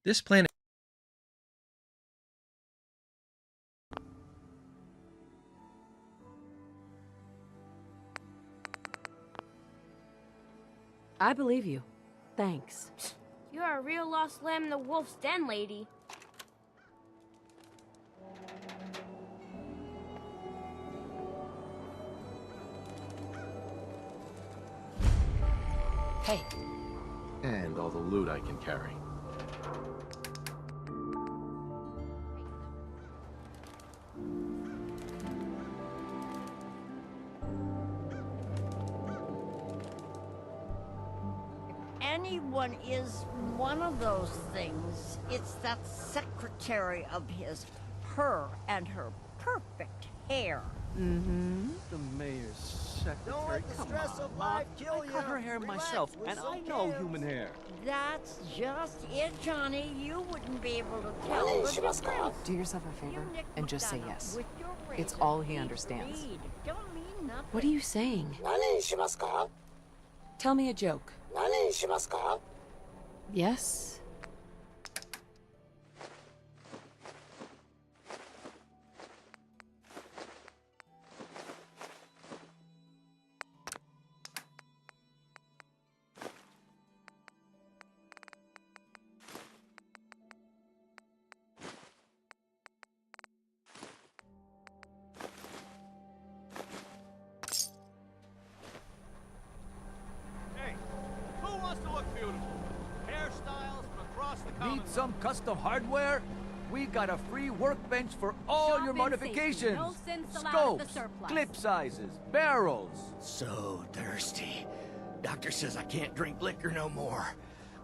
This planet. I believe you. Thanks. You're a real lost lamb in the wolf's den, lady. Hey. And all the loot I can carry. Anyone is one of those things. It's that secretary of his, her and her perfect hair. Mm-hmm. The mayor's secretary. Don't let the stress of life kill you. I cut her hair myself, and I know human hair. That's just it, Johnny. You wouldn't be able to tell the difference. Do yourself a favor and just say yes. It's all he understands. Don't mean nothing. What are you saying? Tell me a joke. Yes. Hey, who wants to look beautiful? Hairstyles from across the common. Need some custom hardware? We got a free workbench for all your modifications. Scopes, clip sizes, barrels. So thirsty. Doctor says I can't drink liquor no more.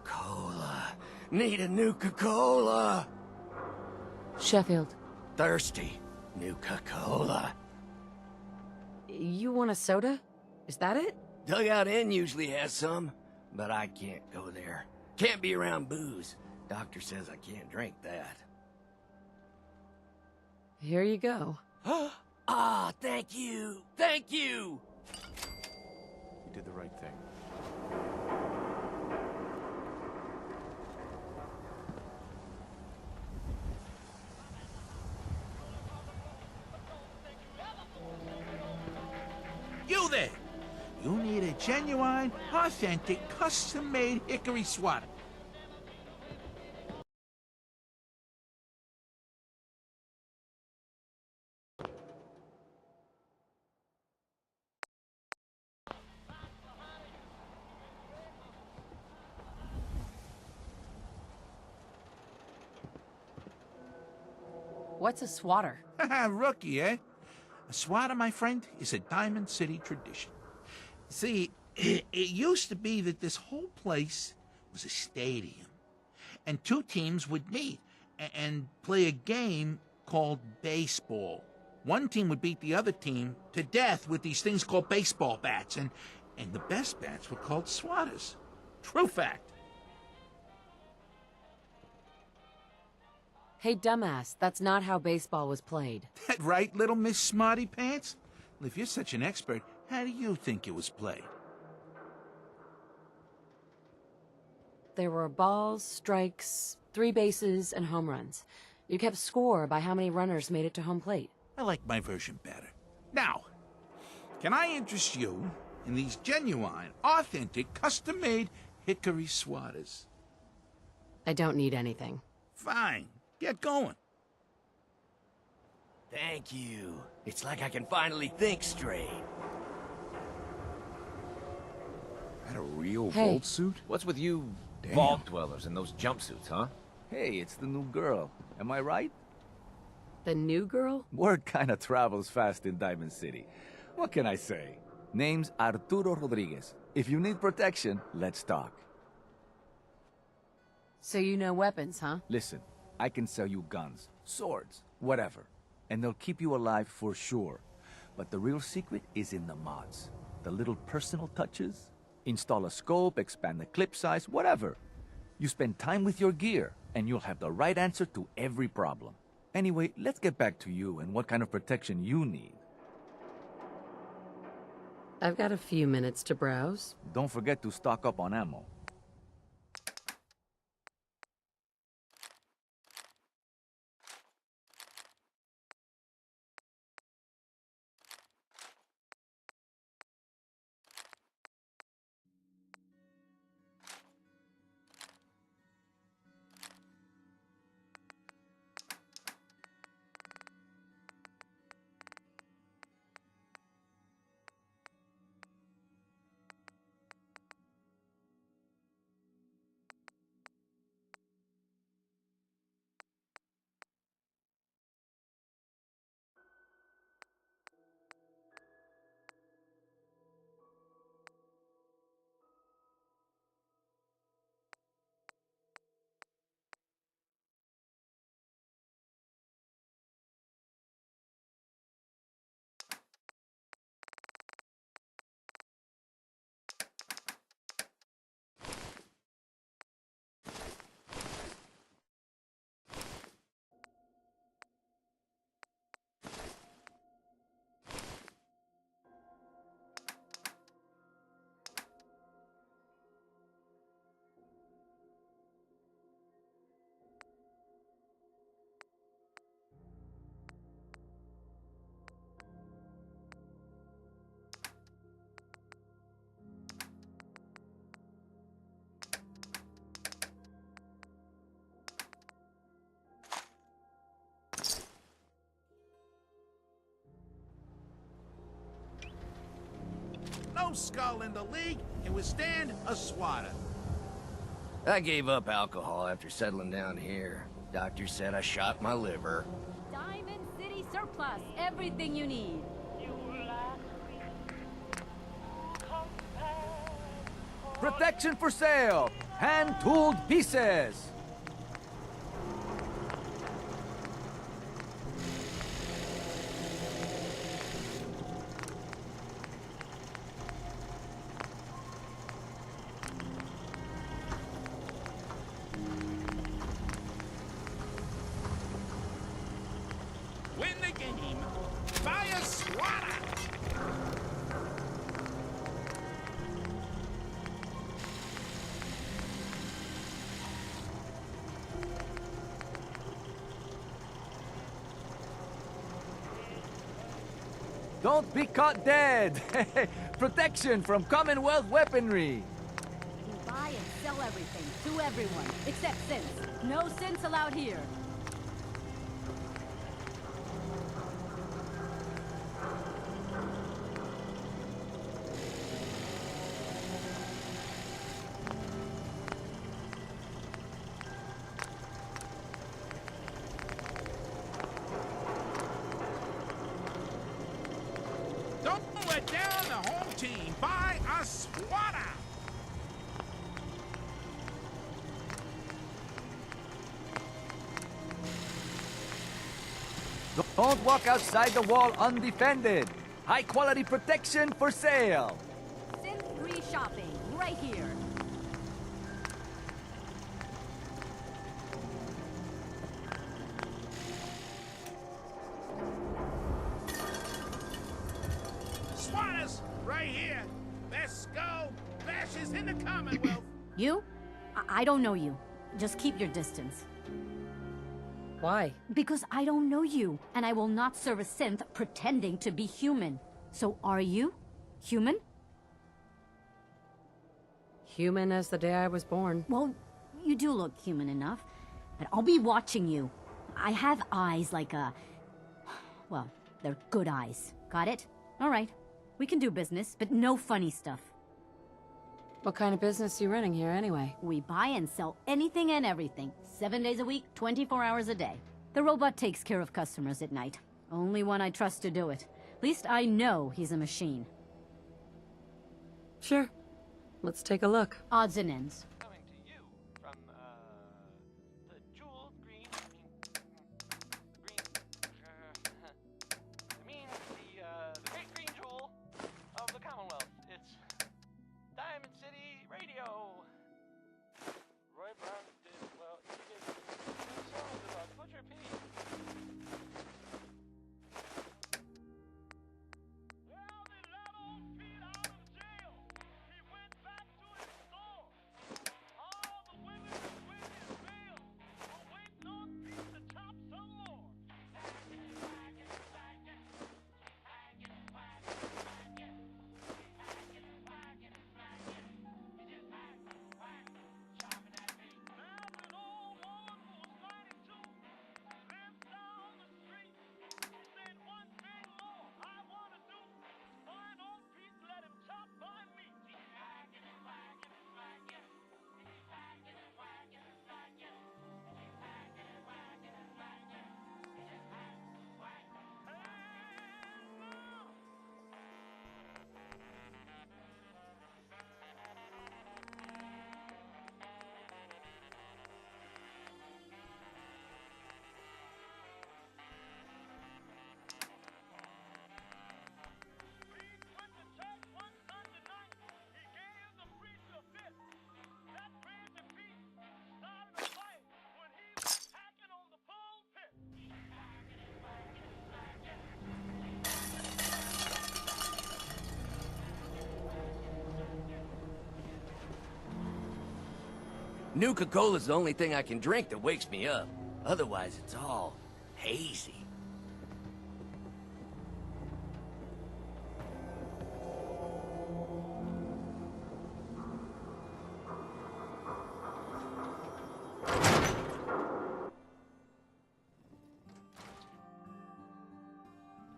Cola. Need a Nuka-Cola. Sheffield, Thirsty. Nuka-Cola. you want a soda? Is that it? Dugout Inn usually has some, but I can't go there. Can't be around booze. Doctor says I can't drink that. Here you go. Ah, thank you. Thank you. You did the right thing. You there! You need a genuine, authentic, custom-made hickory swatter. What's a swatter? Rookie, eh? A swatter, my friend, is a Diamond City tradition. See, it used to be that this whole place was a stadium, and two teams would meet and play a game called baseball. One team would beat the other team to death with these things called baseball bats, and the best bats were called swatters. True fact. Hey, dumbass, that's not how baseball was played. That right, little Miss Smarty Pants? Well, if you're such an expert, how do you think it was played? There were balls, strikes, 3 bases, and home runs. You kept score by how many runners made it to home plate. I like my version better. Now, can I interest you in these genuine, authentic, custom-made hickory swatters? I don't need anything. Fine. Get going. Thank you. It's like I can finally think straight. That a real Hey. vault suit? What's with you vault dwellers and those jumpsuits, huh? Hey, it's the new girl. Am I right? The new girl? Word kinda travels fast in Diamond City. What can I say? Name's Arturo Rodriguez. If you need protection, let's talk. So you know weapons, huh? Listen, I can sell you guns, swords, whatever. And they'll keep you alive for sure. But the real secret is in the mods. The little personal touches. Install a scope, expand the clip size, whatever. You spend time with your gear, and you'll have the right answer to every problem. Anyway, let's get back to you and what kind of protection you need. I've got a few minutes to browse. Don't forget to stock up on ammo. skull in the league can withstand a swatter. I gave up alcohol after settling down here. Doctor said I shot my liver. Diamond City Surplus. Everything you need. Protection for sale! Hand-tooled pieces! Win the game. Buy a swatter. Don't be caught dead! Protection from Commonwealth weaponry! You buy and sell everything to everyone, except synths. No synths allowed here. Don't let down the home team. Buy a swatter. Don't walk outside the wall undefended! High-quality protection for sale! Synth-free shopping, right here. Swatters, right here. Best skull bashes in the Commonwealth. You? I don't know you. Just keep your distance. Why? Because I don't know you, and I will not serve a synth pretending to be human. So are you human? Human as the day I was born. Well, you do look human enough, but I'll be watching you. I have eyes like a... Well, they're good eyes. Got it? All right. We can do business, but no funny stuff. What kind of business are you running here anyway? We buy and sell anything and everything. 7 days a week, 24 hours a day. The robot takes care of customers at night. Only one I trust to do it. At least I know he's a machine. Sure. Let's take a look. Odds and ends. Coming to you from, the jewel green, the great green jewel of the Commonwealth. It's Diamond City Radio. Roy Brown did, well, he did good songs about Butcher P. Well, they let old Pete out of jail. He went back to his store. All the women who went his bail were waiting on Pete to chop some more. Nuka-Cola's the only thing I can drink that wakes me up. Otherwise, it's all hazy.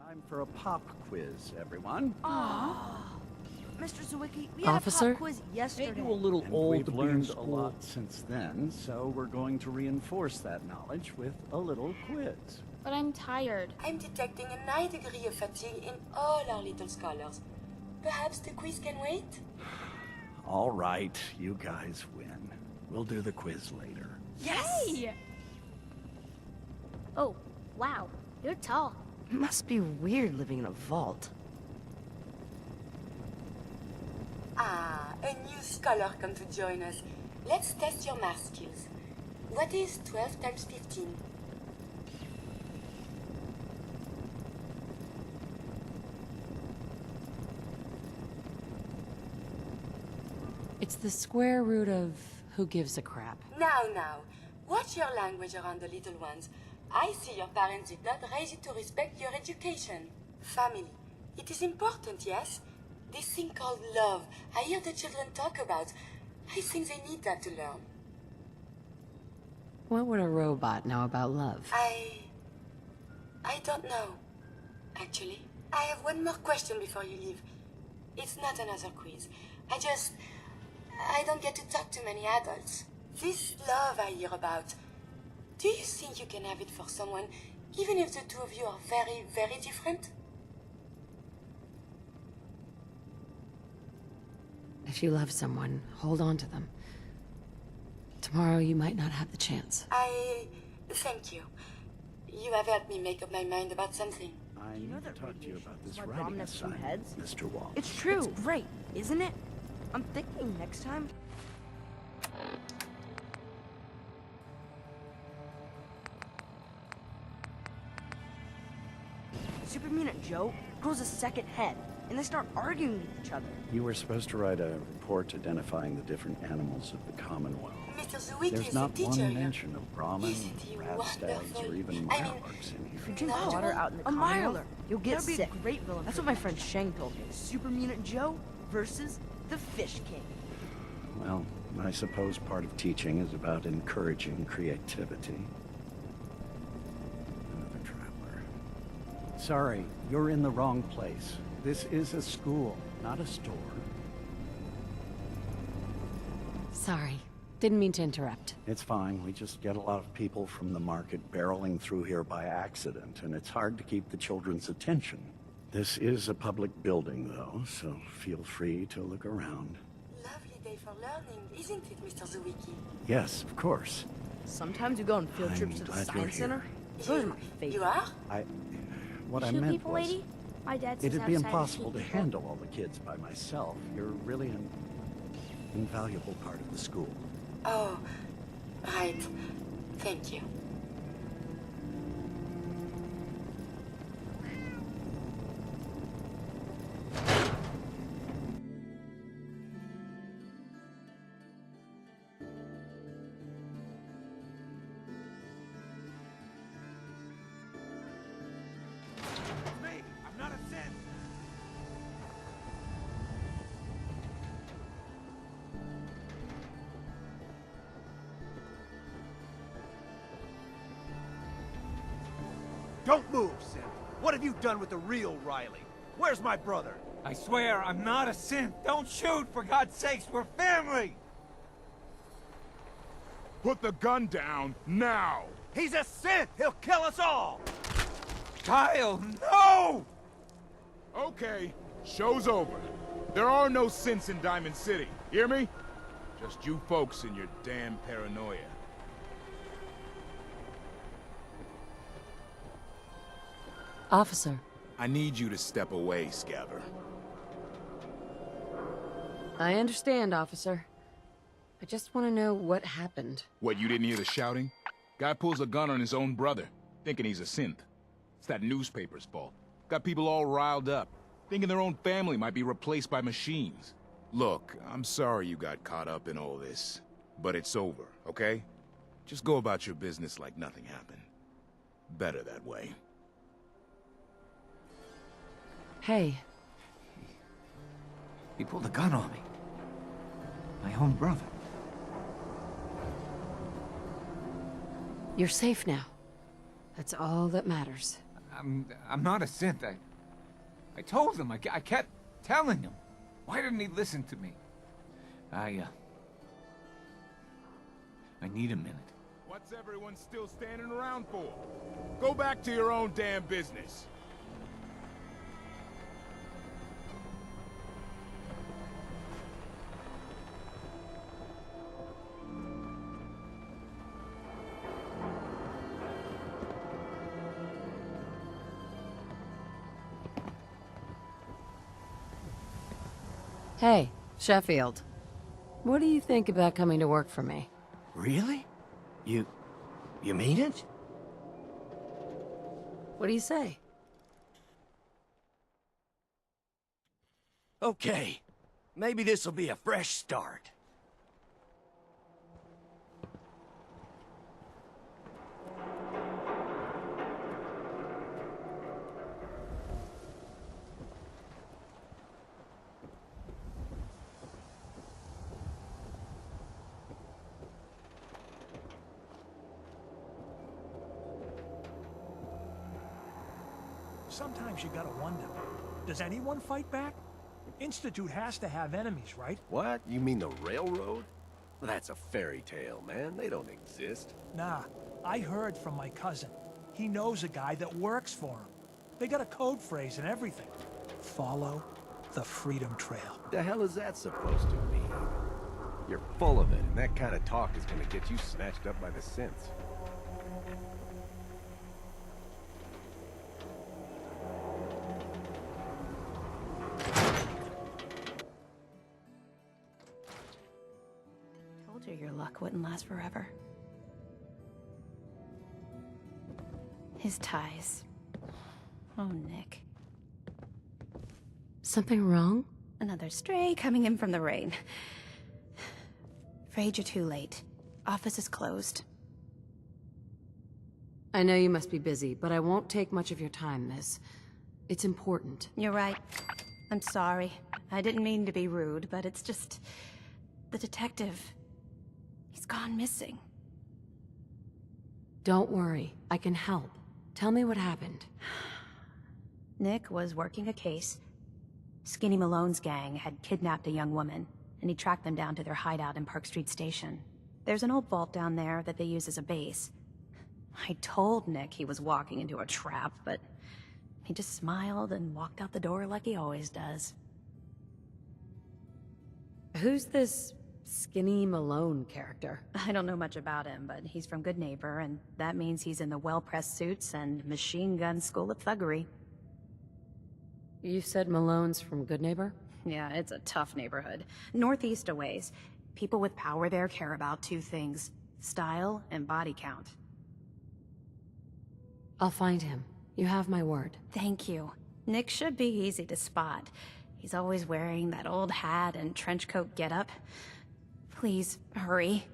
Time for a pop quiz, everyone. Mr. Mr. Zwicky, we Officer? had a pop quiz yesterday. You're a little And old we've to be in learned a school. lot since then, so we're going to reinforce that knowledge with a little quiz. But I'm tired. I'm detecting a high degree of fatigue in all our little scholars. Perhaps the quiz can wait? All right, you guys win. We'll do the quiz later. Yes! Hey! Oh, wow. You're tall. Must be weird living in a vault. Ah, a new scholar come to join us. Let's test your math skills. What is 12 times 15? It's the square root of who gives a crap. Now, watch your language around the little ones. I see your parents did not raise you to respect your education. Family. It is important, yes? This thing called love, I hear the children talk about. I think they need that to learn. What would a robot know about love? I don't know. Actually, I have one more question before you leave. It's not another quiz. I don't get to talk to many adults. This love I hear about, do you think you can have it for someone, even if the two of you are very, very different? If you love someone, hold on to them. Tomorrow you might not have the chance. Thank you. You have helped me make up my mind about something. I need to talk to you about this My writing dominant two assignment, heads? Mr. Wall. It's true. It's great, isn't it? I'm thinking next time. Super Mutant Joe grows a second head, and they start arguing with each other. You were supposed to write a report identifying the different animals of the Commonwealth. Mr. Zwicky There's is not the teacher one here. mention of Brahmin, Isn't he rat stags, wonderful? or even I mean, mirelurks in here. If you drink No. water out in the A Commonwealth, miler. you'll get That'd be a sick. great villain That's for what my them. friend Shang told me. Super Mutant Joe versus the Fish King. Well, I suppose part of teaching is about encouraging creativity. Another traveler. Sorry, you're in the wrong place. This is a school, not a store. Sorry. Didn't mean to interrupt. It's fine. We just get a lot of people from the market barreling through here by accident, and it's hard to keep the children's attention. This is a public building, though, so feel free to look around. Lovely day for learning, isn't it, Mr. Zwicky? Yes, of course. Sometimes we go on field I'm trips to the glad you're Science Center. here. Those are my favorite. You are? What I Shoot meant people, was, lady? My dad says it'd be outside impossible to shoot people. handle all the kids by myself. You're really an invaluable part of the school. Oh, right. Thank you. Me, I'm not a synth. Don't move, Sim. What have you done with the real Riley? Where's my brother? I swear, I'm not a synth. Don't shoot, for God's sakes, we're family! Put the gun down, now! He's a synth! He'll kill us all! Kyle, no! Okay, show's over. There are no synths in Diamond City, hear me? Just you folks and your damn paranoia. Officer. I need you to step away, Scabber. I understand, officer. I just want to know what happened. What, you didn't hear the shouting? Guy pulls a gun on his own brother, thinking he's a synth. It's that newspaper's fault. Got people all riled up, thinking their own family might be replaced by machines. Look, I'm sorry you got caught up in all this, but it's over, okay? Just go about your business like nothing happened. Better that way. Hey. He pulled a gun on me. My own brother. You're safe now. That's all that matters. I'm not a synth. I told him. I kept telling him. Why didn't he listen to me? I need a minute. What's everyone still standing around for? Go back to your own damn business. Hey, Sheffield. What do you think about coming to work for me? Really? You mean it? What do you say? Okay. Maybe this'll be a fresh start. Sometimes you gotta wonder, does anyone fight back? Institute has to have enemies, right? What? You mean the railroad? That's a fairy tale, man. They don't exist. Nah, I heard from my cousin. He knows a guy that works for him. They got a code phrase and everything. Follow the Freedom Trail. The hell is that supposed to mean? You're full of it, and that kind of talk is gonna get you snatched up by the synths. Told you your luck wouldn't last forever. His ties. Oh, Nick. Something wrong? Another stray coming in from the rain. Afraid you're too late. Office is closed. I know you must be busy, but I won't take much of your time, miss. It's important. You're right. I'm sorry. I didn't mean to be rude, but it's just... the detective... he's gone missing. Don't worry. I can help. Tell me what happened. Nick was working a case. Skinny Malone's gang had kidnapped a young woman, and he tracked them down to their hideout in Park Street Station. There's an old vault down there that they use as a base. I told Nick he was walking into a trap, but he just smiled and walked out the door like he always does. Who's this Skinny Malone character? I don't know much about him, but he's from Good Neighbor, and that means he's in the well-pressed suits and machine gun school of thuggery. You said Malone's from Good Neighbor? Yeah, it's a tough neighborhood. Northeast a ways. People with power there care about two things: style and body count. I'll find him. You have my word. Thank you. Nick should be easy to spot. He's always wearing that old hat and trench coat getup. Please, hurry.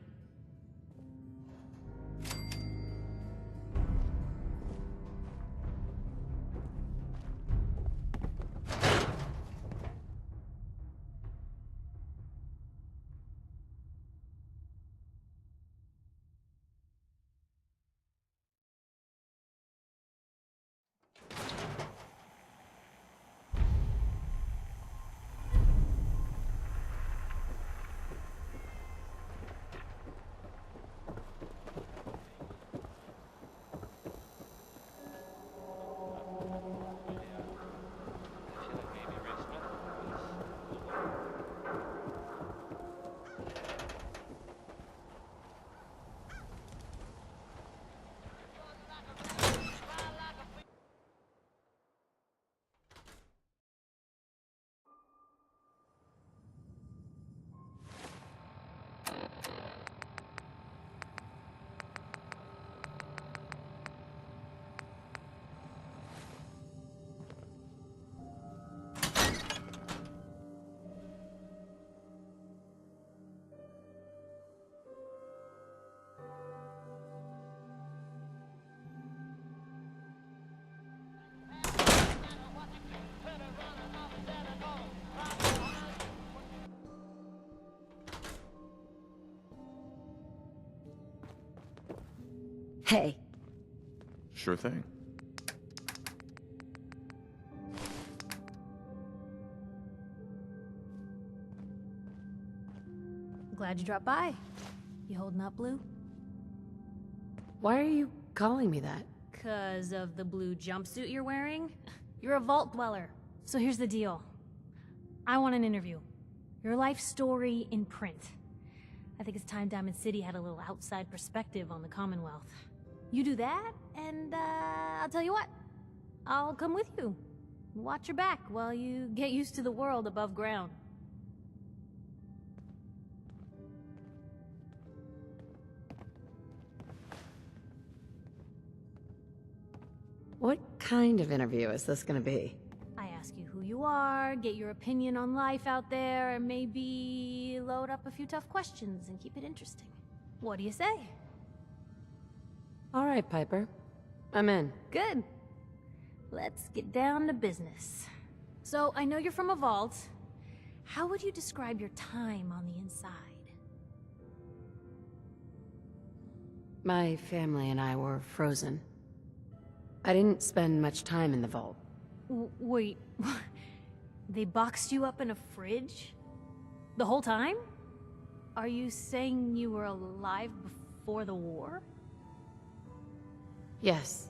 Hey. Sure thing. Glad you dropped by. You holding up, Blue? Why are you calling me that? 'Cause of the blue jumpsuit you're wearing? You're a vault dweller. So here's the deal. I want an interview. Your life story in print. I think it's time Diamond City had a little outside perspective on the Commonwealth. You do that, and I'll tell you what. I'll come with you. Watch your back while you get used to the world above ground. What kind of interview is this gonna be? I ask you who you are, get your opinion on life out there, and maybe load up a few tough questions and keep it interesting. What do you say? All right, Piper. I'm in. Good. Let's get down to business. So, I know you're from a vault. How would you describe your time on the inside? My family and I were frozen. I didn't spend much time in the vault. Wait, they boxed you up in a fridge? The whole time? Are you saying you were alive before the war? Yes.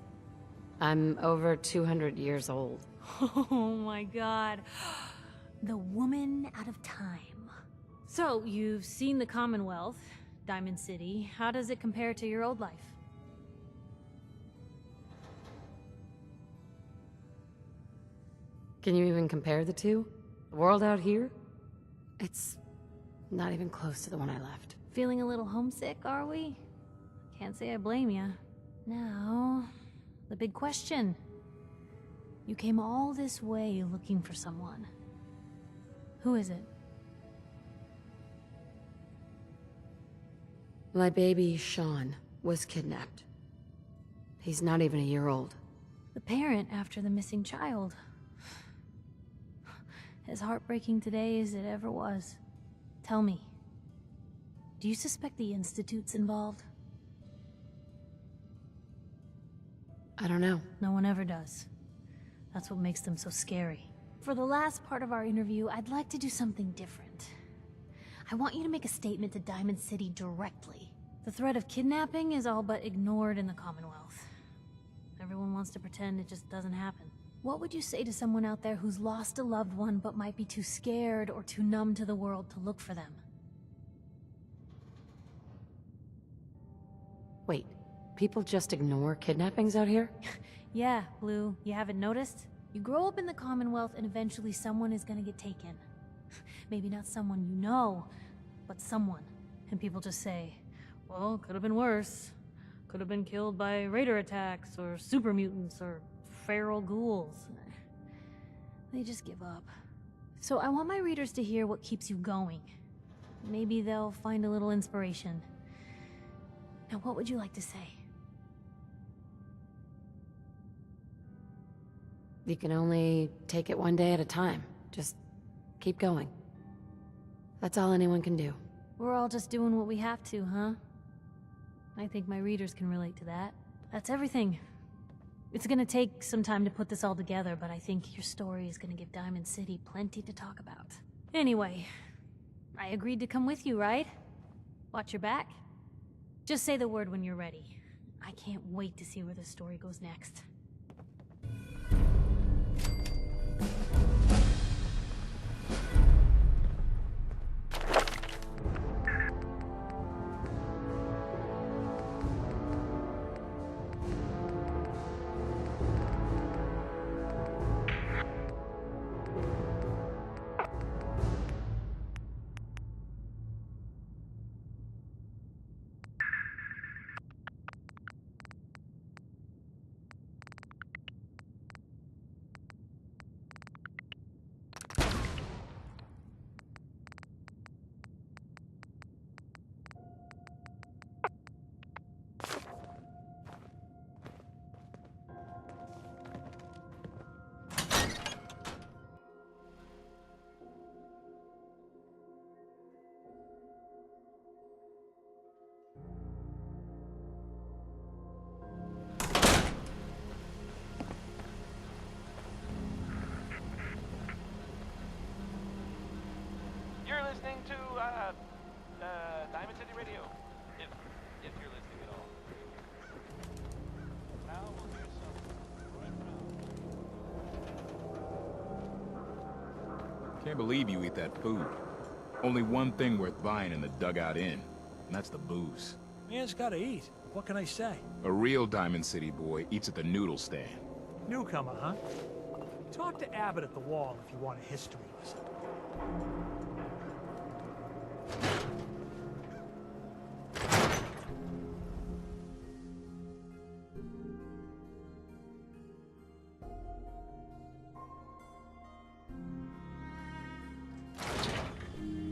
I'm over 200 years old. Oh my god. The woman out of time. So, you've seen the Commonwealth, Diamond City. How does it compare to your old life? Can you even compare the two? The world out here? It's not even close to the one I left. Feeling a little homesick, are we? Can't say I blame you. Now, the big question. You came all this way looking for someone. Who is it? My baby, Sean, was kidnapped. He's not even a year old. The parent after the missing child. As heartbreaking today as it ever was. Tell me, do you suspect the Institute's involved? I don't know. No one ever does. That's what makes them so scary. For the last part of our interview, I'd like to do something different. I want you to make a statement to Diamond City directly. The threat of kidnapping is all but ignored in the Commonwealth. Everyone wants to pretend it just doesn't happen. What would you say to someone out there who's lost a loved one but might be too scared or too numb to the world to look for them? Wait, people just ignore kidnappings out here? Yeah, Blue, you haven't noticed? You grow up in the Commonwealth and eventually someone is gonna get taken. Maybe not someone you know, but someone. And people just say, well, could have been worse. Could have been killed by raider attacks, or super mutants, or feral ghouls. They just give up. So I want my readers to hear what keeps you going. Maybe they'll find a little inspiration. Now, what would you like to say? You can only take it one day at a time. Just keep going. That's all anyone can do. We're all just doing what we have to, huh? I think my readers can relate to that. That's everything. It's gonna take some time to put this all together, but I think your story is gonna give Diamond City plenty to talk about. Anyway, I agreed to come with you, right? Watch your back. Just say the word when you're ready. I can't wait to see where the story goes next. Diamond City Radio, if you're listening at all. Now we'll hear some Roy Brown. Can't believe you eat that food. Only one thing worth buying in the Dugout Inn, and that's the booze. Man's gotta eat. What can I say? A real Diamond City boy eats at the noodle stand. Newcomer, huh? Talk to Abbott at the wall if you want a history lesson.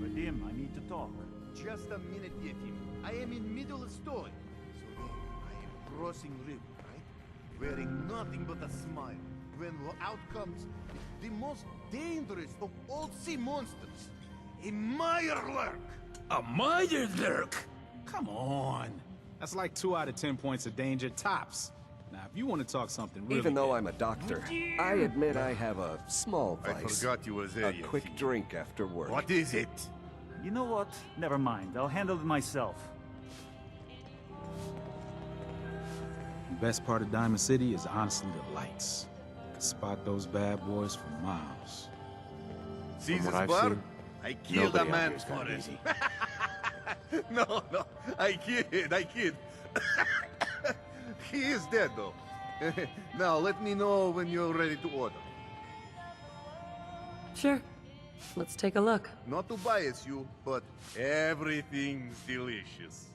Vadim, I need to talk. Just a minute, Yetim. I am in middle of story. So then, I am crossing river, right? Wearing nothing but a smile. When out comes the most dangerous of all sea monsters, a Mirelurk. A Mirelurk? Come on. That's like 2 out of 10 points of danger tops. Now, if you want to talk something really Even though I'm a doctor, I admit I have a small vice. I forgot you were there, A quick drink after work. What is it? You know what? Never mind. I'll handle it myself. The best part of Diamond City is honestly the lights. You can spot those bad boys from miles. See From this what I've bar? seen, I killed a nobody out man here's for got it it. easy. No, I kid. He is dead, though. Now, let me know when you're ready to order. Sure. Let's take a look. Not to bias you, but everything's delicious.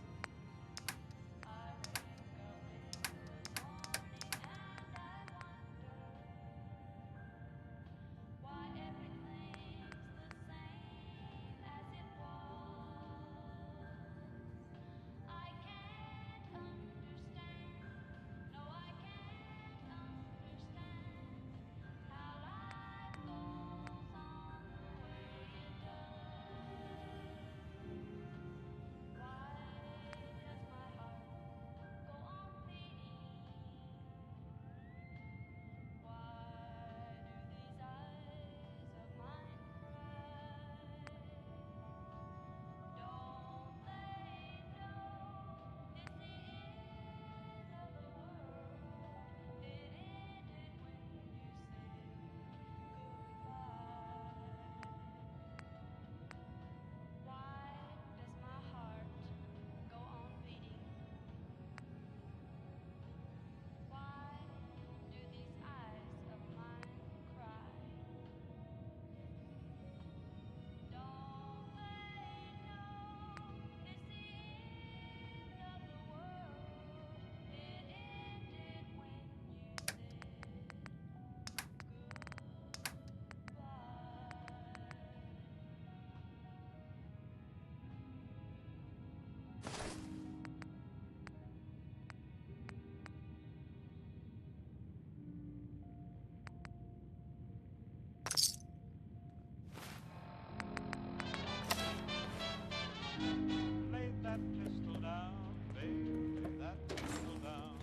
Lay that pistol down, baby, lay that pistol down.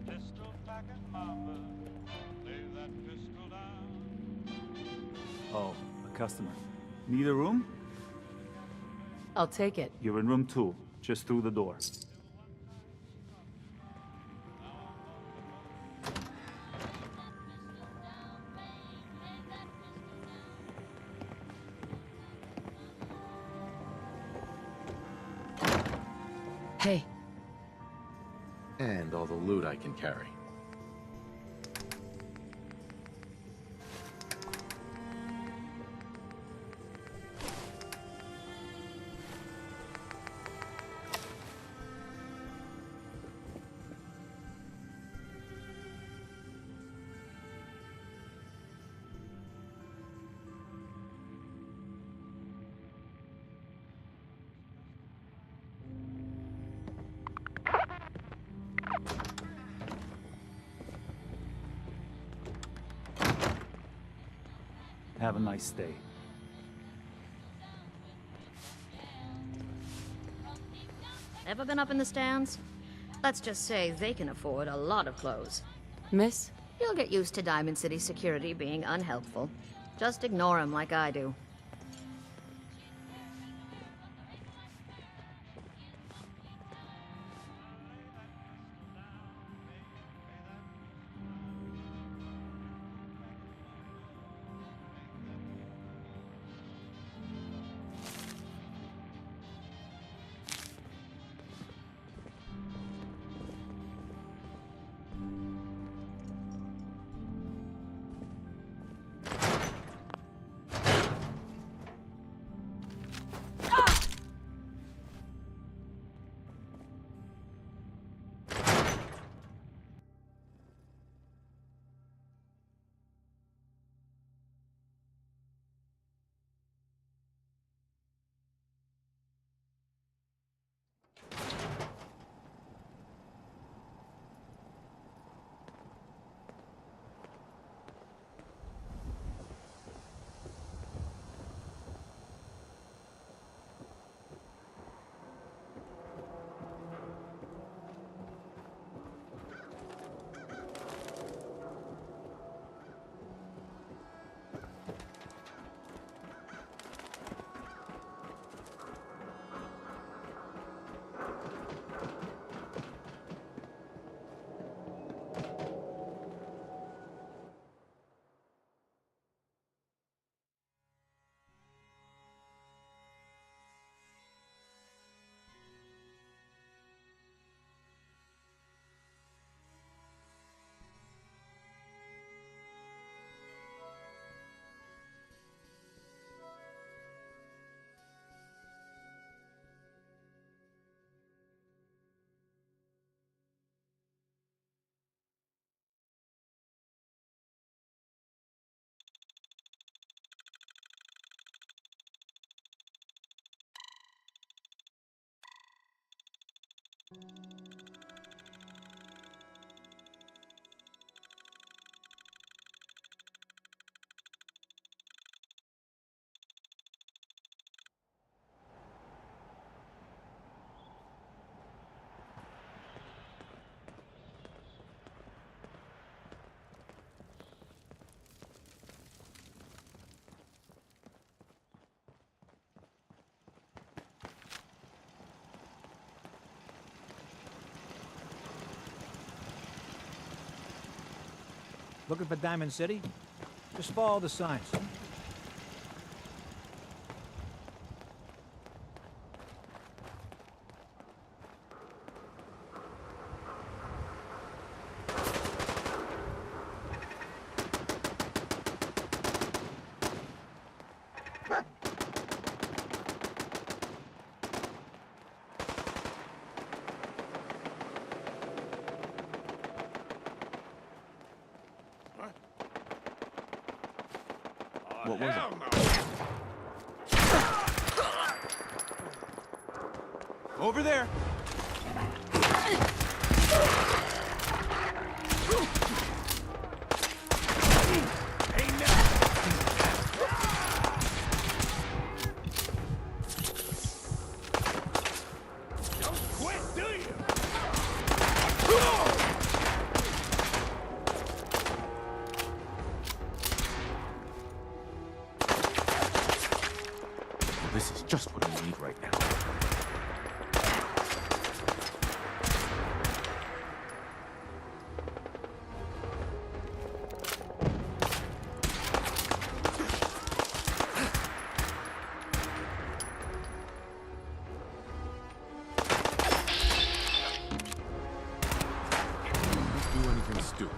Pistol packing mama, lay that pistol down. Oh, a customer. Need a room? I'll take it. You're in room 2, just through the door. Hey. And all the loot I can carry. Have a nice day. Ever been up in the stands? Let's just say they can afford a lot of clothes. Miss? You'll get used to Diamond City security being unhelpful. Just ignore them like I do. Looking for Diamond City? Just follow the signs. What was it? Over there! This is just what I need right now. Don't do anything stupid.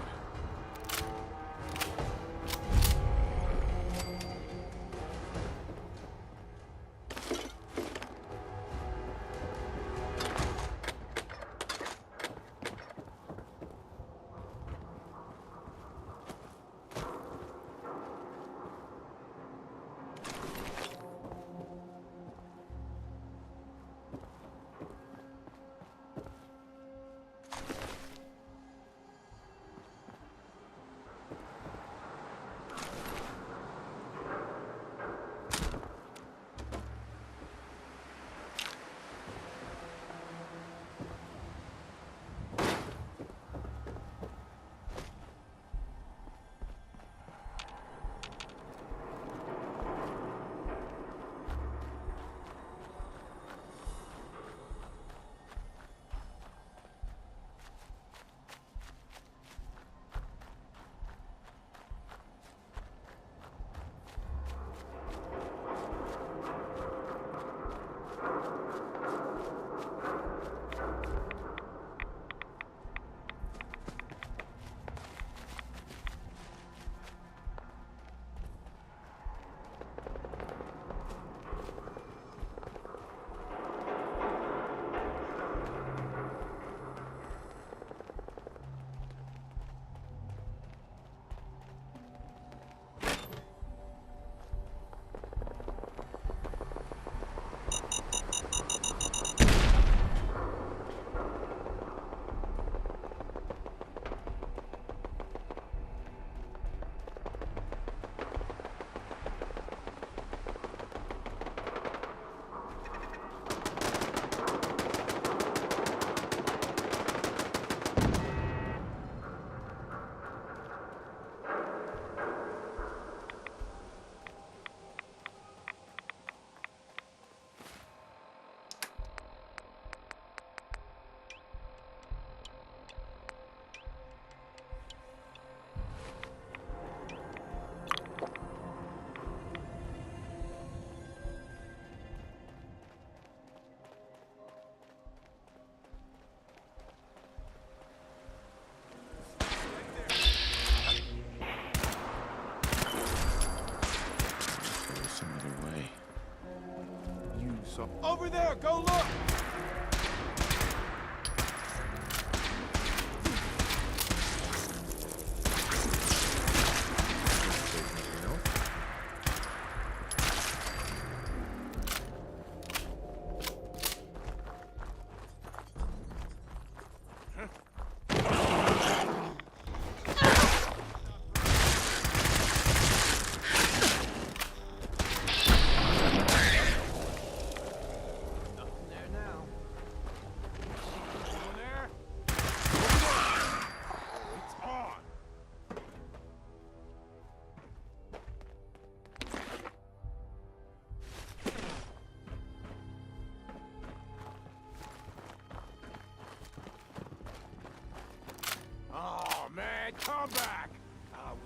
Over there! Go look!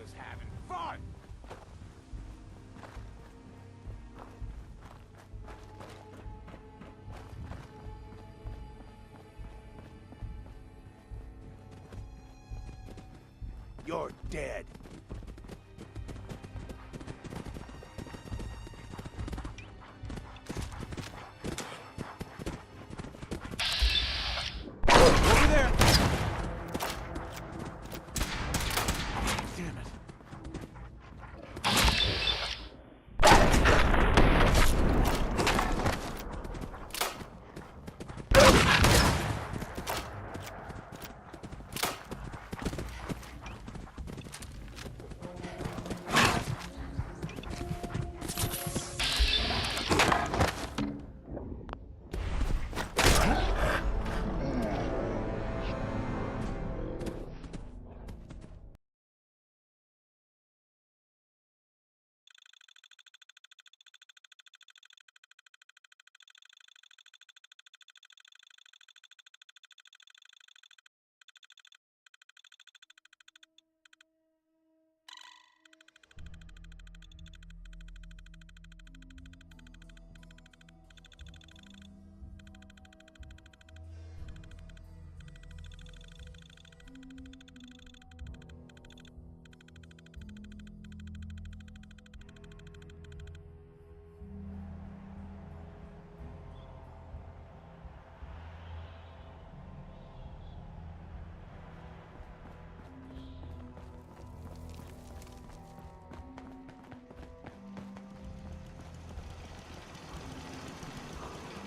us having fun! You're dead. Over there! Damn it.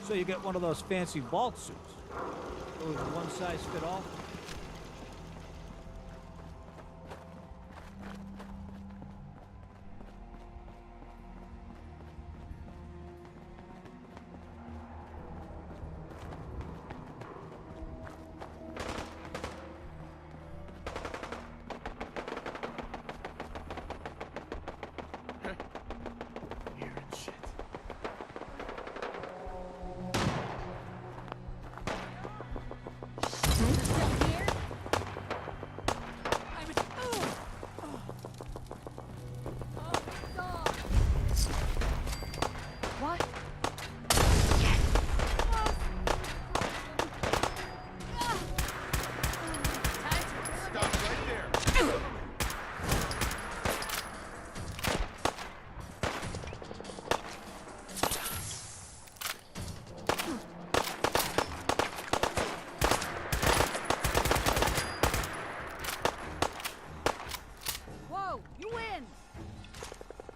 So you get one of those fancy vault suits. Goes one size fit all?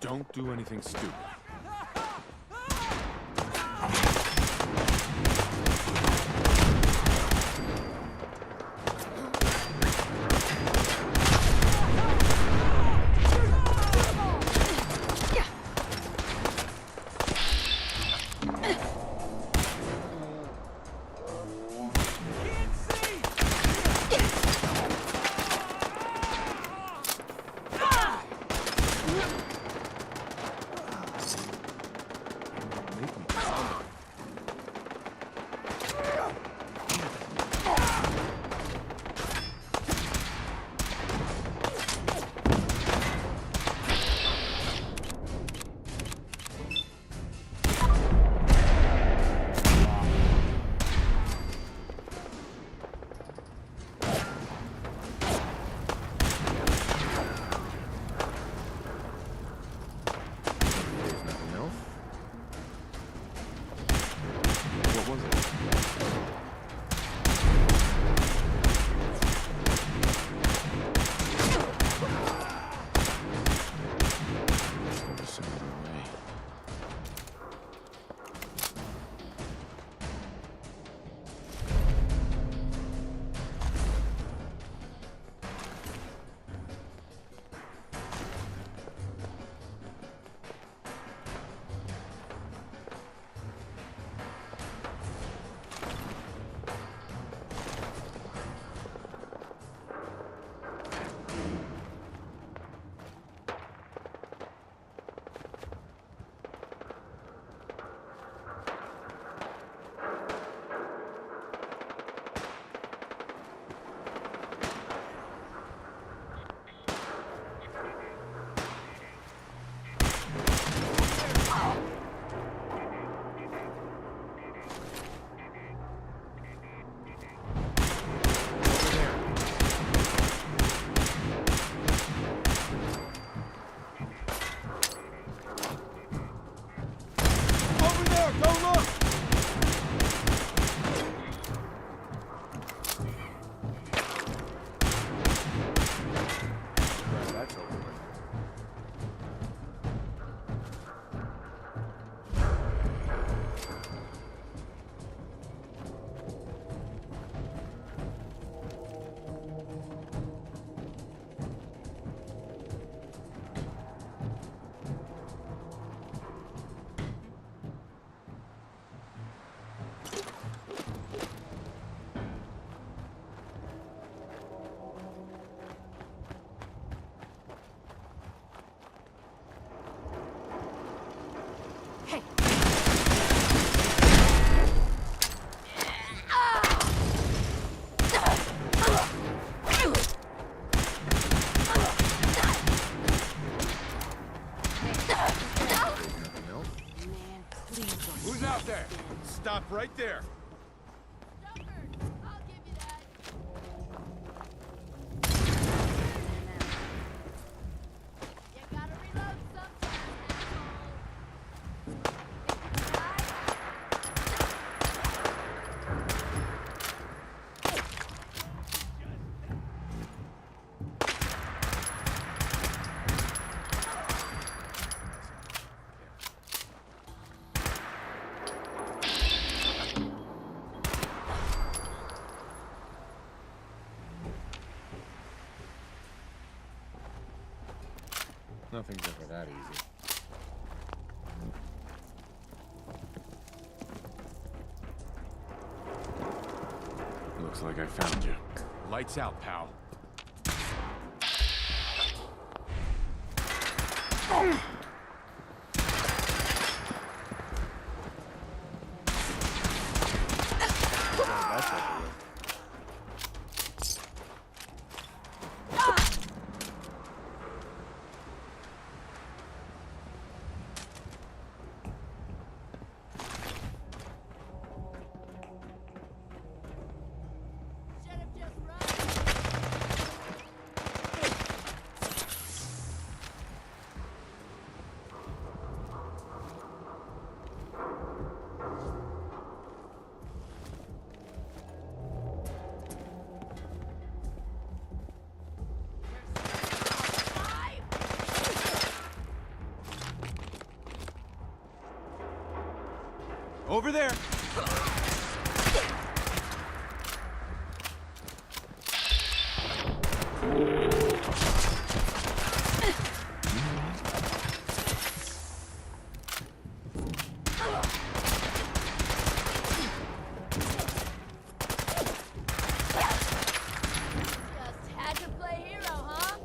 Don't do anything stupid. right there. Nothing's ever that easy. Looks like I found you. Lights out, pal. Over there! Had to play hero, huh?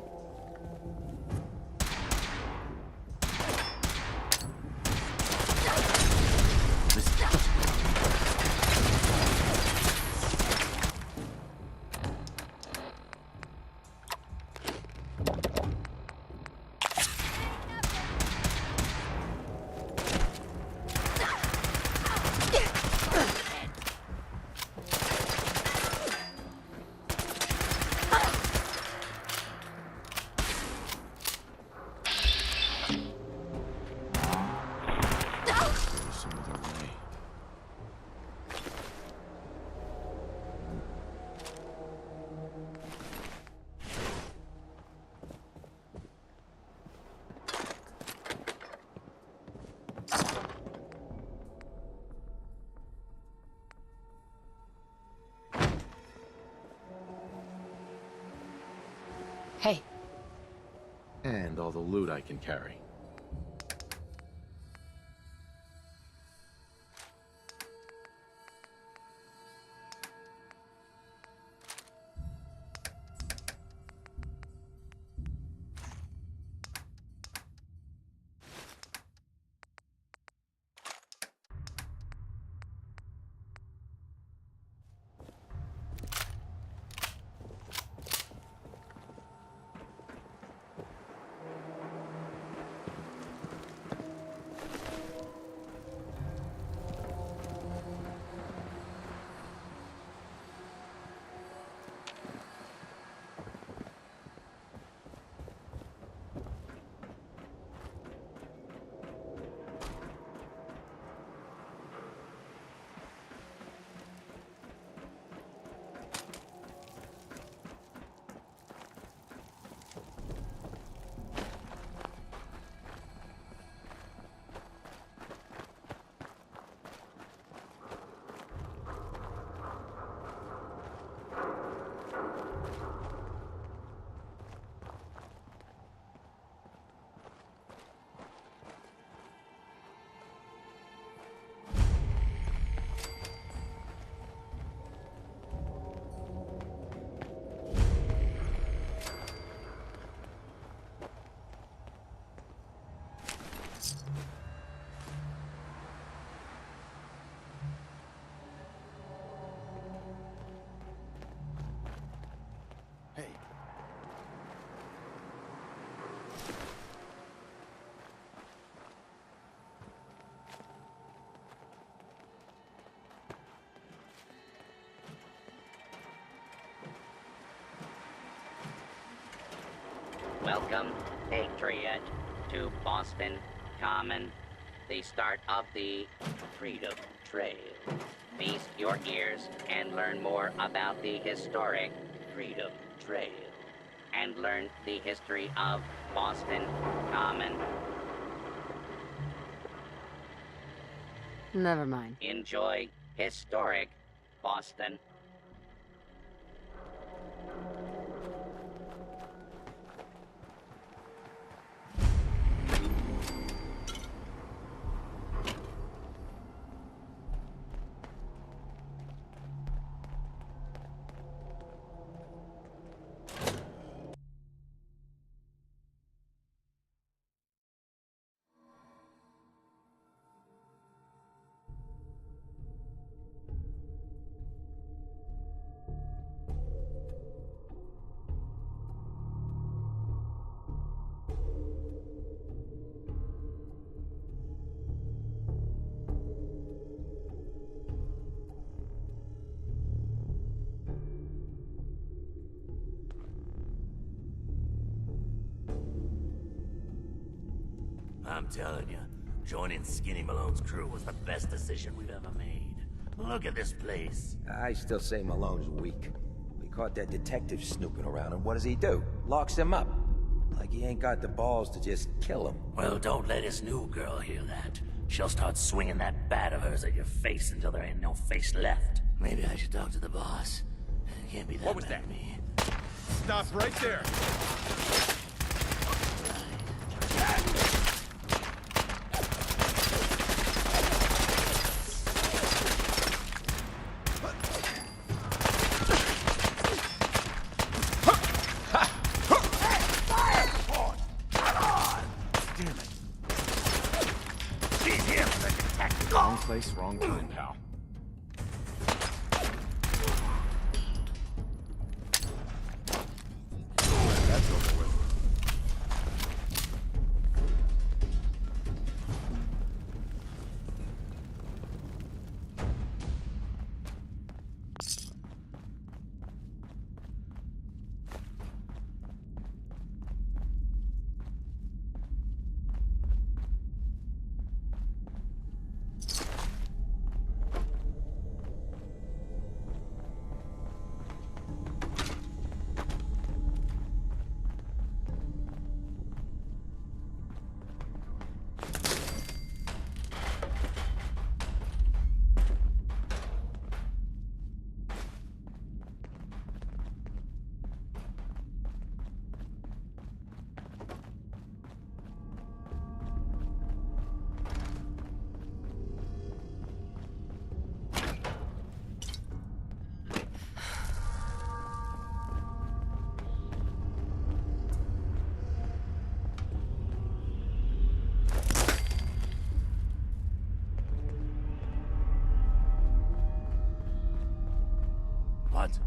Hey. And all the loot I can carry. Welcome, Patriot, to Boston Common, the start of the Freedom Trail. Feast your ears and learn more about the historic Freedom Trail. And learn the history of Boston Common. Never mind. Enjoy historic Boston. I'm telling you, joining Skinny Malone's crew was the best decision we've ever made. Look at this place. I still say Malone's weak. We caught that detective snooping around, and what does he do? Locks him up. Like he ain't got the balls to just kill him. Well, don't let his new girl hear that. She'll start swinging that bat of hers at your face until there ain't no face left. Maybe I should talk to the boss. It can't be that What was bad that? to me. Stop right there. Wrong place, wrong time, pal. That's over with. What?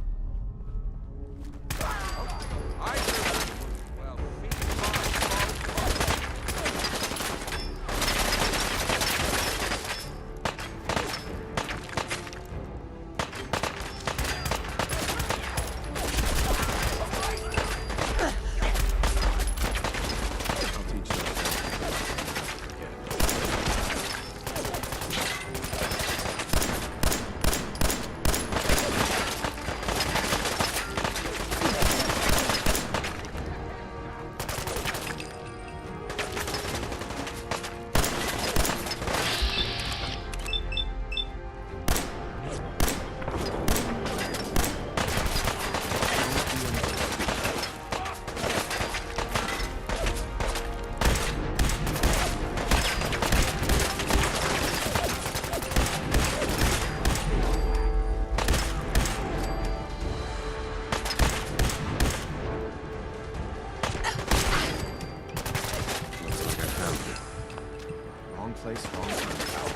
Place, wrong time, pal.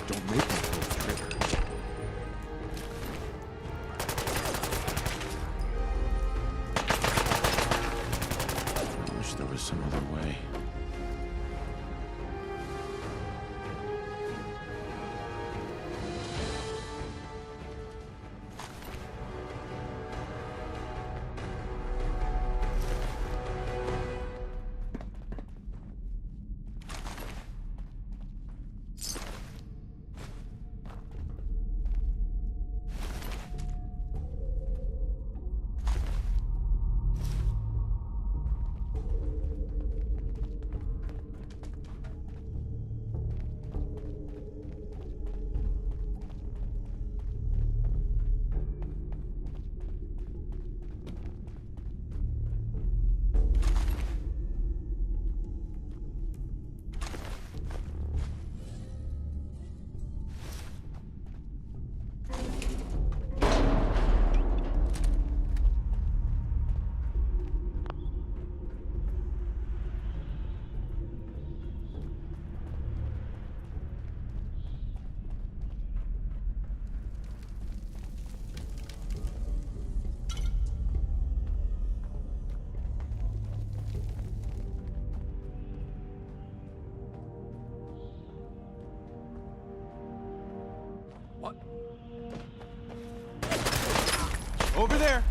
Don't make me pull the trigger. I wish there was some other way. Over there!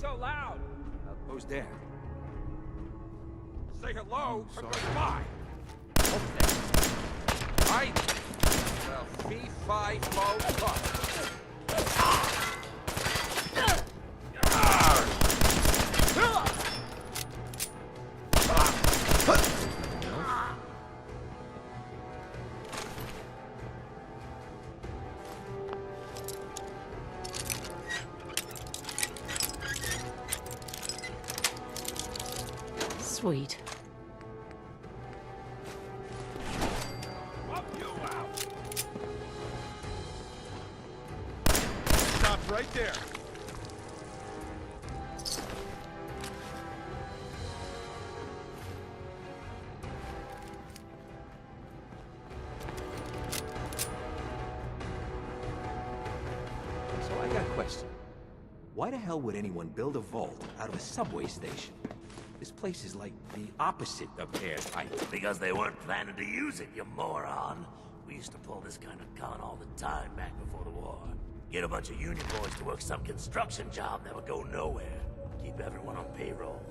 So loud. Who's there? Say hello or sorry. goodbye. Right? Well, fee, fi, fo, fuck. Sweet. Up you out. Stop right there. So I got a question. Why the hell would anyone build a vault out of a subway station? This place is like the opposite of airtight. Because they weren't planning to use it, you moron. We used to pull this kind of con all the time back before the war. Get a bunch of union boys to work some construction job that would go nowhere. Keep everyone on payroll.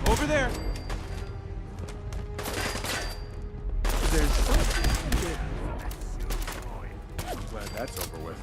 Over there! There's something. I'm glad that's over with.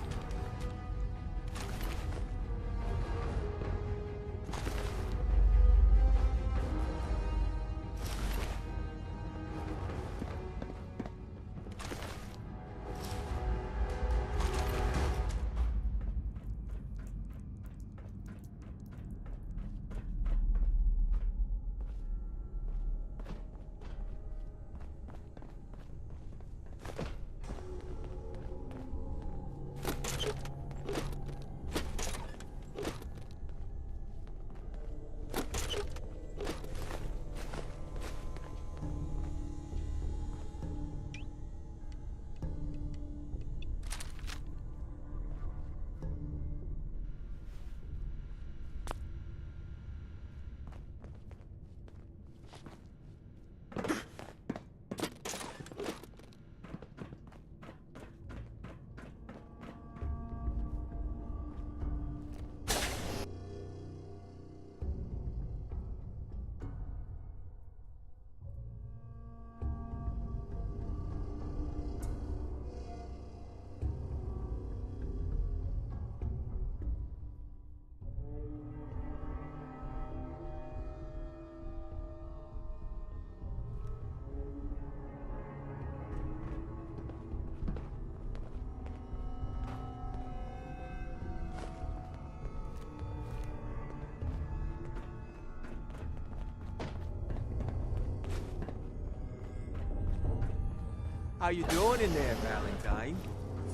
How you doing in there, Valentine?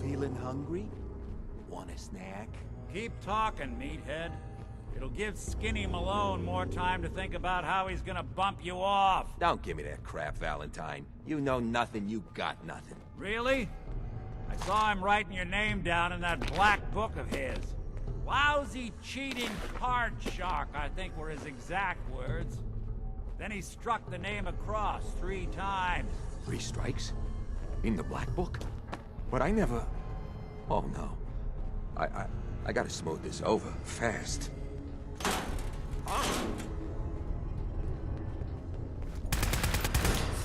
Feeling hungry? Want a snack? Keep talking, meathead. It'll give Skinny Malone more time to think about how he's gonna bump you off. Don't give me that crap, Valentine. You know nothing, you got nothing. Really? I saw him writing your name down in that black book of his. Lousy, cheating card shark, I think were his exact words. Then he struck the name across 3 times. 3 strikes? In the black book? But I never... Oh no. I gotta smooth this over, fast.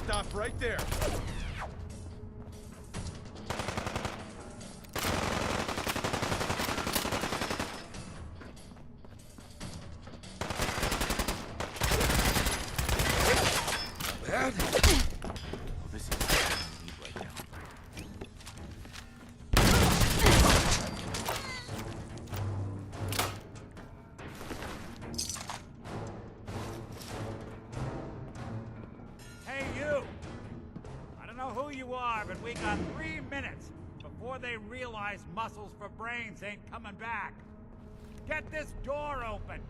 Stop right there. Bad? Oh, this is right now. Hey, you! I don't know who you are, but we got 3 minutes before they realize muscles for brains ain't coming back. Get this door open!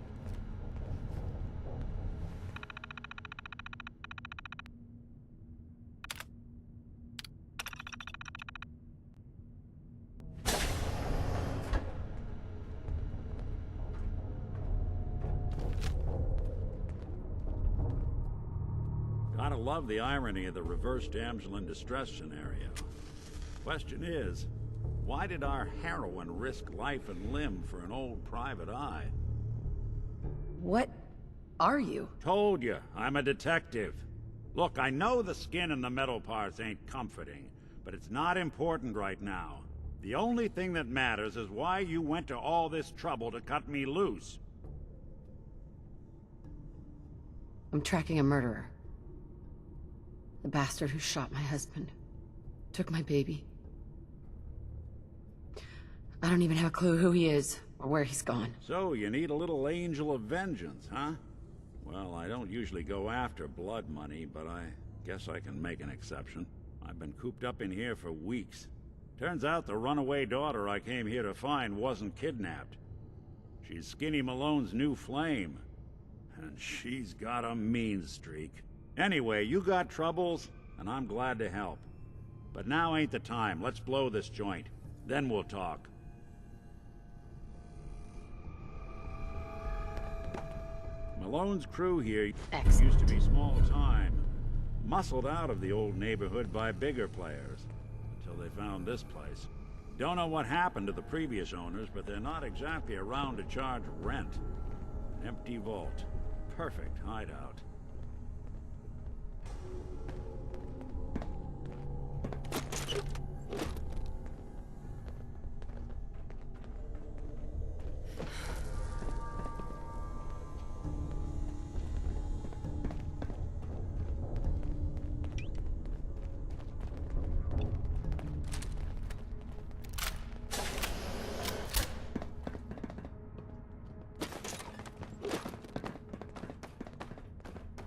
Gotta love the irony of the reverse damsel in distress scenario. Question is, why did our heroine risk life and limb for an old private eye? What are you? Told you, I'm a detective. Look, I know the skin and the metal parts ain't comforting, but it's not important right now. The only thing that matters is why you went to all this trouble to cut me loose. I'm tracking a murderer. The bastard who shot my husband. Took my baby. I don't even have a clue who he is, or where he's gone. So, you need a little angel of vengeance, huh? Well, I don't usually go after blood money, but I guess I can make an exception. I've been cooped up in here for weeks. Turns out the runaway daughter I came here to find wasn't kidnapped. She's Skinny Malone's new flame. And she's got a mean streak. Anyway, you got troubles, and I'm glad to help. But now ain't the time. Let's blow this joint. Then we'll talk. Malone's crew here used to be small time. Muscled out of the old neighborhood by bigger players. Until they found this place. Don't know what happened to the previous owners, but they're not exactly around to charge rent. An empty vault. Perfect hideout.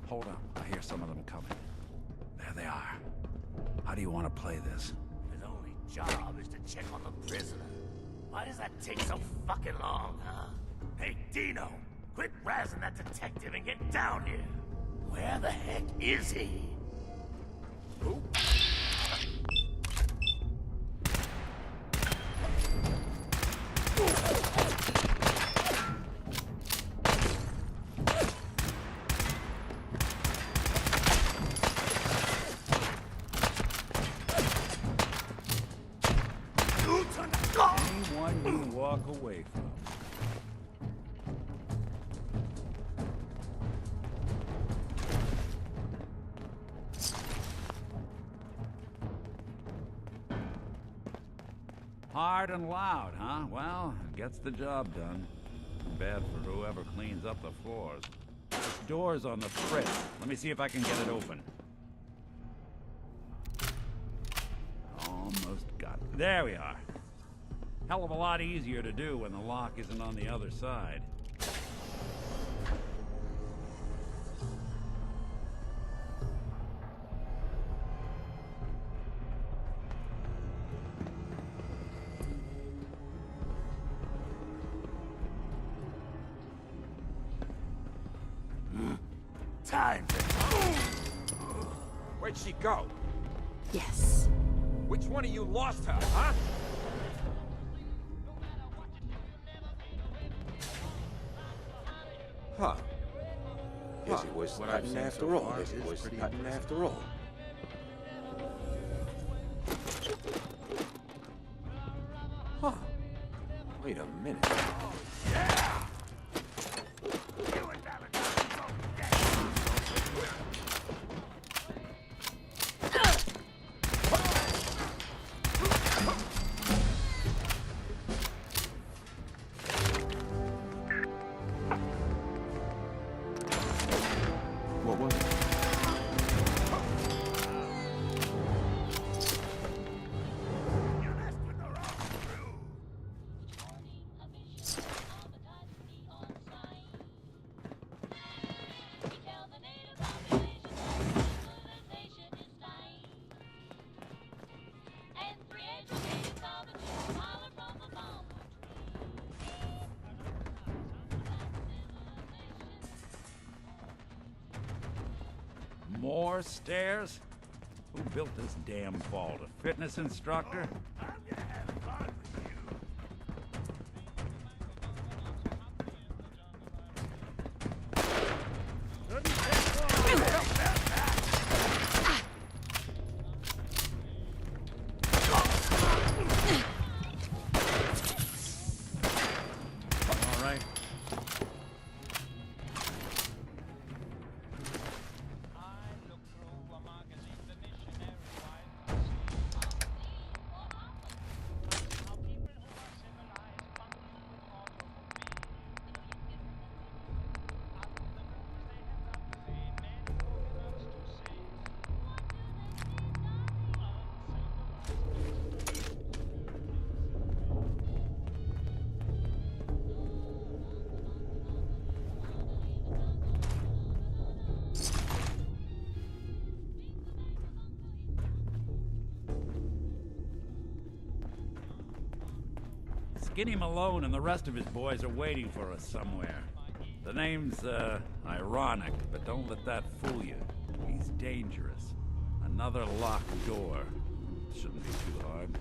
Hold up, I hear some of them coming. There they are. How do you want to play this? His only job is to check on the prisoner. Why does that take so fucking long, huh? Hey, Dino, quit razzing that detective and get down here. Where the heck is he? Who? Anyone you walk away from. Hard and loud, huh? Well, it gets the job done. Bad for whoever cleans up the floors. This door's on the fritz. Let me see if I can get it open. Almost got it. There we are. Hell of a lot easier to do when the lock isn't on the other side. time thing. Where'd she go? Yes. Which one of you lost her, huh? Huh. Guess it was What I've nothing seen after so all. far Guess it is was pretty nothing impressive. after all. Huh. Wait a minute. What was it? More stairs? Who built this damn vault? A fitness instructor? All right. Skinny Malone and the rest of his boys are waiting for us somewhere. The name's, ironic, but don't let that fool you. He's dangerous. Another locked door. Shouldn't be too hard.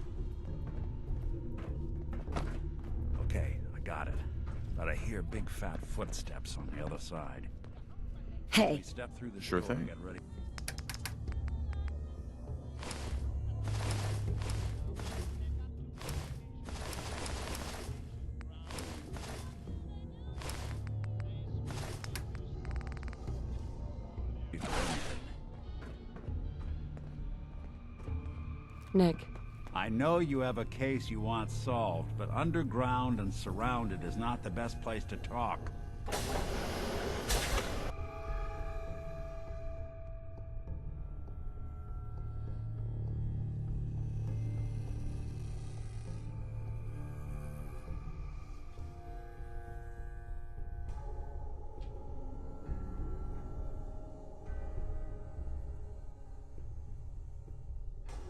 Okay, I got it. But I hear big fat footsteps on the other side. Hey. We step through the Sure door, thing. get ready. Nick. I know you have a case you want solved, but underground and surrounded is not the best place to talk.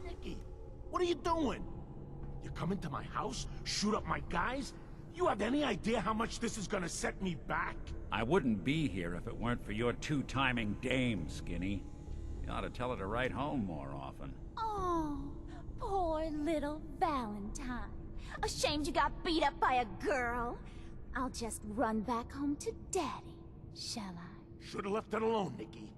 Nicky, what are you doing? You come into my house, shoot up my guys? You have any idea how much this is gonna set me back? I wouldn't be here if it weren't for your two-timing dame, Skinny. You ought to tell her to write home more often. Oh, poor little Valentine. Ashamed you got beat up by a girl? I'll just run back home to Daddy, shall I? Should've left it alone, Nicky.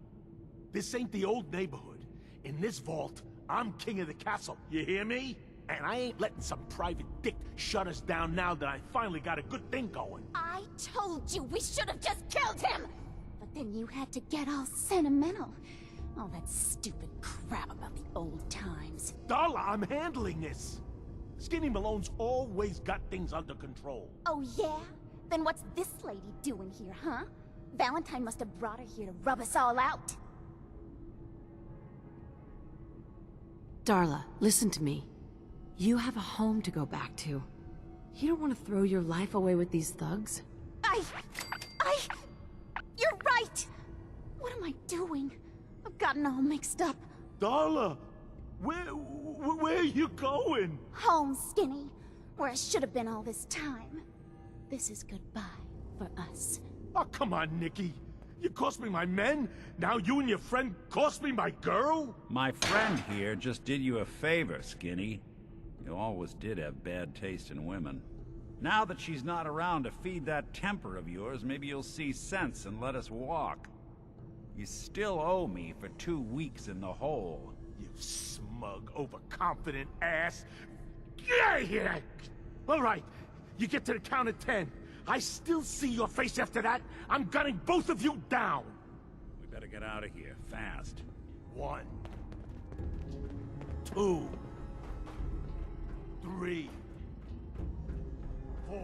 This ain't the old neighborhood. In this vault, I'm king of the castle, you hear me? And I ain't letting some private dick shut us down now that I finally got a good thing going. I told you we should have just killed him! But then you had to get all sentimental. All that stupid crap about the old times. Darla, I'm handling this. Skinny Malone's always got things under control. Oh yeah? Then what's this lady doing here, huh? Valentine must have brought her here to rub us all out. Darla, listen to me. You have a home to go back to. You don't want to throw your life away with these thugs? You're right! What am I doing? I've gotten all mixed up. Darla, where are you going? Home, Skinny. Where I should have been all this time. This is goodbye for us. Oh, come on, Nicky. You cost me my men? Now you and your friend cost me my girl? My friend here just did you a favor, Skinny. You always did have bad taste in women. Now that she's not around to feed that temper of yours, maybe you'll see sense and let us walk. You still owe me for 2 weeks in the hole. You smug, overconfident ass. Get out of here! All right, you get to the count of 10. I still see your face after that. I'm gunning both of you down. We better get out of here, fast. 1, 2, 3, 4.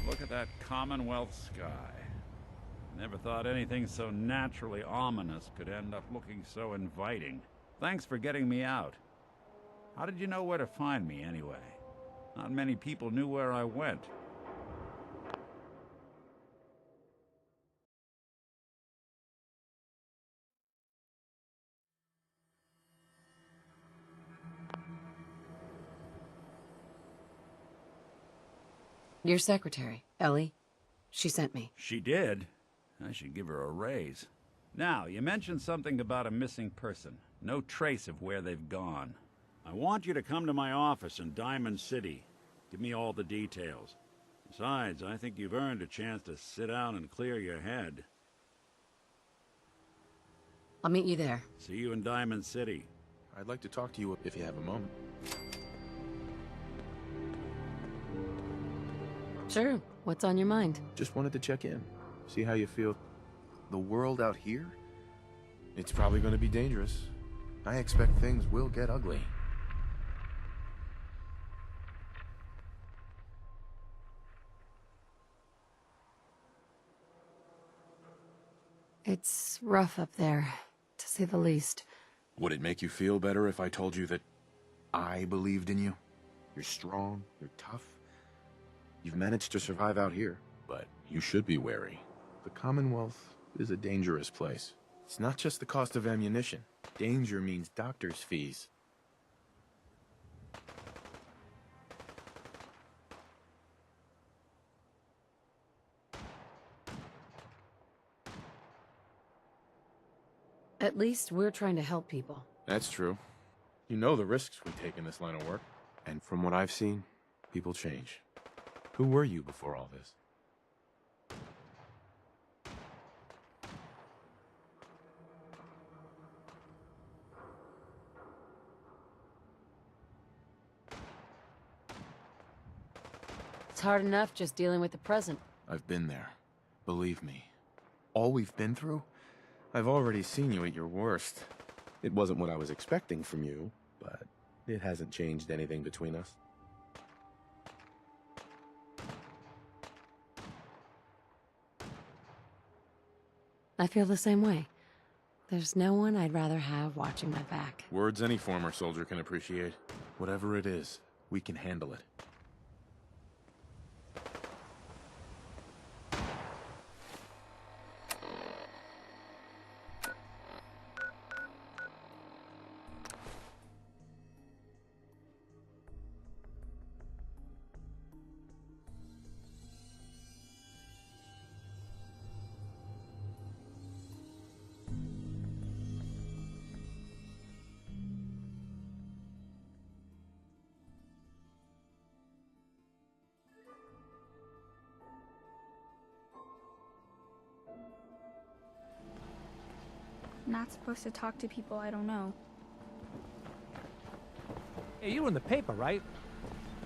Look at that Commonwealth sky. Never thought anything so naturally ominous could end up looking so inviting. Thanks for getting me out. How did you know where to find me, anyway? Not many people knew where I went. Your secretary, Ellie. She sent me. She did? I should give her a raise. Now, you mentioned something about a missing person. No trace of where they've gone. I want you to come to my office in Diamond City. Give me all the details. Besides, I think you've earned a chance to sit down and clear your head. I'll meet you there. See you in Diamond City. I'd like to talk to you if you have a moment. Sure. What's on your mind? Just wanted to check in. See how you feel. The world out here? It's probably going to be dangerous. I expect things will get ugly. It's rough up there, to say the least. Would it make you feel better if I told you that I believed in you? You're strong, you're tough. You've managed to survive out here, but you should be wary. The Commonwealth is a dangerous place. It's not just the cost of ammunition. Danger means doctor's fees. At least we're trying to help people. That's true. You know the risks we take in this line of work. And from what I've seen, people change. Who were you before all this? It's hard enough just dealing with the present. I've been there. Believe me. All we've been through, I've already seen you at your worst. It wasn't what I was expecting from you, but it hasn't changed anything between us. I feel the same way. There's no one I'd rather have watching my back. Words any former soldier can appreciate. Whatever it is, we can handle it. Not supposed to talk to people I don't know. Hey, you're in the paper, right?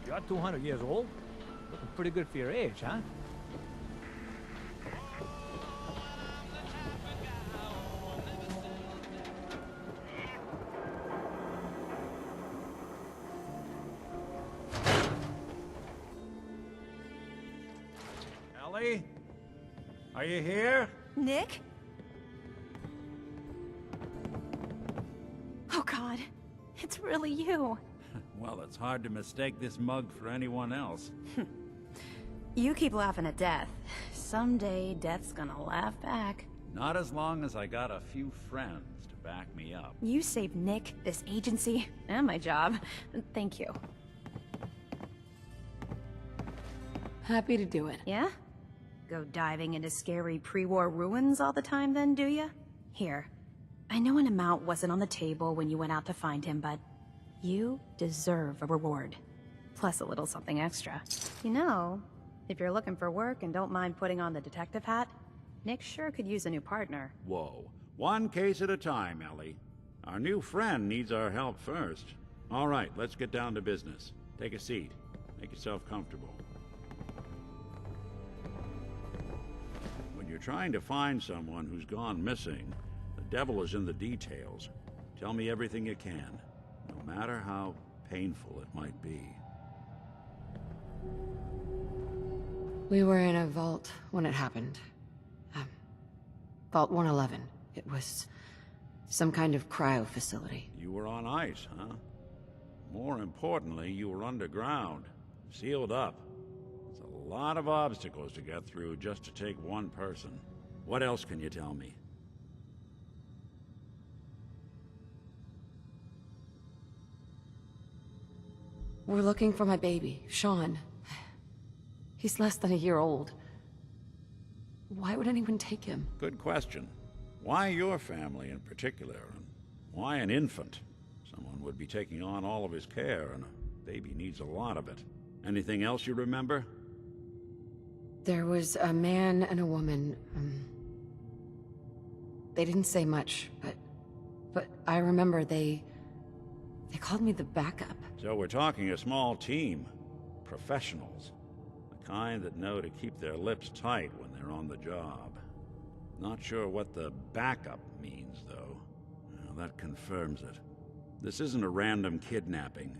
You're 200 years old. Looking pretty good for your age, huh? Ellie? Are you here? Nick? Oh God, it's really you. Well, it's hard to mistake this mug for anyone else. You keep laughing at death. Someday, death's gonna laugh back. Not as long as I got a few friends to back me up. You saved Nick, this agency, and my job. Thank you. Happy to do it. Yeah? Go diving into scary pre-war ruins all the time then, do ya? Here. I know an amount wasn't on the table when you went out to find him, but you deserve a reward. Plus a little something extra. You know, if you're looking for work and don't mind putting on the detective hat, Nick sure could use a new partner. Whoa. One case at a time, Ellie. Our new friend needs our help first. All right, let's get down to business. Take a seat. Make yourself comfortable. When you're trying to find someone who's gone missing, the devil is in the details. Tell me everything you can, no matter how painful it might be. We were in a vault when it happened. Vault 111. It was some kind of cryo facility. You were on ice, huh? More importantly, you were underground, sealed up. It's a lot of obstacles to get through just to take one person. What else can you tell me? We're looking for my baby, Sean. He's less than a year old. Why would anyone take him? Good question. Why your family in particular? And why an infant? Someone would be taking on all of his care, and a baby needs a lot of it. Anything else you remember? There was a man and a woman. They didn't say much, but I remember they called me the backup. So we're talking a small team. Professionals. The kind that know to keep their lips tight when they're on the job. Not sure what the backup means, though. Well, that confirms it. This isn't a random kidnapping.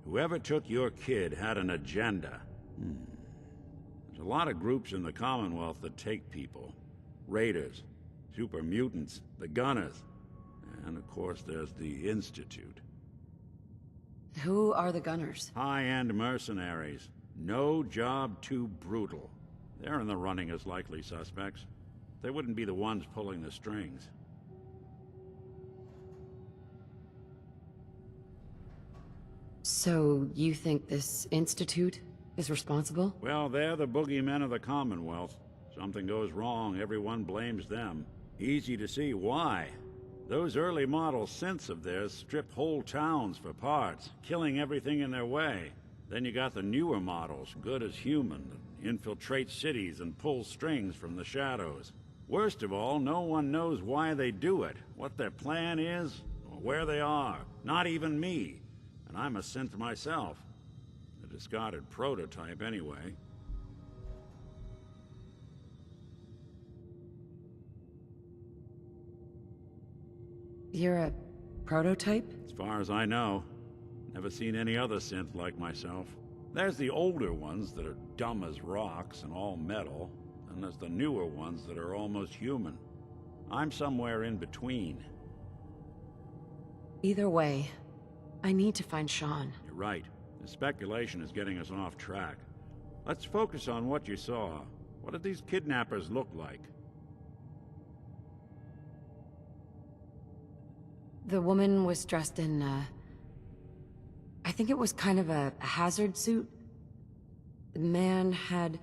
Whoever took your kid had an agenda. There's a lot of groups in the Commonwealth that take people. Raiders, super mutants, the Gunners, and of course there's the Institute. Who are the Gunners? High-end mercenaries. No job too brutal. They're in the running as likely suspects. They wouldn't be the ones pulling the strings. So, you think this Institute is responsible? Well, they're the boogeymen of the Commonwealth. Something goes wrong, everyone blames them. Easy to see why. Those early model synths of theirs strip whole towns for parts, killing everything in their way. Then you got the newer models, good as human, that infiltrate cities and pull strings from the shadows. Worst of all, no one knows why they do it, what their plan is, or where they are. Not even me. And I'm a synth myself. A discarded prototype, anyway. You're a prototype? As far as I know. Never seen any other synth like myself. There's the older ones that are dumb as rocks and all metal, and there's the newer ones that are almost human. I'm somewhere in between. Either way, I need to find Sean. You're right. The speculation is getting us off track. Let's focus on what you saw. What did these kidnappers look like? The woman was dressed in, I think it was kind of a hazard suit. The man had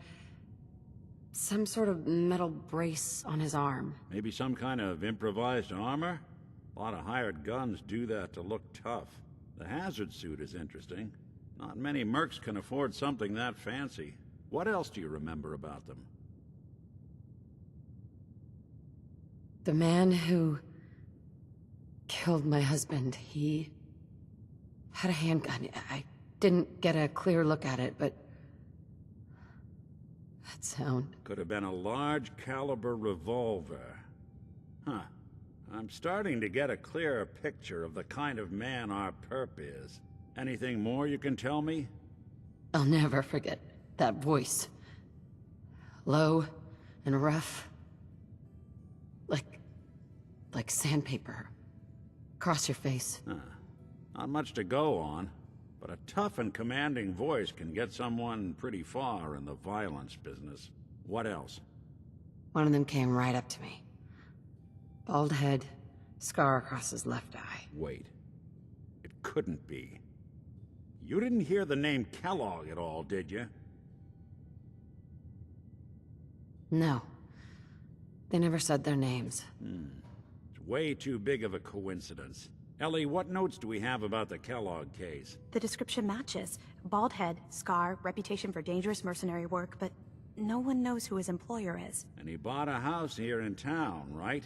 some sort of metal brace on his arm. Maybe some kind of improvised armor? A lot of hired guns do that to look tough. The hazard suit is interesting. Not many mercs can afford something that fancy. What else do you remember about them? The man who killed my husband, he had a handgun. I didn't get a clear look at it, but that sound. Could have been a large caliber revolver. Huh. I'm starting to get a clearer picture of the kind of man our perp is. Anything more you can tell me? I'll never forget that voice. Low and rough. Like sandpaper. Across your face. Huh. Not much to go on, but a tough and commanding voice can get someone pretty far in the violence business. What else? One of them came right up to me. Bald head, scar across his left eye. Wait. It couldn't be. You didn't hear the name Kellogg at all, did you? No. They never said their names. It's way too big of a coincidence. Ellie, what notes do we have about the Kellogg case? The description matches. Bald head, scar, reputation for dangerous mercenary work, but no one knows who his employer is. And he bought a house here in town, right?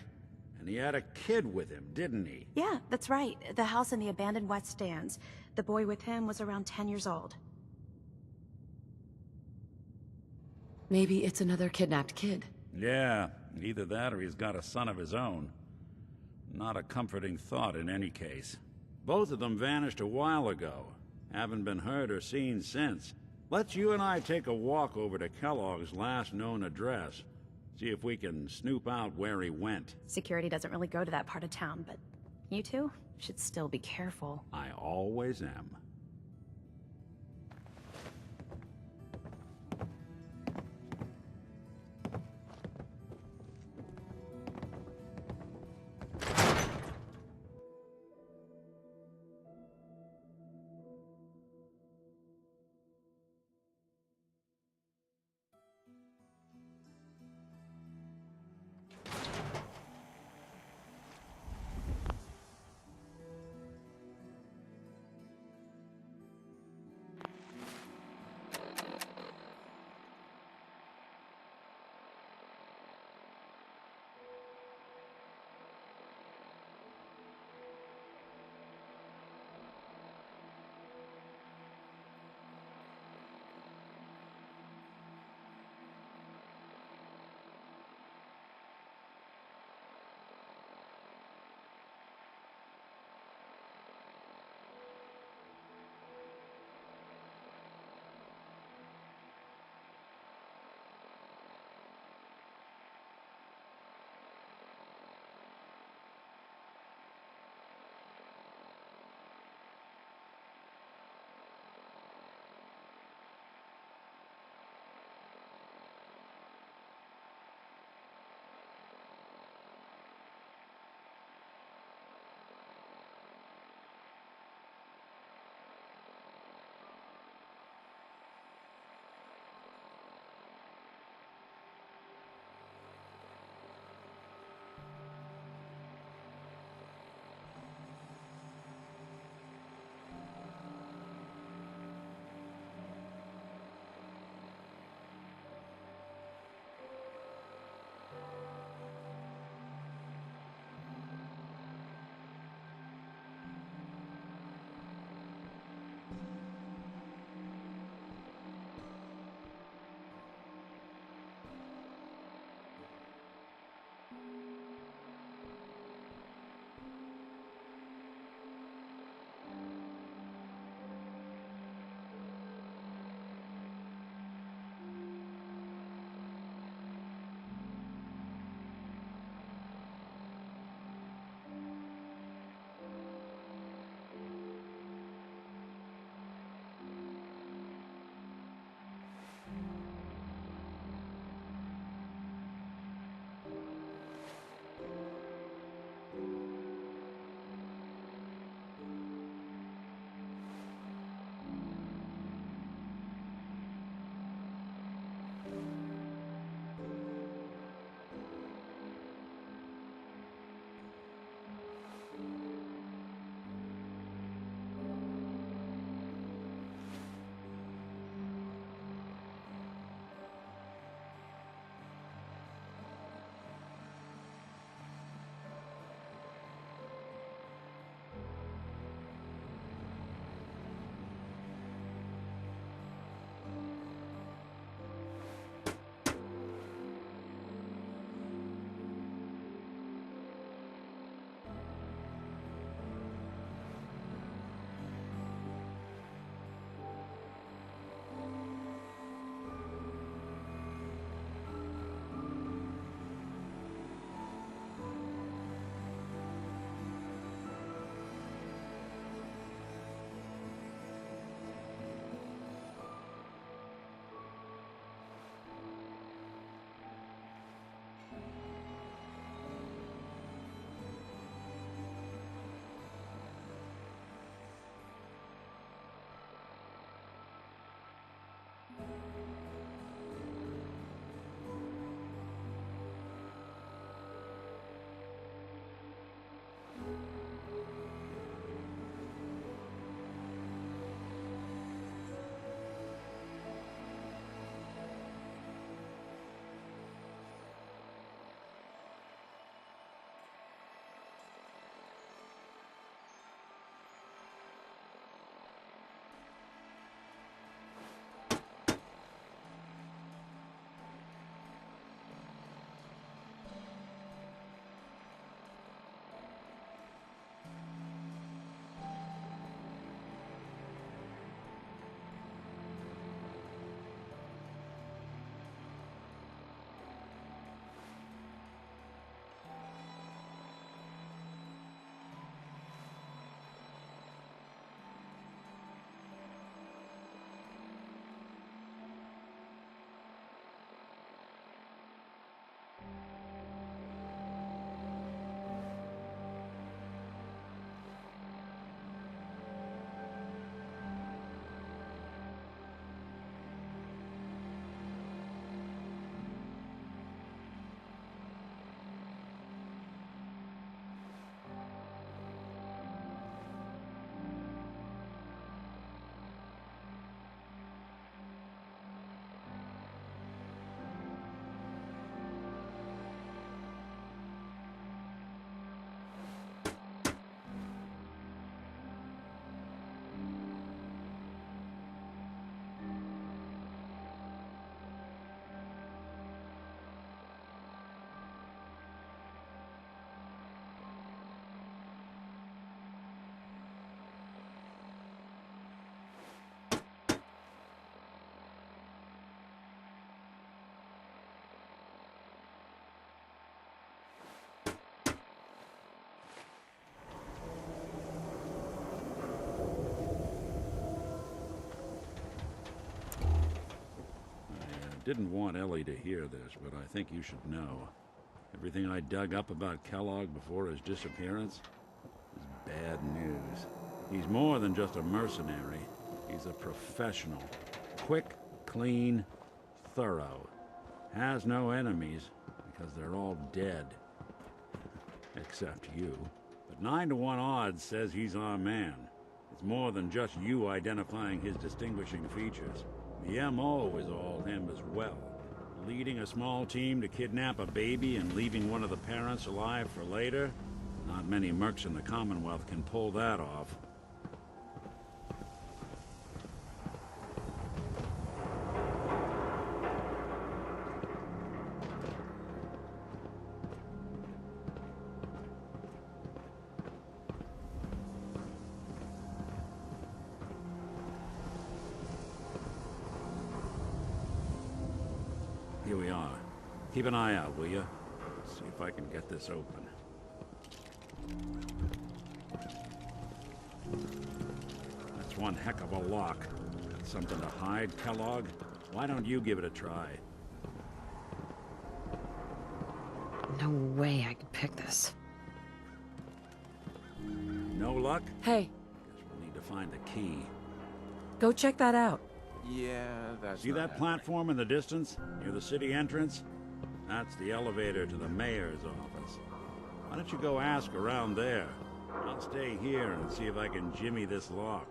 And he had a kid with him, didn't he? Yeah, that's right. The house in the abandoned West Stands. The boy with him was around 10 years old. Maybe it's another kidnapped kid. Yeah, either that or he's got a son of his own. Not a comforting thought in any case. Both of them vanished a while ago. Haven't been heard or seen since. Let's you and I take a walk over to Kellogg's last known address. See if we can snoop out where he went. Security doesn't really go to that part of town, but you two should still be careful. I always am. Didn't want Ellie to hear this, but I think you should know. Everything I dug up about Kellogg before his disappearance is bad news. He's more than just a mercenary. He's a professional. Quick, clean, thorough. Has no enemies, because they're all dead. Except you. But 9 to 1 odds says he's our man. It's more than just you identifying his distinguishing features. The M.O. is all him as well. Leading a small team to kidnap a baby and leaving one of the parents alive for later? Not many mercs in the Commonwealth can pull that off. Here we are. Keep an eye out, will you? See if I can get this open. That's one heck of a lock. Got something to hide, Kellogg? Why don't you give it a try? No way I could pick this. No luck? Hey. Guess we'll need to find the key. Go check that out. Yeah, that's See that platform in the distance, near the city entrance? That's the elevator to the mayor's office. Why don't you go ask around there? I'll stay here and see if I can jimmy this lock.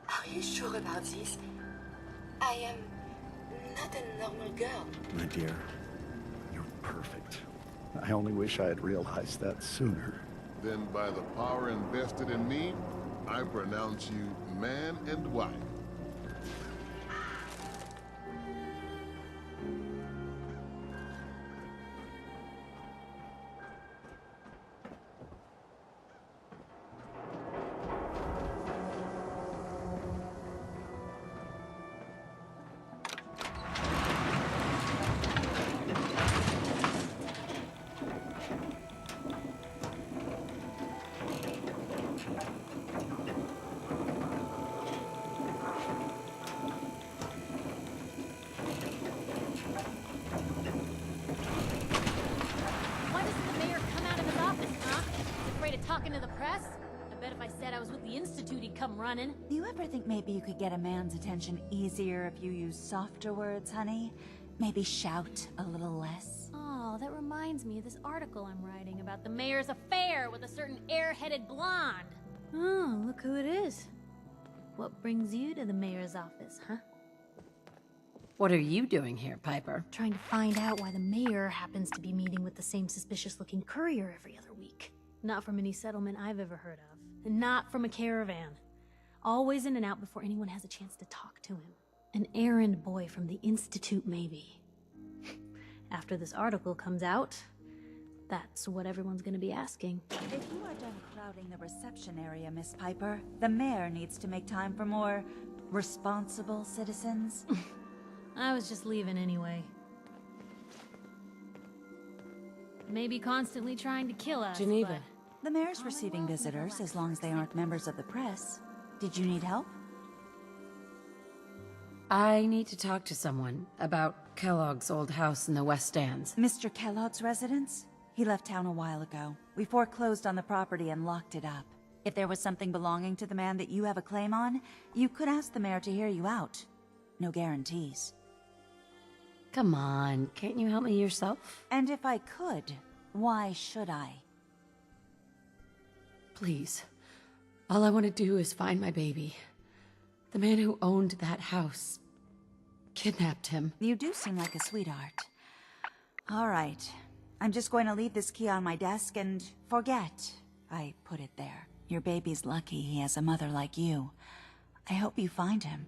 Are you sure about this? I am not a normal girl. My dear, you're perfect. I only wish I had realized that sooner. Then by the power invested in me, I pronounce you man and wife. Talking to the press? I bet if I said I was with the Institute, he'd come running. Do you ever think maybe you could get a man's attention easier if you use softer words, honey? Maybe shout a little less? Oh, that reminds me of this article I'm writing about the mayor's affair with a certain air-headed blonde. Oh, look who it is. What brings you to the mayor's office, huh? What are you doing here, Piper? Trying to find out why the mayor happens to be meeting with the same suspicious-looking courier every other week. Not from any settlement I've ever heard of. And not from a caravan. Always in and out before anyone has a chance to talk to him. An errand boy from the Institute, maybe. After this article comes out, that's what everyone's gonna be asking. If you are done crowding the reception area, Miss Piper, the mayor needs to make time for more responsible citizens. I was just leaving anyway. Maybe constantly trying to kill us, Geneva. but... The mayor's receiving visitors as long as they aren't members of the press. Did you need help? I need to talk to someone about Kellogg's old house in the West Stands. Mr. Kellogg's residence? He left town a while ago. We foreclosed on the property and locked it up. If there was something belonging to the man that you have a claim on, you could ask the mayor to hear you out. No guarantees. Come on, can't you help me yourself? And if I could, why should I? Please. All I want to do is find my baby. The man who owned that house kidnapped him. You do seem like a sweetheart. All right. I'm just going to leave this key on my desk and forget I put it there. Your baby's lucky he has a mother like you. I hope you find him.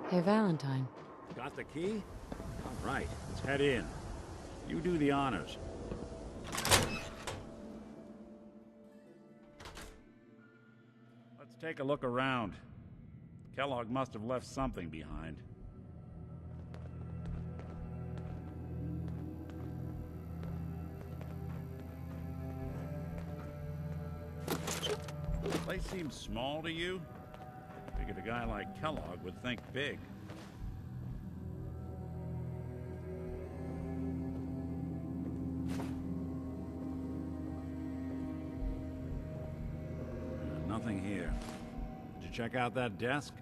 Hey, Valentine. Got the key? All right, let's head in. You do the honors. Let's take a look around. Kellogg must have left something behind. The place seems small to you? Figured a guy like Kellogg would think big. Nothing here. Did you check out that desk?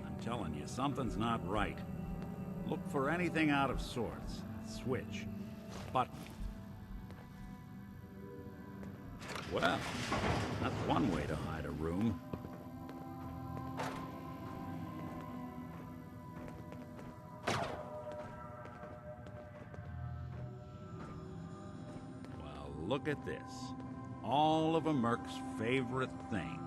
I'm telling you, something's not right. Look for anything out of sorts. Switch. Button. Well, that's one way to hide a room. Well, look at this. All of a Merc's favorite things.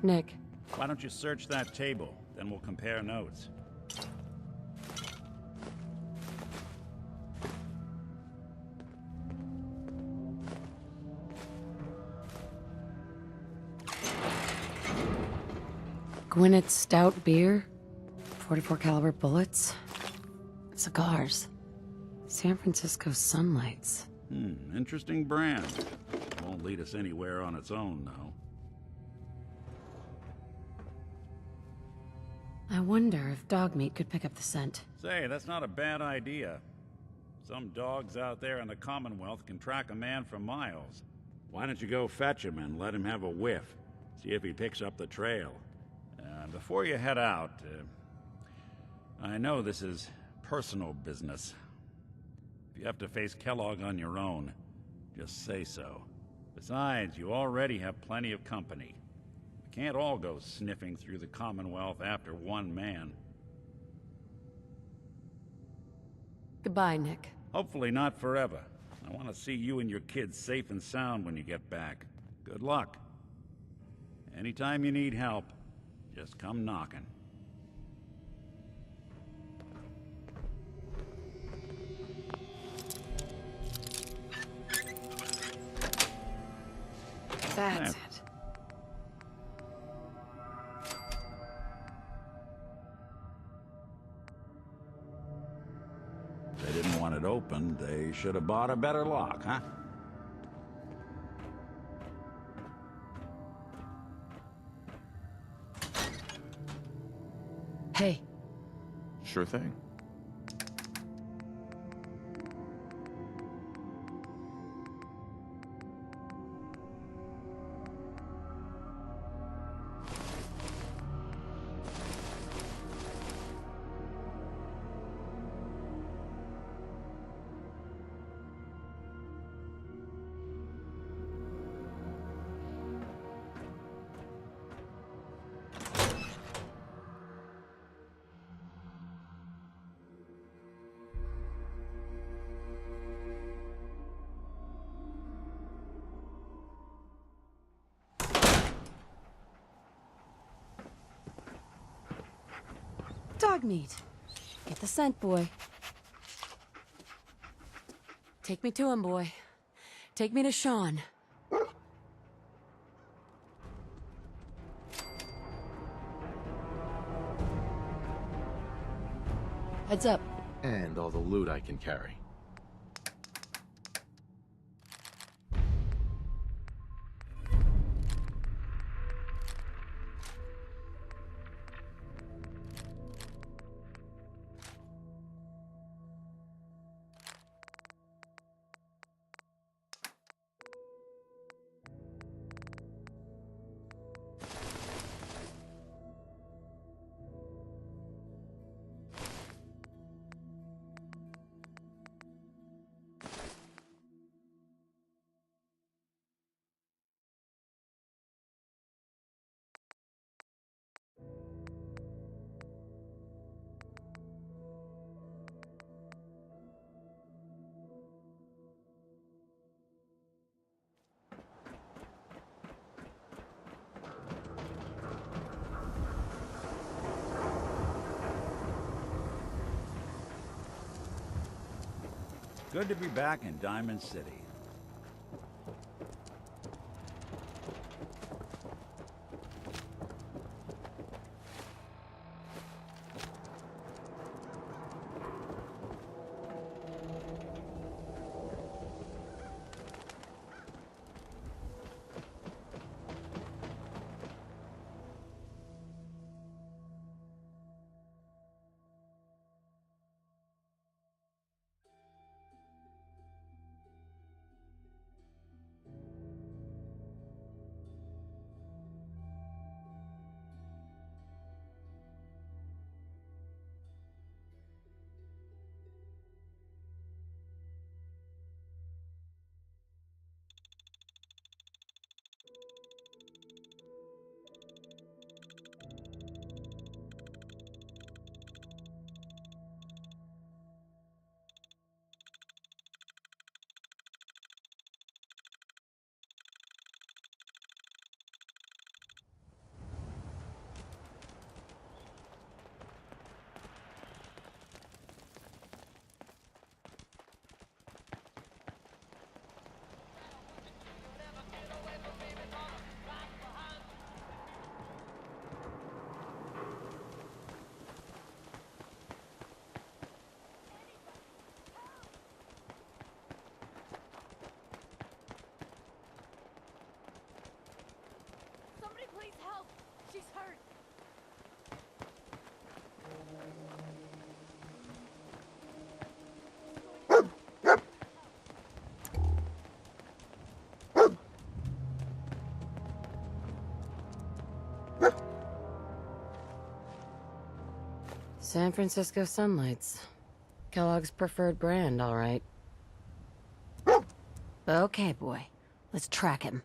Nick. Why don't you search that table? Then we'll compare notes. Gwinnett's stout beer, 44 caliber bullets, cigars, San Francisco sunlights. Interesting brand. Won't lead us anywhere on its own, though. I wonder if dog meat could pick up the scent. Say, that's not a bad idea. Some dogs out there in the Commonwealth can track a man for miles. Why don't you go fetch him and let him have a whiff? See if he picks up the trail. Before you head out, I know this is personal business. If you have to face Kellogg on your own, just say so. Besides, you already have plenty of company. We can't all go sniffing through the Commonwealth after one man. Goodbye, Nick. Hopefully not forever. I want to see you and your kids safe and sound when you get back. Good luck. Anytime you need help, just come knocking. That's it. If they didn't want it opened, they should have bought a better lock, huh? Hey, Sure thing. Dog meat. Get the scent, boy. Take me to him, boy. Take me to Sean. Heads up. And all the loot I can carry. Good to be back in Diamond City. Somebody please help! She's hurt! San Francisco Sunlights. Kellogg's preferred brand, all right. Okay, boy. Let's track him.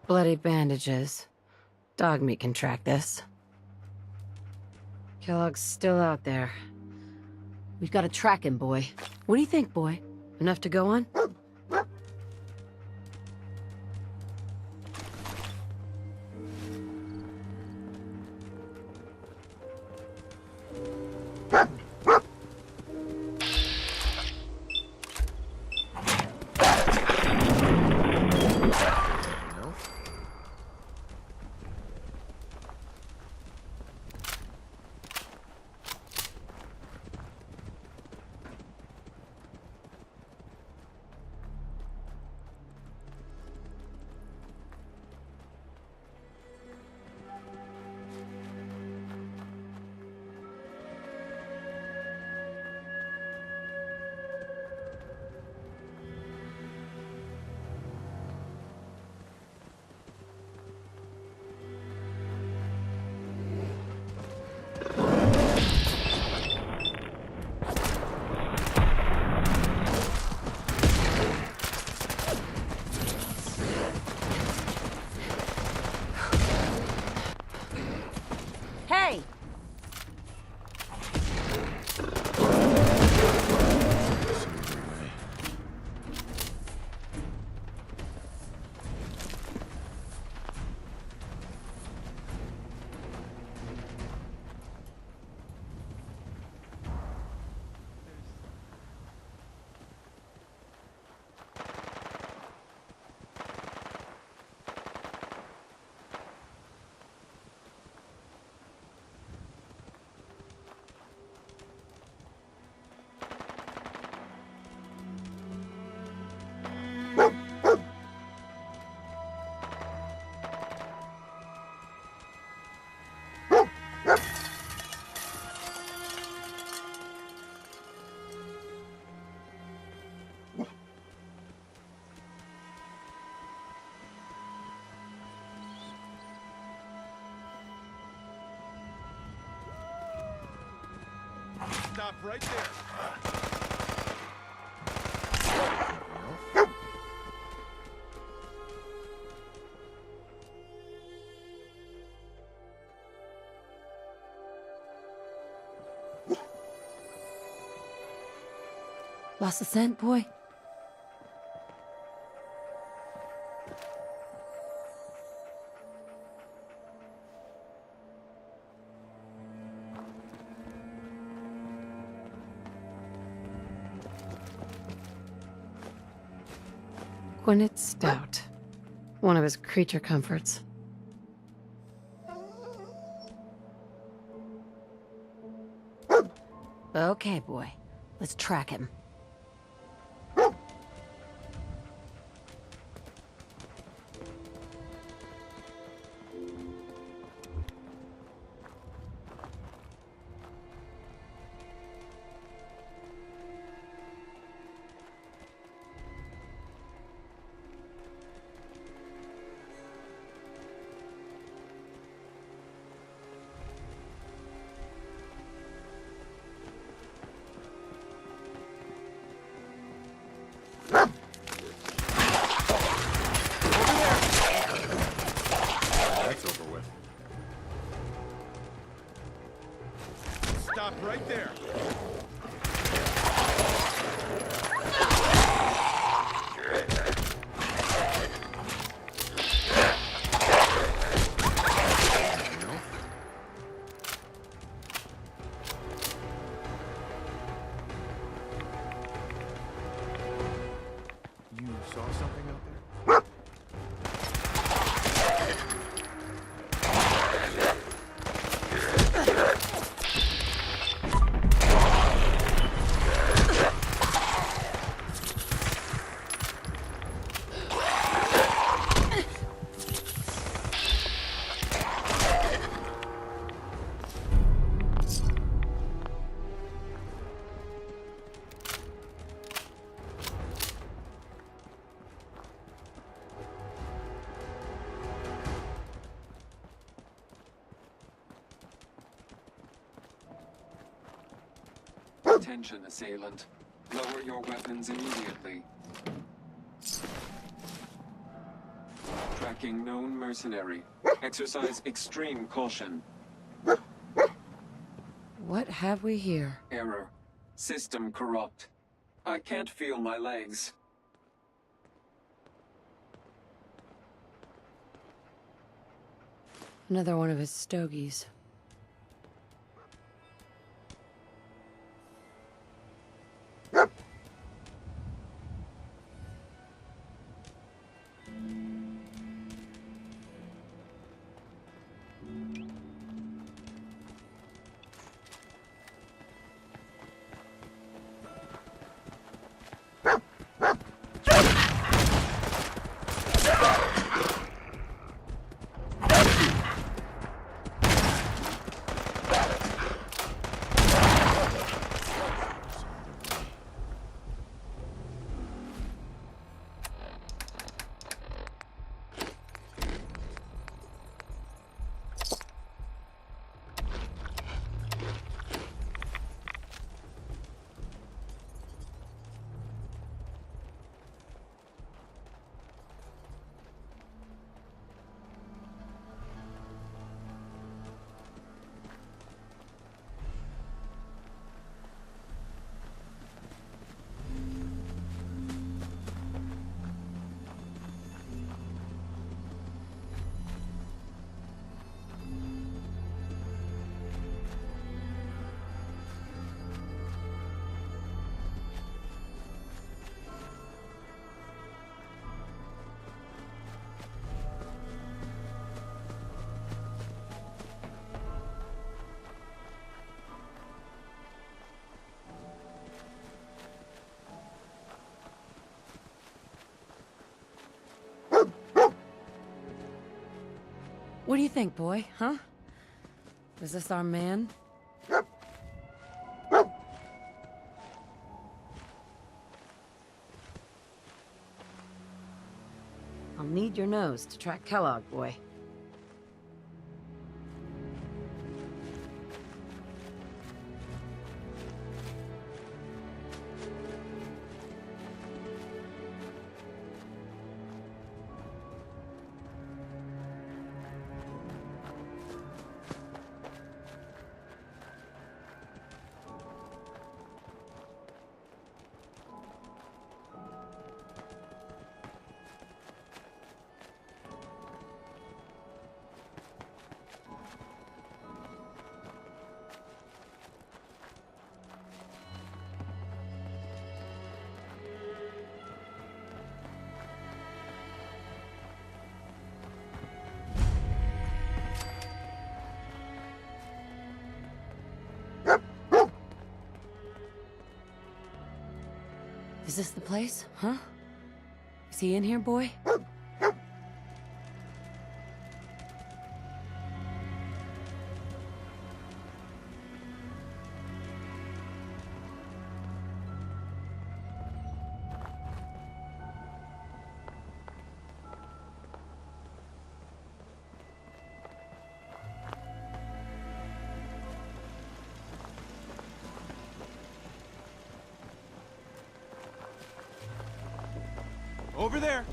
Bloody bandages. Dog meat can track this. Kellogg's still out there. We've got to track him, boy. What do you think, boy? Enough to go on? Hey! Stop right there. Lost the scent, boy? Gwyneth Stout. One of his creature comforts. Okay, boy. Let's track him. Stop right there. You saw something out there? Attention, assailant. Lower your weapons immediately. tracking known mercenary. Exercise extreme caution. What have we here? Error. System corrupt. I can't feel my legs. Another one of his stogies. What do you think, boy, huh? Is this our man? I'll need your nose to track Kellogg, boy. Is this the place, huh? Is he in here, boy? Over there.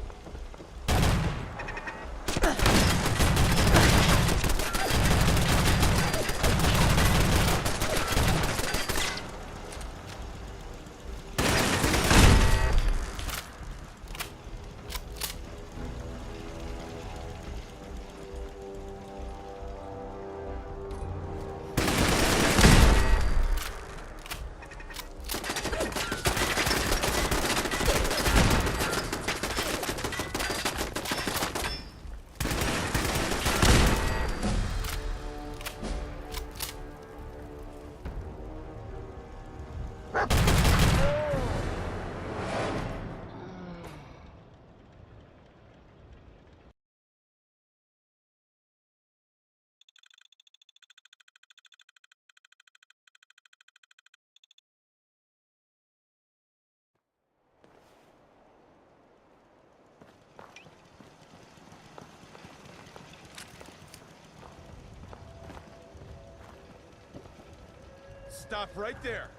Stop right there.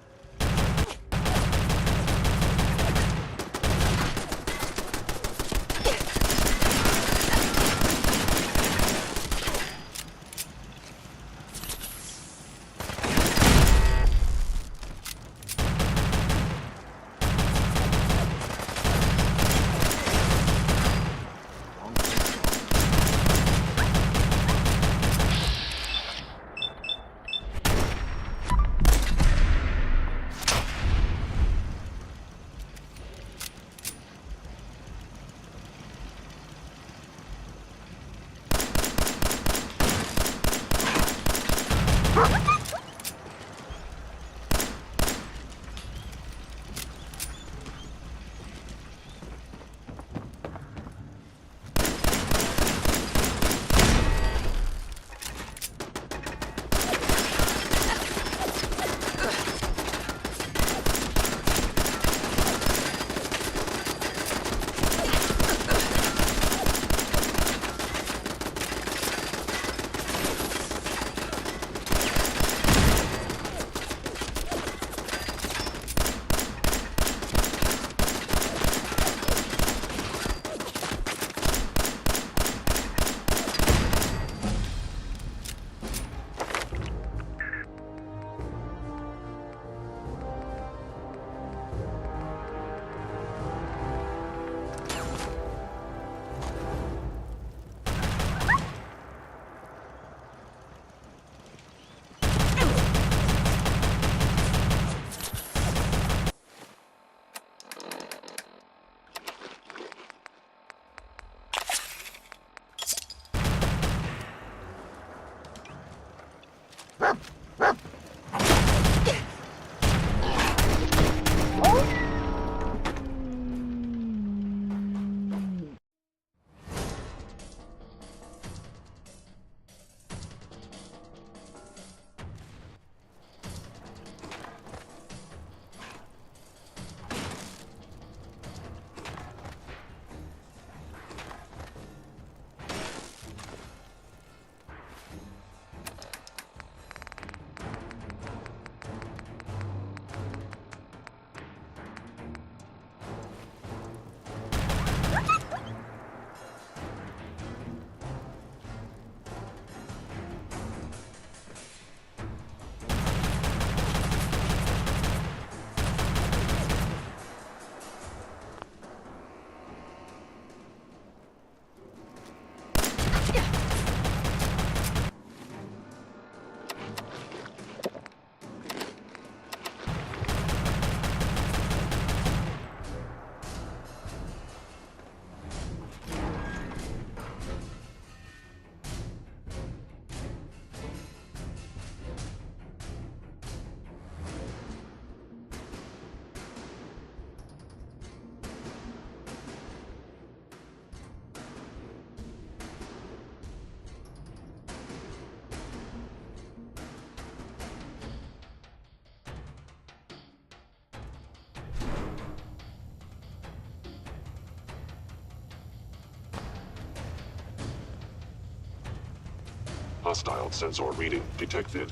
Hostile sensor reading detected.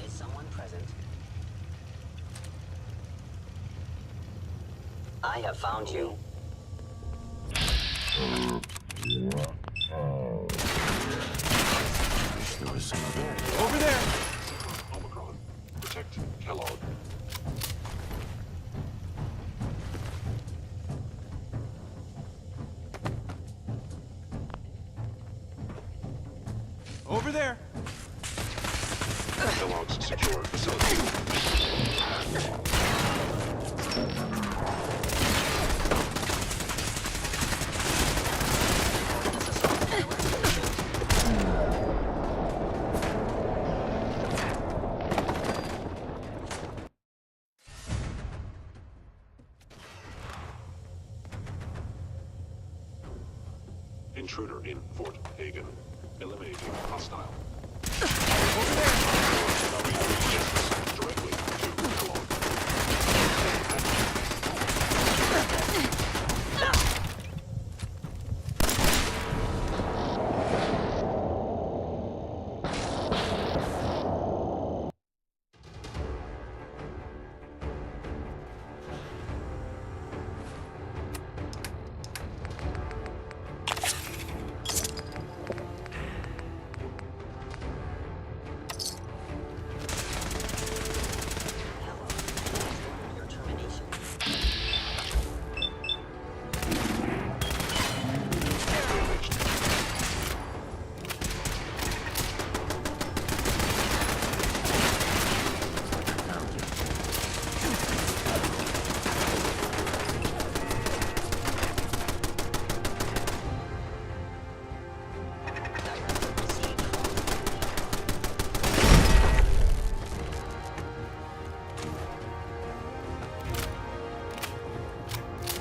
Is someone present? I have found you. There was some other... Over there! Omicron. Protect Kellogg. Over there! Kellogg's secure facility. Intruder in Fort Hagen. Eliminating hostile. Directly to Kellogg.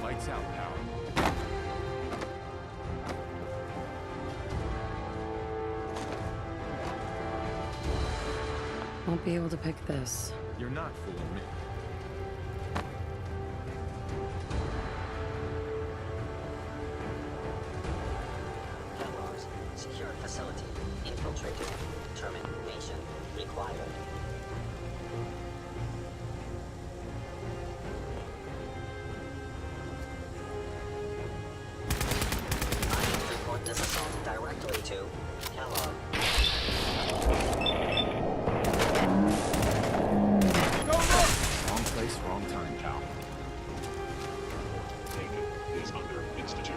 Lights out, power. Won't be able to pick this. You're not fooling me. Kellogg's secure facility infiltrated. Termination required. I report this assault directly to Kellogg. Wrong place, wrong time, pal. Hagen is under institute.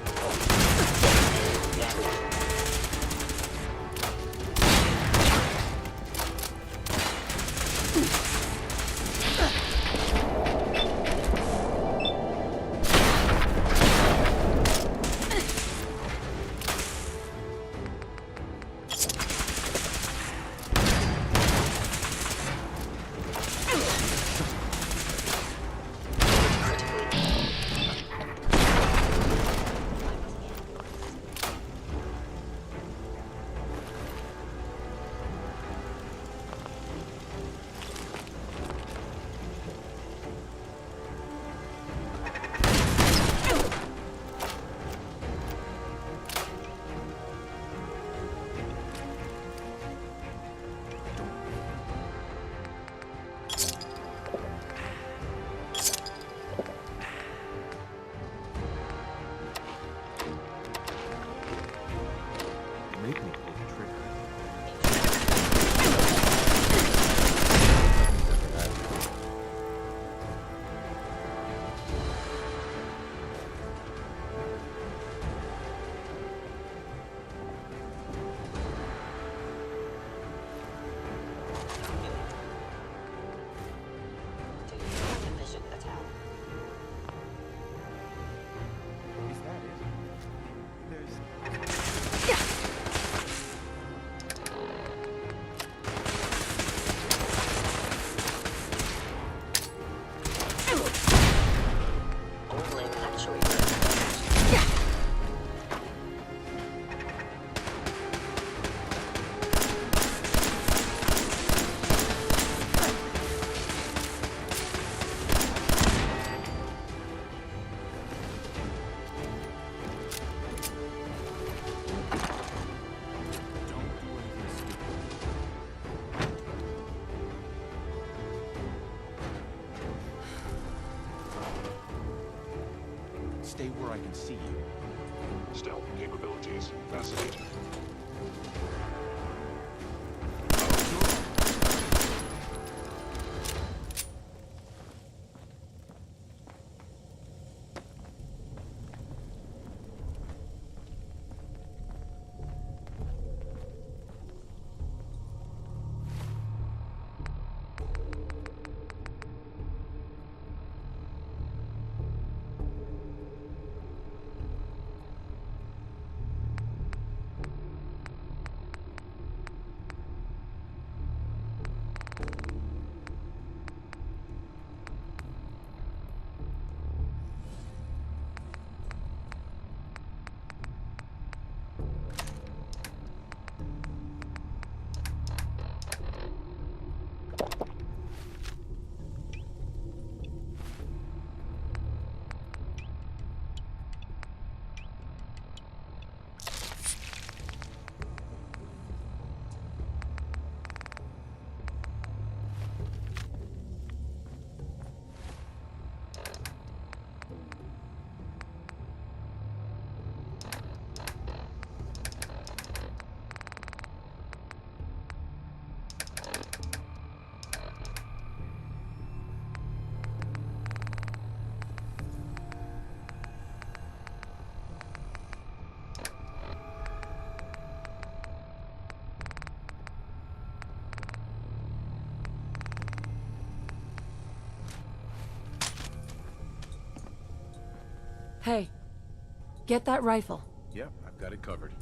stay where I can see you. Stealth capabilities. Fascinating. Hey, get that rifle. Yep, I've got it covered.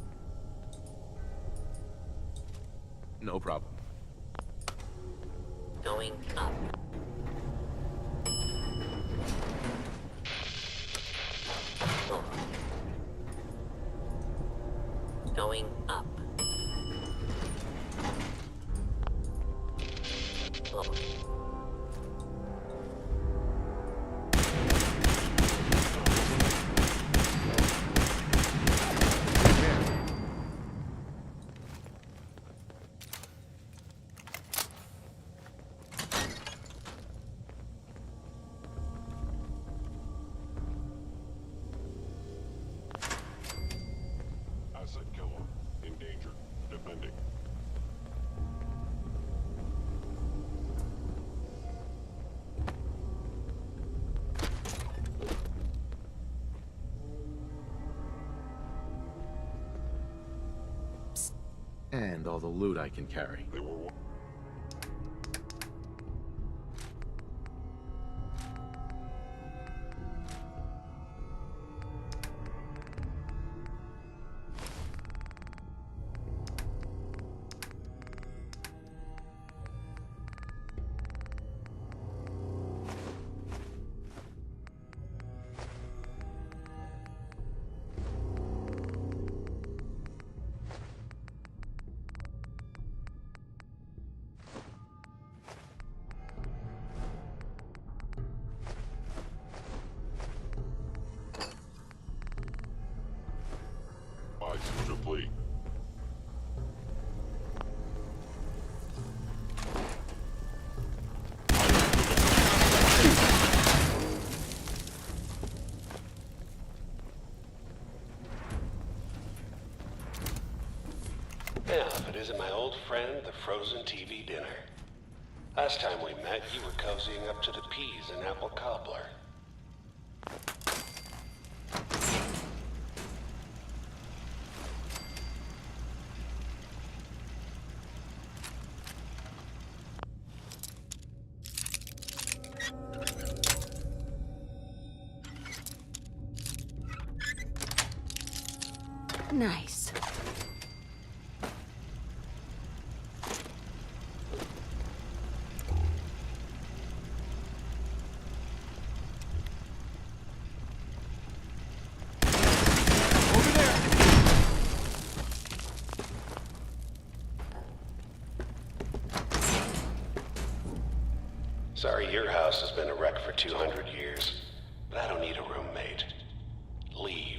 No problem. Going up. Going up. Asset killer. In danger. Defending. And all the loot I can carry. They were complete. Yeah, but isn't my old friend the frozen TV dinner? Last time we met, you were cozying up to the peas and apple cobbler. Nice. Sorry your house has been a wreck for 200 years, but I don't need a roommate. Leave.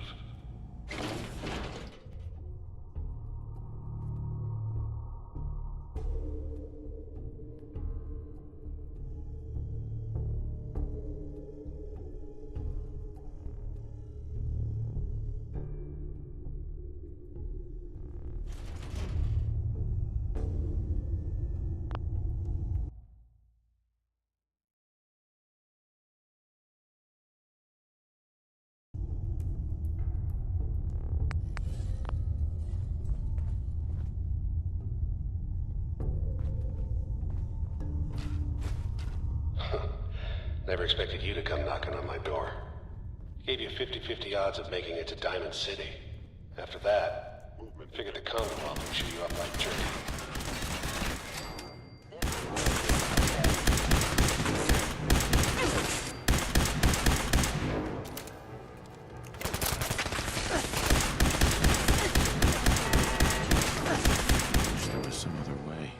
Never expected you to come knocking on my door. Gave you 50-50 odds of making it to Diamond City. After that, figured the Commonwealth would chew you up like jerky. There was some other way.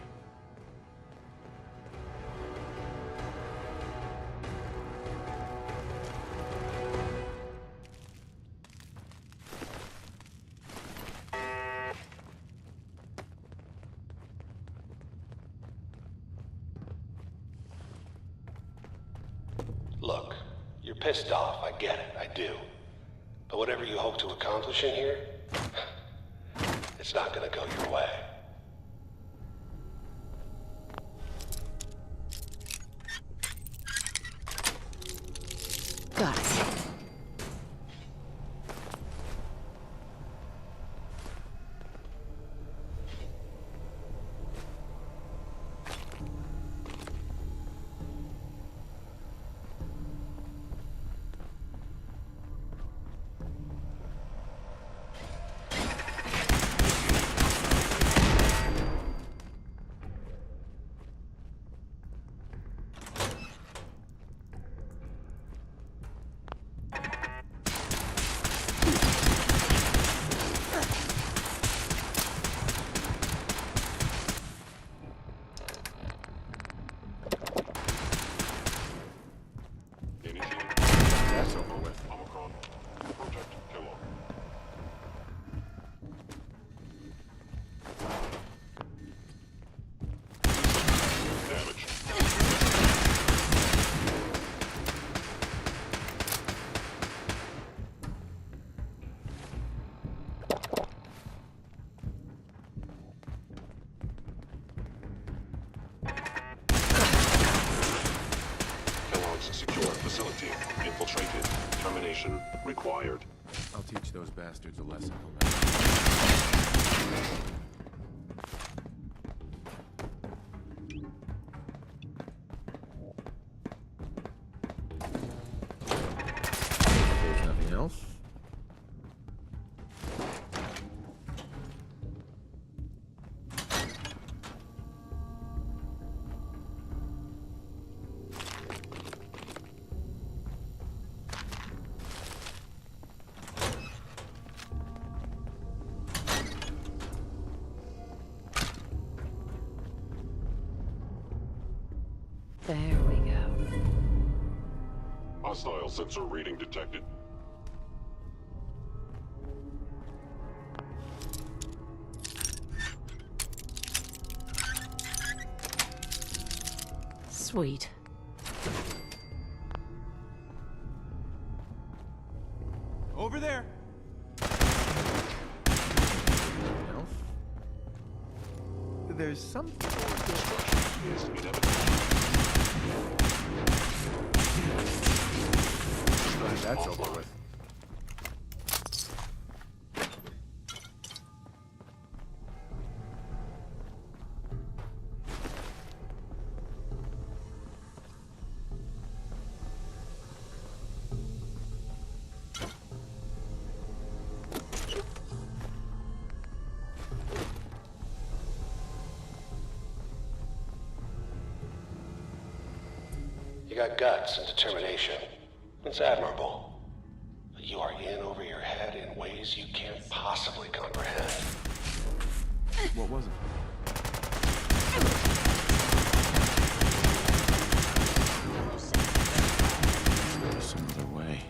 Look, you're pissed off, I get it, I do. But whatever you hope to accomplish in here, it's not gonna go your way. Got it. That's over with. Omicron. Project Killer. Damage. Kellogg's secure facility. Infiltrated. Termination required. I'll teach those bastards a lesson. There's nothing else? There we go. Hostile sensor reading detected. Sweet. Over there. Anything else? There's some. Destruction is inevitable. That's over with. You got guts and determination. It's admirable. But you are in over your head in ways you can't possibly comprehend. What was it? There was some other way.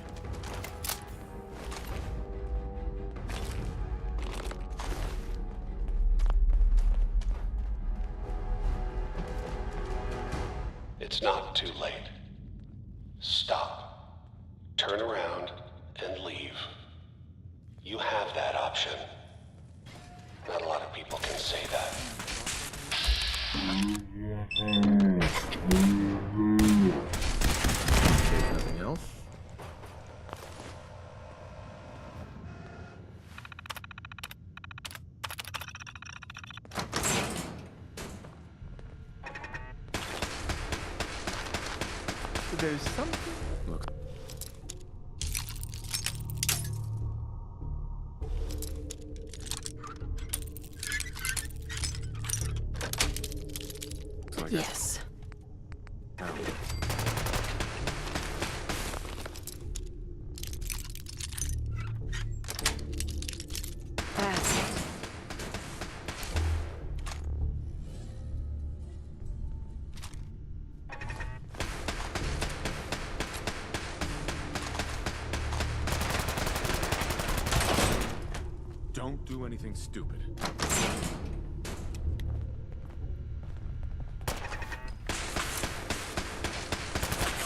It's not too late. Stop. Turn around and leave. You have that option. Not a lot of people can say that. There's nothing else? There's something... Look. Yes. That's it. Don't do anything stupid.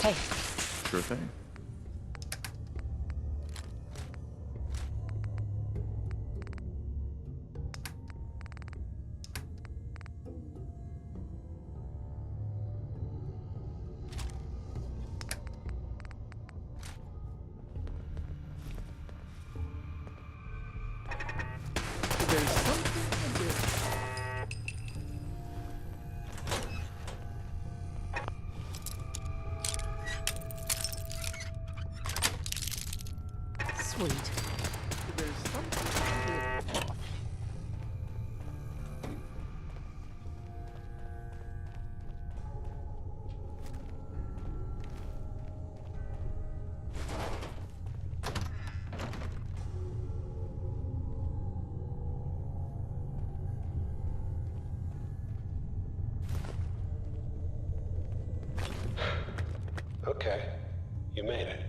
Hey. Sure thing. There's something a bit... Sweet. There's something a bit off. Okay, you made it.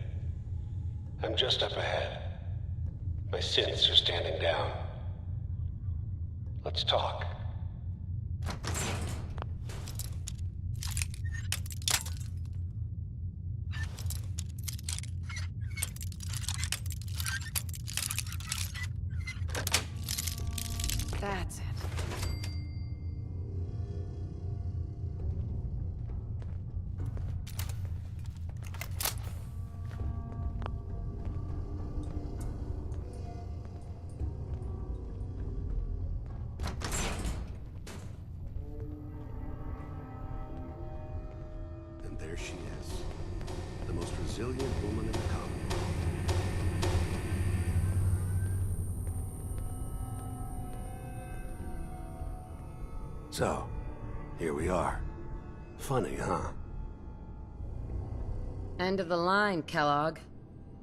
I'm just up ahead. My synths are standing down. Let's talk. That's it. And there she is. The most resilient woman in the Commonwealth. So, here we are. Funny, huh? End of the line, Kellogg.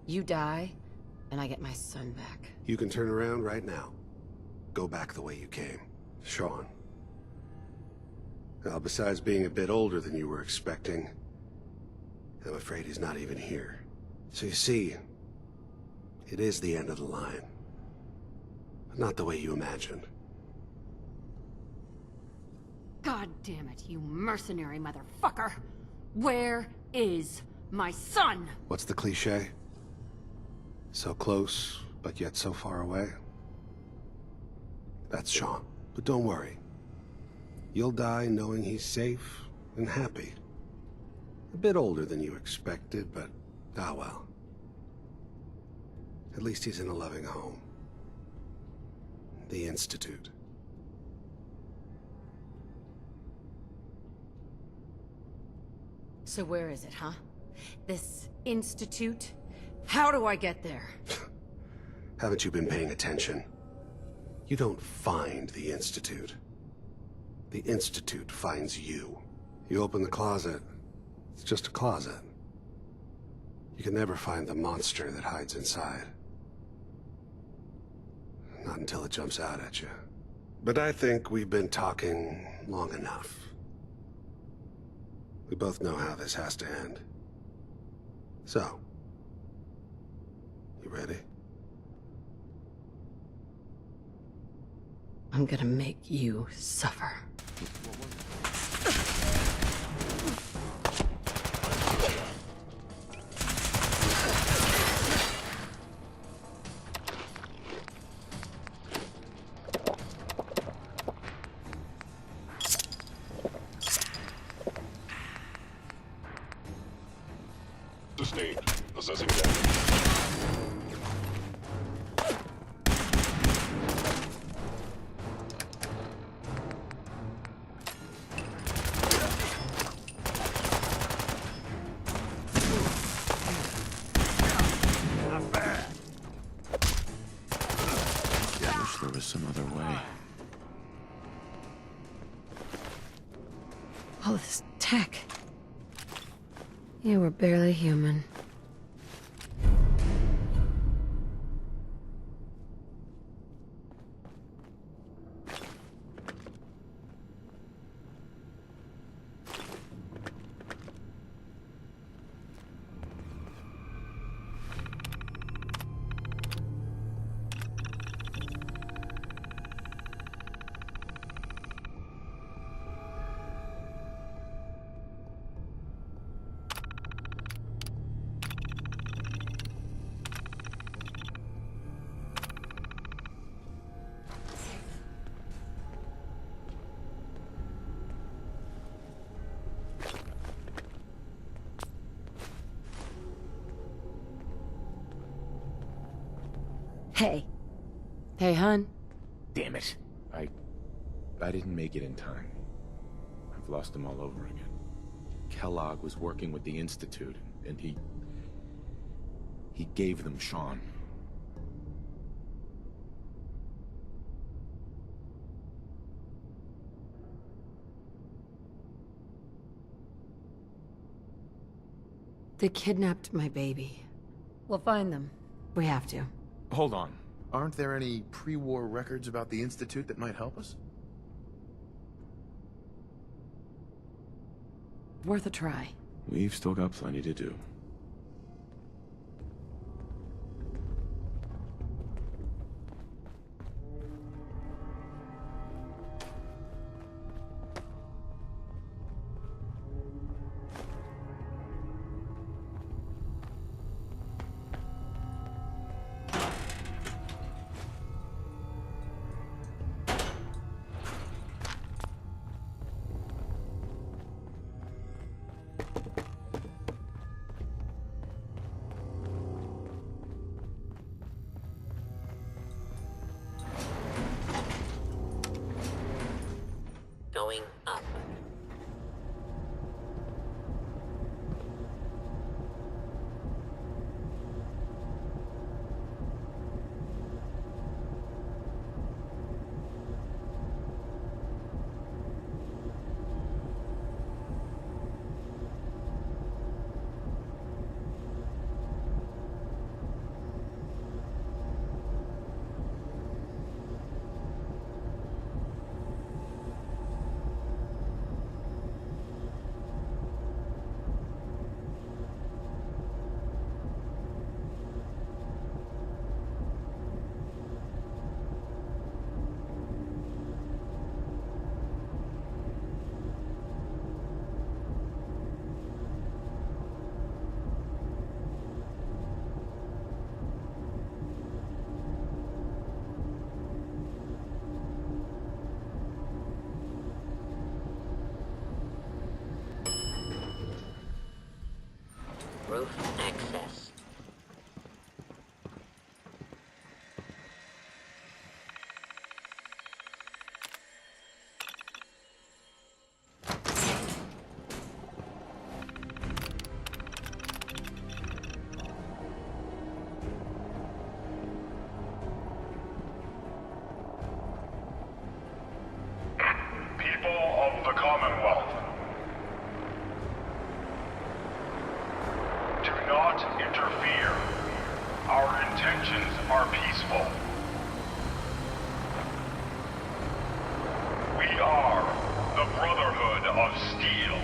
You die, and I get my son back. You can turn around right now. Go back the way you came. Sean. Now, besides being a bit older than you were expecting, I'm afraid he's not even here. So you see, it is the end of the line. But not the way you imagined. God damn it, you mercenary motherfucker! Where is my son? What's the cliche? So close, but yet so far away? That's Sean. But don't worry. You'll die knowing he's safe and happy. A bit older than you expected, but ah well. At least he's in a loving home. The Institute. So where is it, huh? This institute? How do I get there? Haven't you been paying attention? You don't find the Institute. The Institute finds you. You open the closet, it's just a closet. You can never find the monster that hides inside. Not until it jumps out at you. But I think we've been talking long enough. We both know how this has to end. So, you ready? I'm gonna make you suffer. Sustained. Assessing damage. this tech. You were barely human. Hey. Hey, hun. Damn it. I didn't make it in time. I've lost them all over again. Kellogg was working with the Institute, and he gave them Sean. They kidnapped my baby. We'll find them. We have to. Hold on. Aren't there any pre-war records about the Institute that might help us? Worth a try. We've still got plenty to do. Going up. Roof access. People of the Commonwealth, do not interfere. Our intentions are peaceful. We are the Brotherhood of Steel.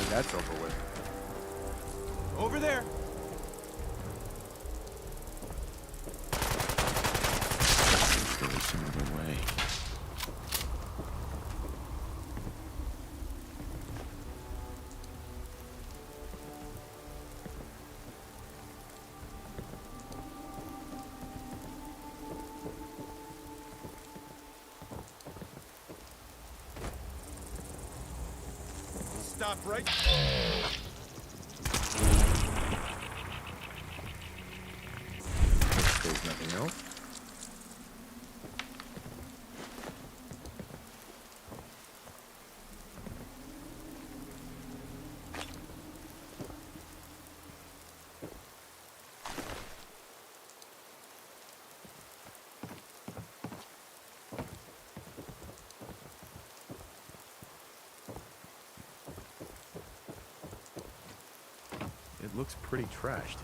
That's over with. Over there! There is another way. Stop right. There's nothing else. It looks pretty trashed.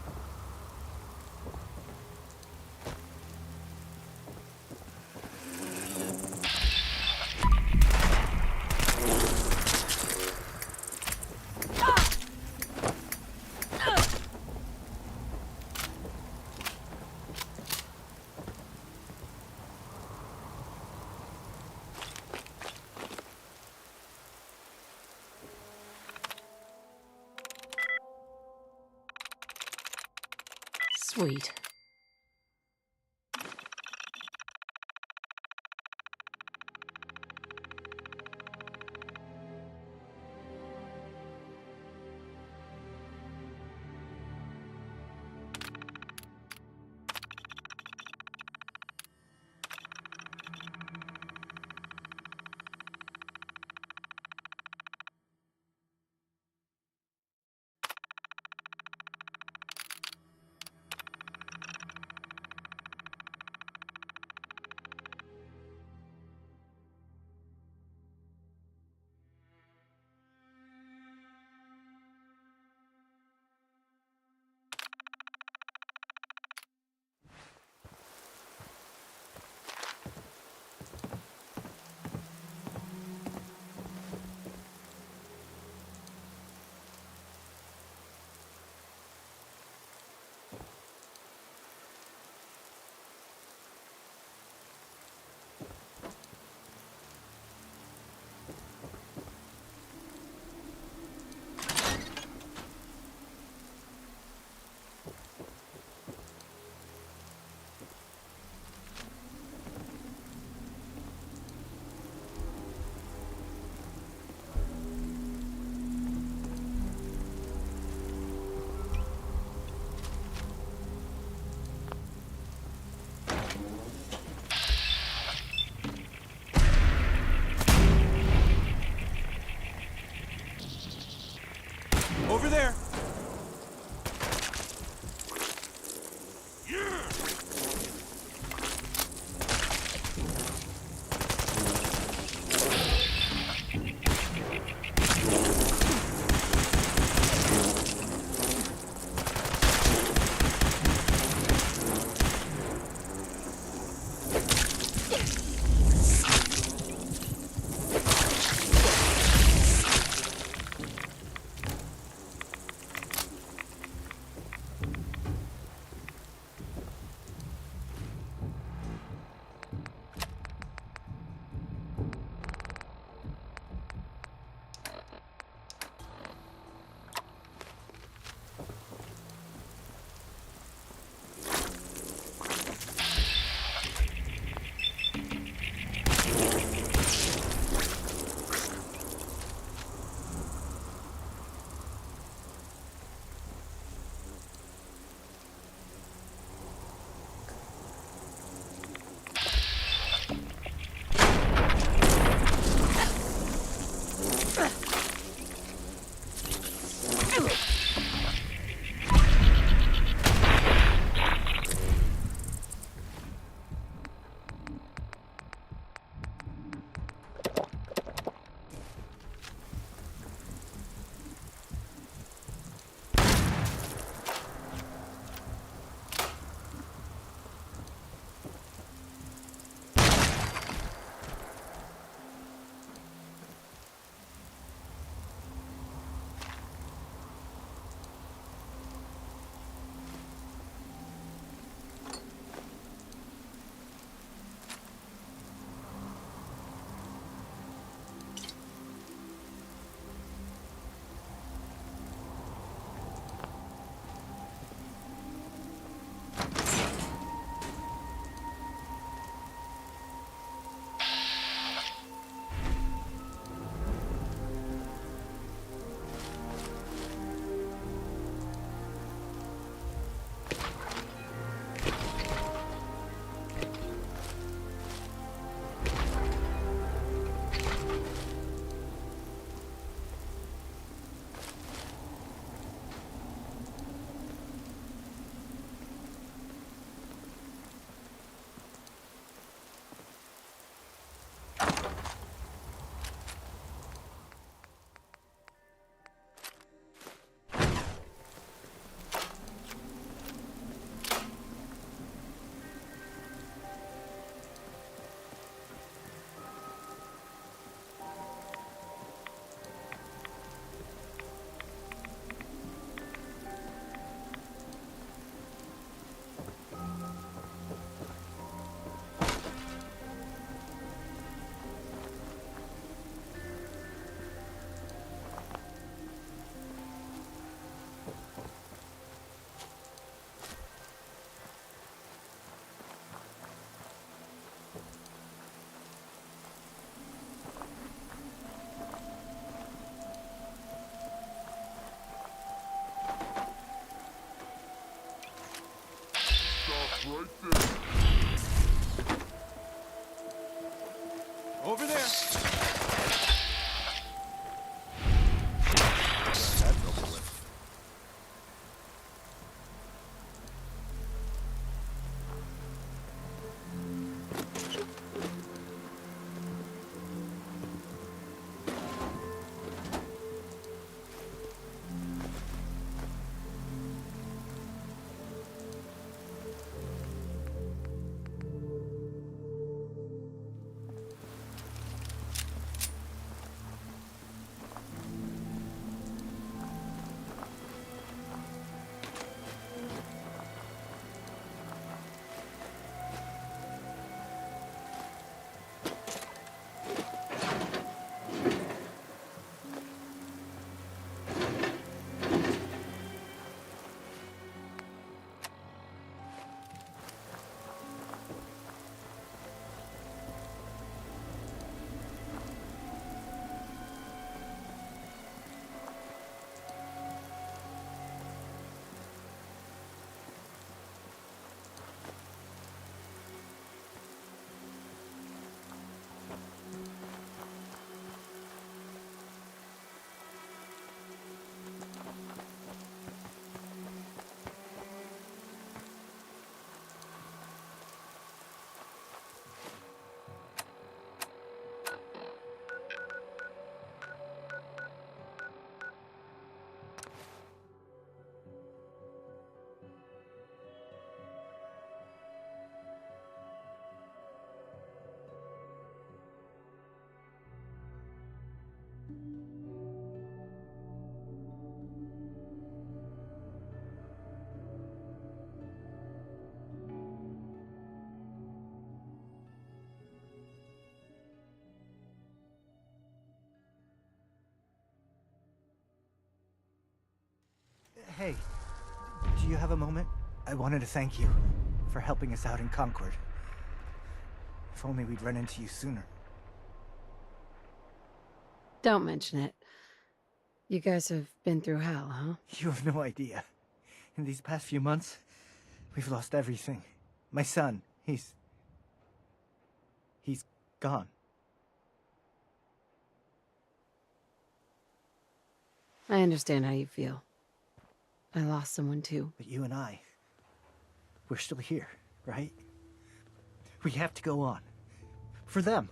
Sweet. Right there. Over there. Hey, do you have a moment? I wanted to thank you for helping us out in Concord. If only we'd run into you sooner. Don't mention it. You guys have been through hell, huh? You have no idea. In these past few months, we've lost everything. My son, he's gone. I understand how you feel. I lost someone too. But you and we're still here, right? We have to go on. For them.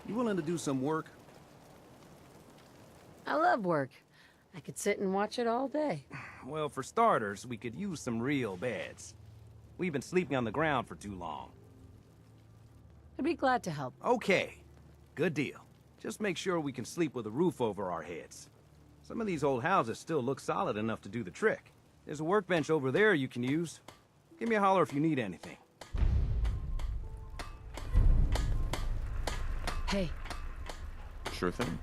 You willing to do some work? I love work. I could sit and watch it all day. Well, for starters, we could use some real beds. We've been sleeping on the ground for too long. I'd be glad to help. Okay. Good deal. Just make sure we can sleep with a roof over our heads. Some of these old houses still look solid enough to do the trick. There's a workbench over there you can use. Give me a holler if you need anything. Hey. Sure thing.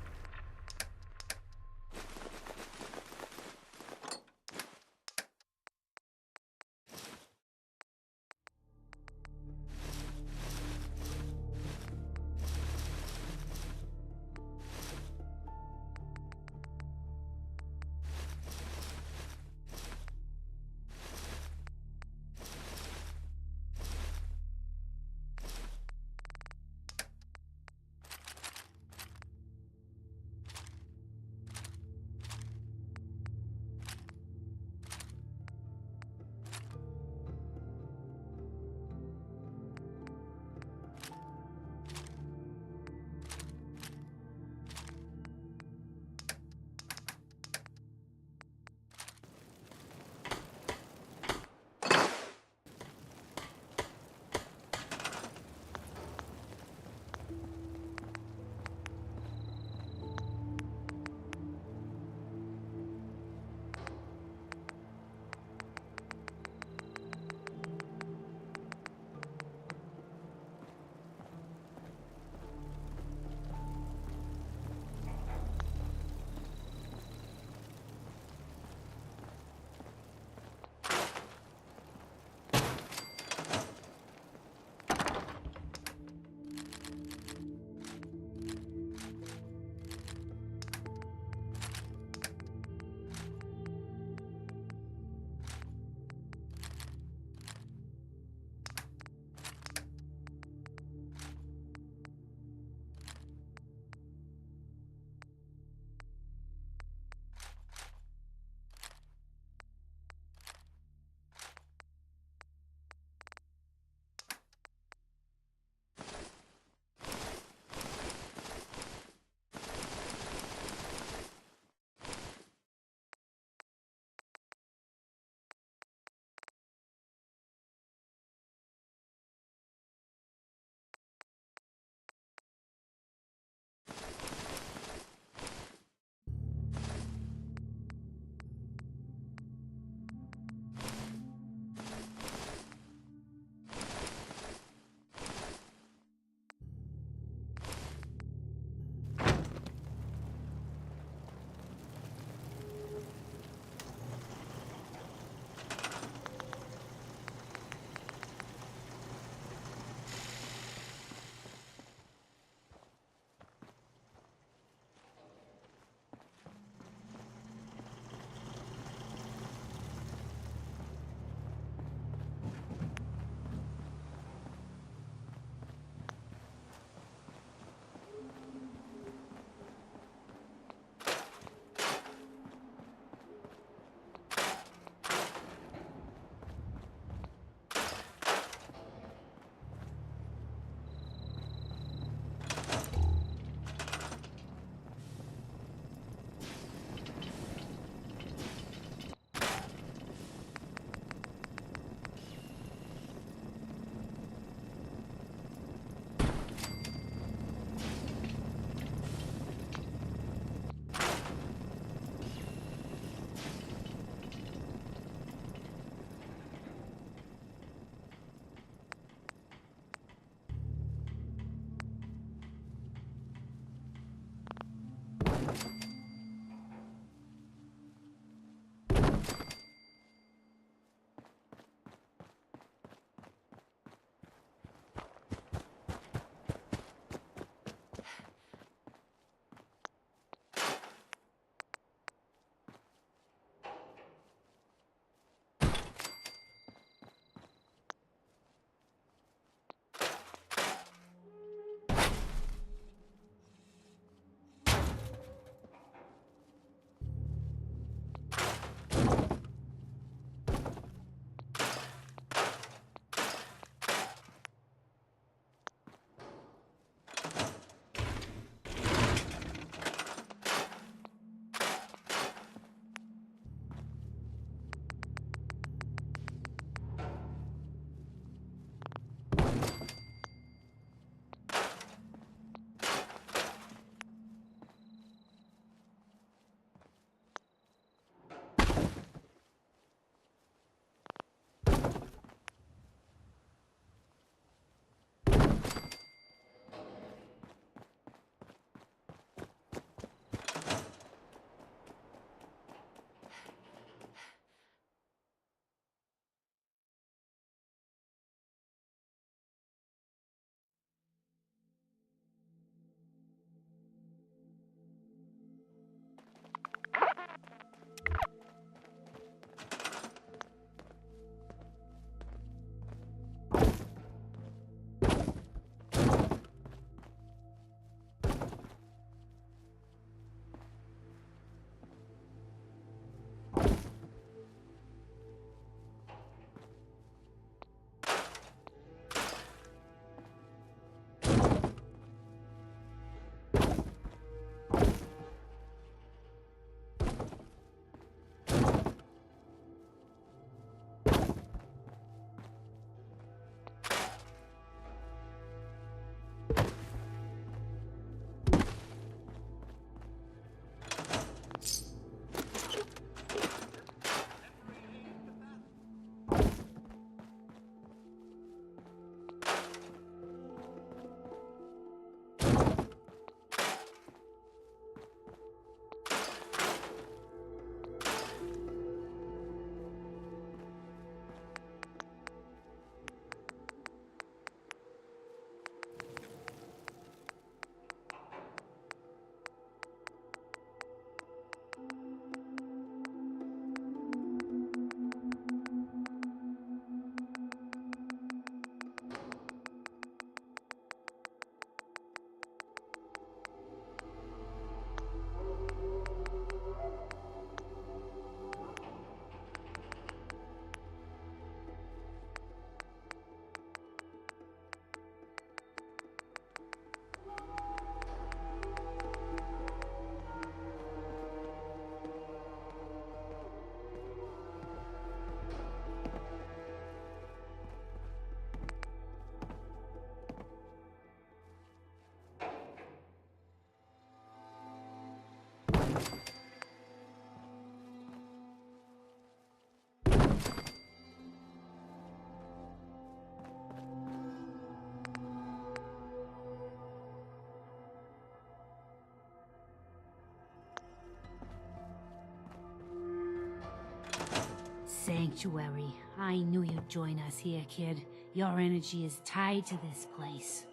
sanctuary. I knew you'd join us here, kid. Your energy is tied to this place.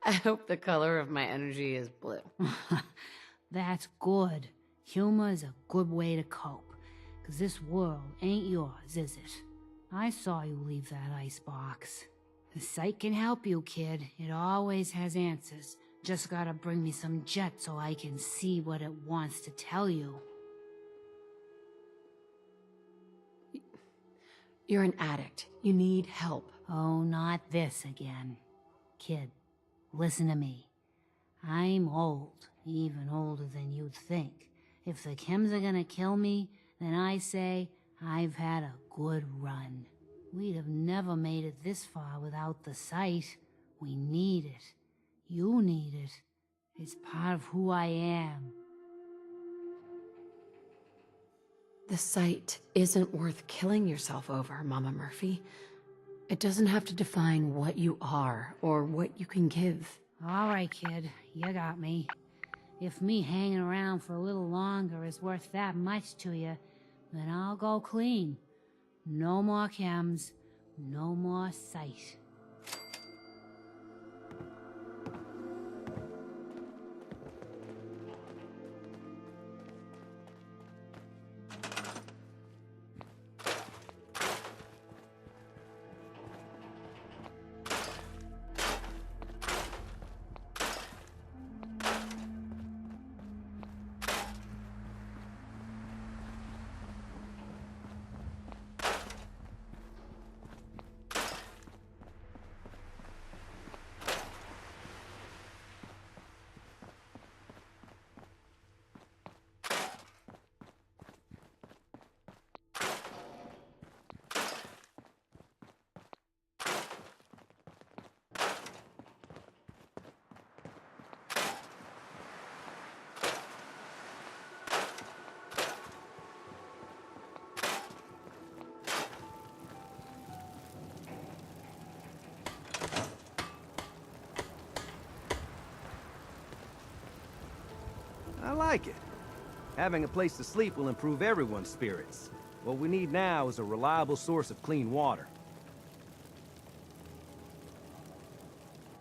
I hope the color of my energy is blue. That's good. Humor is a good way to cope. 'Cause this world ain't yours, is it? I saw you leave that icebox. The sight can help you, kid. It always has answers. Just gotta bring me some jet so I can see what it wants to tell you. You're an addict. You need help. Oh, not this again. Kid, listen to me. I'm old, even older than you'd think. If the chems are gonna kill me, then I say I've had a good run. We'd have never made it this far without the sight. We need it. You need it. It's part of who I am. The sight isn't worth killing yourself over, Mama Murphy. It doesn't have to define what you are or what you can give. All right, kid. You got me. If me hanging around for a little longer is worth that much to you, then I'll go clean. No more chems. No more sight. I like it. Having a place to sleep will improve everyone's spirits. What we need now is a reliable source of clean water.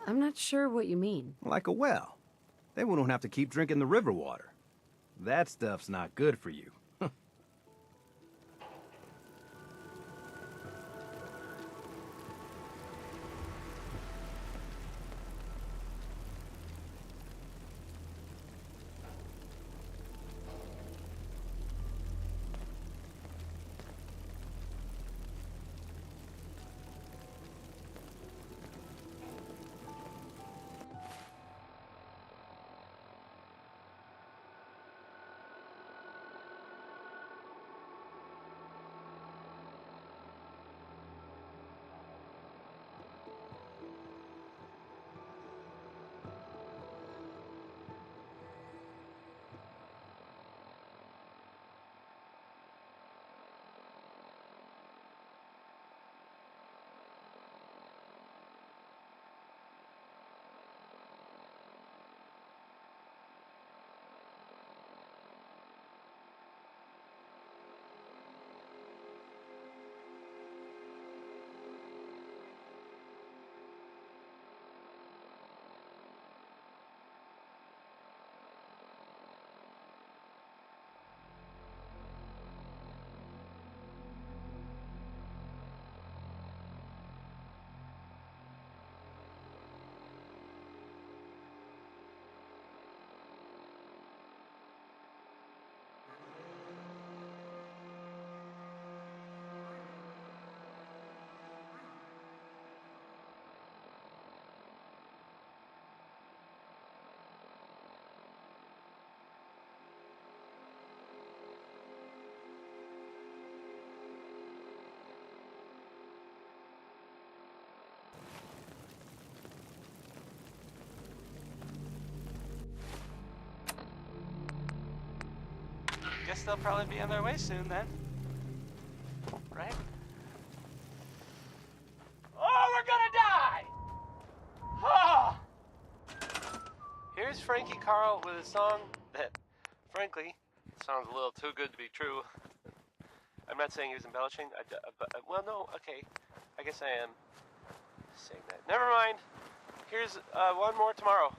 I'm not sure what you mean. Like a well. Then we don't have to keep drinking the river water. That stuff's not good for you. Guess they'll probably be on their way soon then. Right? Oh, we're gonna die! Oh! Here's Frankie Carl with a song that, frankly, sounds a little too good to be true. I'm not saying he was embellishing. Well, no, okay. I guess I am saying that. Never mind. Here's one more tomorrow.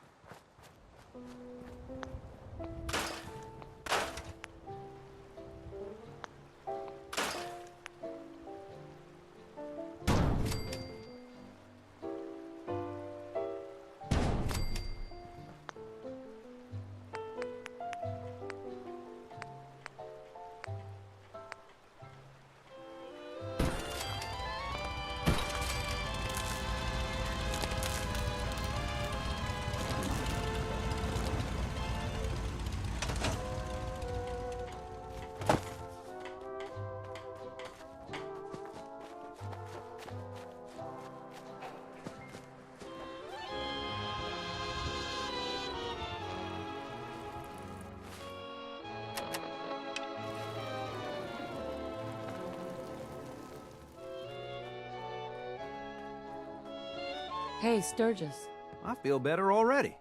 Hey, Sturgis. I feel better already,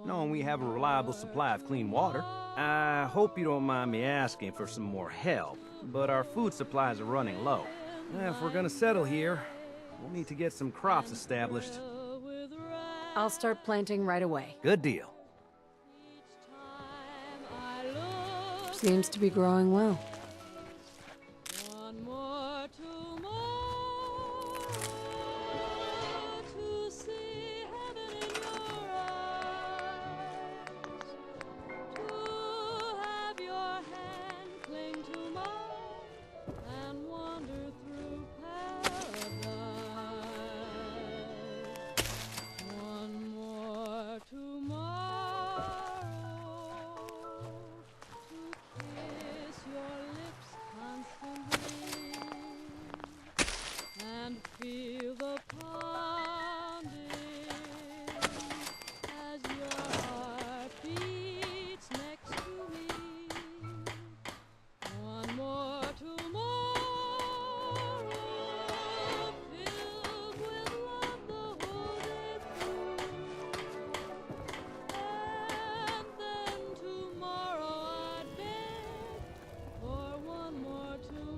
knowing we have a reliable supply of clean water. I hope you don't mind me asking for some more help, but our food supplies are running low. If we're gonna settle here, we'll need to get some crops established. I'll start planting right away. Good deal. Seems to be growing well.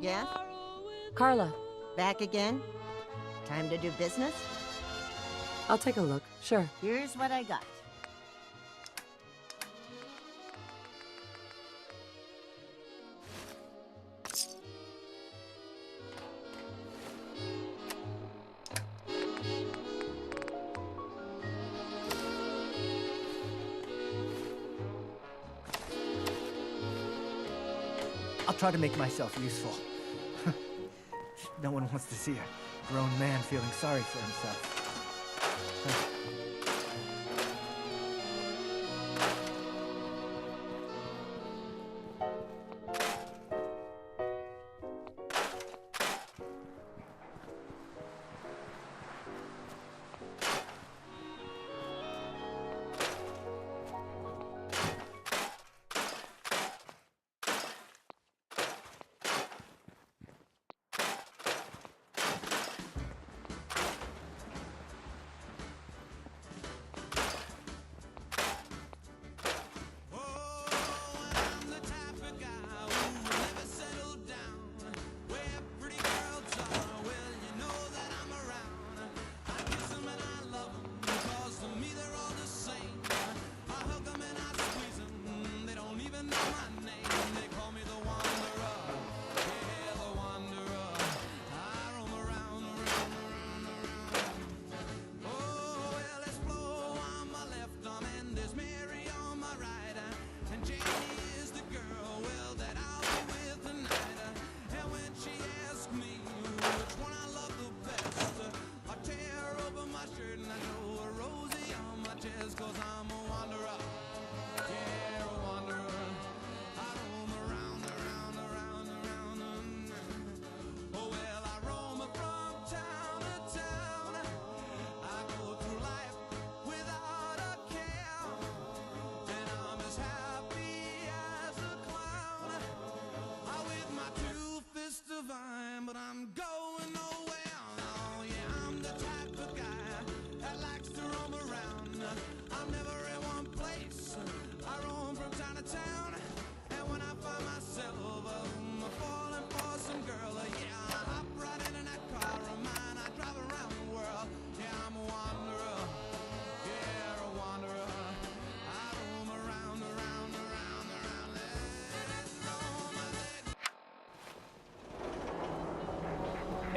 Yes? Carla. Back again? Time to do business? I'll take a look, sure. Here's what I got. I'll try to make myself useful. No one wants to see a grown man feeling sorry for himself.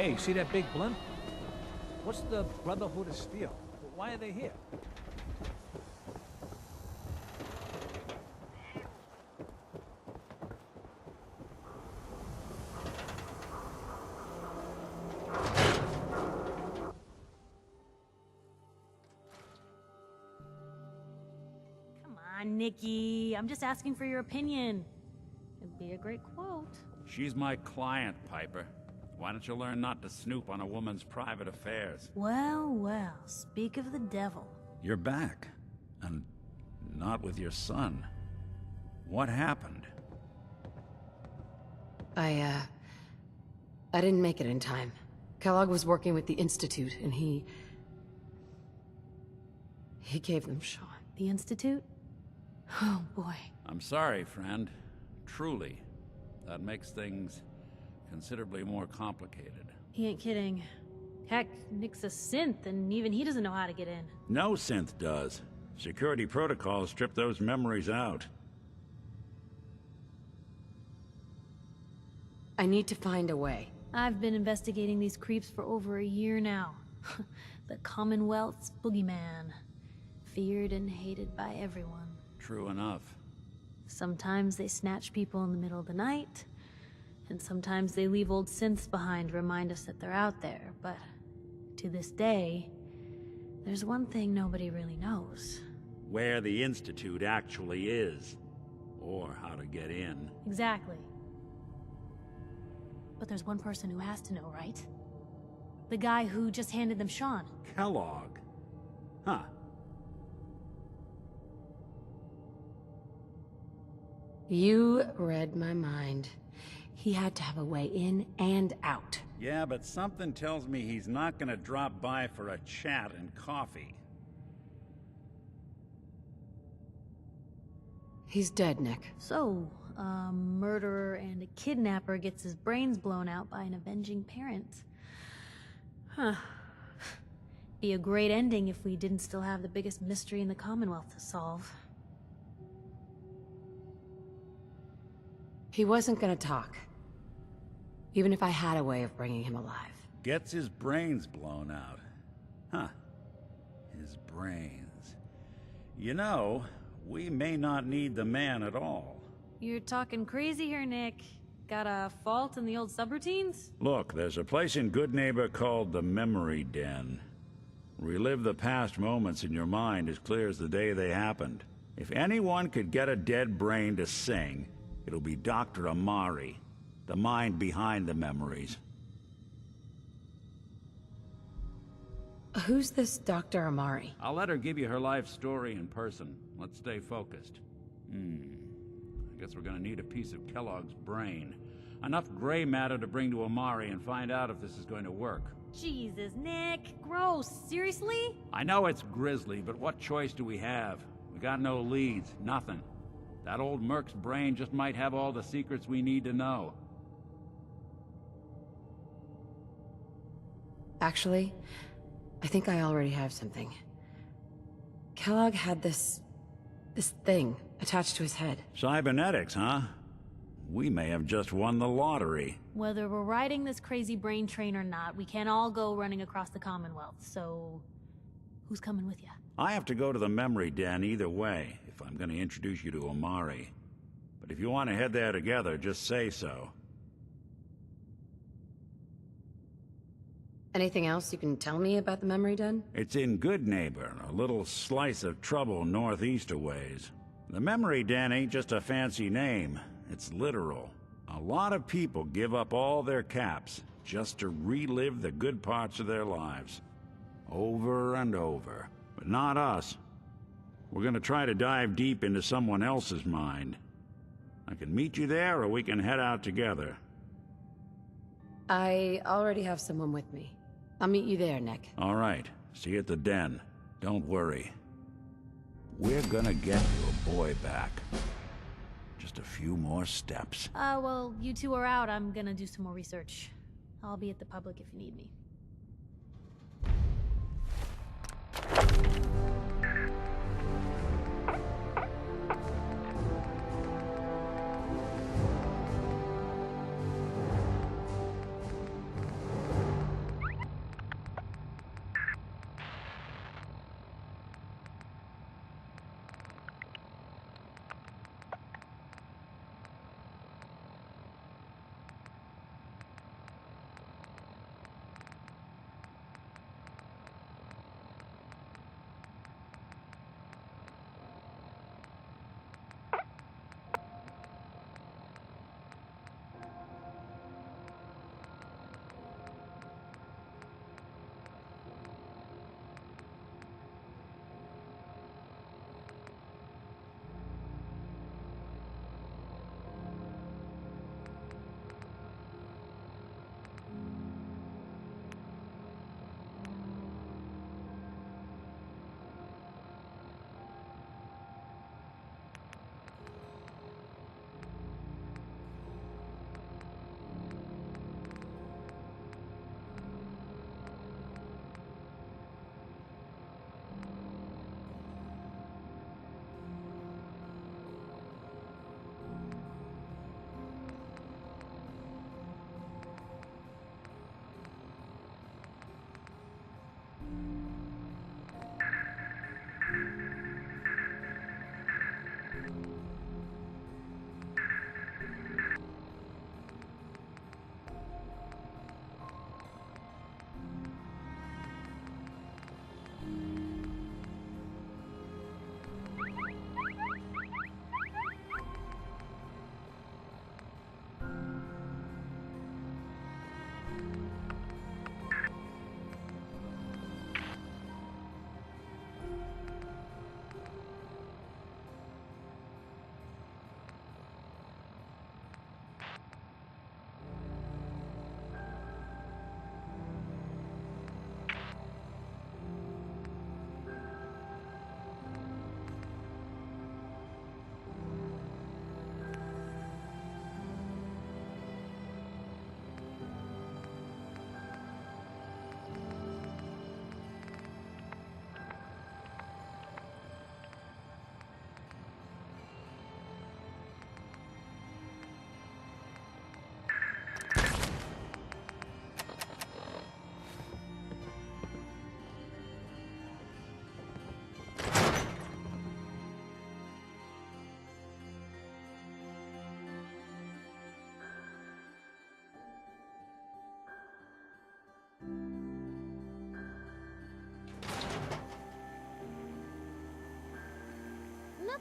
Hey, see that big blimp? What's the Brotherhood of Steel? Why are they here? Come on, Nikki. I'm just asking for your opinion. It'd be a great quote. She's my client, Piper. Why don't you learn not to snoop on a woman's private affairs? Well, well, speak of the devil. You're back. And not with your son. What happened? I didn't make it in time. Kellogg was working with the Institute, and he gave them Sean. The Institute? Oh, boy. I'm sorry, friend. Truly. That makes things considerably more complicated. He ain't kidding. Heck, Nick's a synth, and even he doesn't know how to get in. No synth does. Security protocols strip those memories out. I need to find a way. I've been investigating these creeps for over a year now. The Commonwealth's boogeyman. Feared and hated by everyone. True enough. Sometimes they snatch people in the middle of the night, and sometimes they leave old synths behind to remind us that they're out there, but to this day, there's one thing nobody really knows. Where the Institute actually is. Or how to get in. Exactly. But there's one person who has to know, right? The guy who just handed them Sean. Kellogg? Huh. You read my mind. He had to have a way in and out. Yeah, but something tells me he's not gonna drop by for a chat and coffee. He's dead, Nick. So, a murderer and a kidnapper gets his brains blown out by an avenging parent. Huh. Be a great ending if we didn't still have the biggest mystery in the Commonwealth to solve. He wasn't gonna talk. Even if I had a way of bringing him alive. Gets his brains blown out. Huh. His brains. You know, we may not need the man at all. You're talking crazy here, Nick. Got a fault in the old subroutines? Look, there's a place in Good Neighbor called the Memory Den. Relive the past moments in your mind as clear as the day they happened. If anyone could get a dead brain to sing, it'll be Dr. Amari, the mind behind the memories. Who's this Dr. Amari? I'll let her give you her life story in person. Let's stay focused. I guess we're gonna need a piece of Kellogg's brain. Enough gray matter to bring to Amari and find out if this is going to work. Jesus, Nick. Gross. Seriously? I know it's grisly, but what choice do we have? We got no leads, nothing. That old Merc's brain just might have all the secrets we need to know. Actually, I think I already have something. Kellogg had this thing attached to his head. Cybernetics, huh? We may have just won the lottery. Whether we're riding this crazy brain train or not, we can't all go running across the Commonwealth, so... who's coming with you? I have to go to the Memory Den either way, if I'm gonna introduce you to Amari. But if you want to head there together, just say so. Anything else you can tell me about the Memory Den? It's in Good Neighbor, a little slice of trouble northeast a ways. The Memory Den ain't just a fancy name, it's literal. A lot of people give up all their caps just to relive the good parts of their lives. Over and over. But not us. We're gonna try to dive deep into someone else's mind. I can meet you there, or we can head out together. I already have someone with me. I'll meet you there, Nick. All right. See you at the den. Don't worry. We're gonna get your boy back. Just a few more steps. Well, you two are out. I'm gonna do some more research. I'll be at the public if you need me.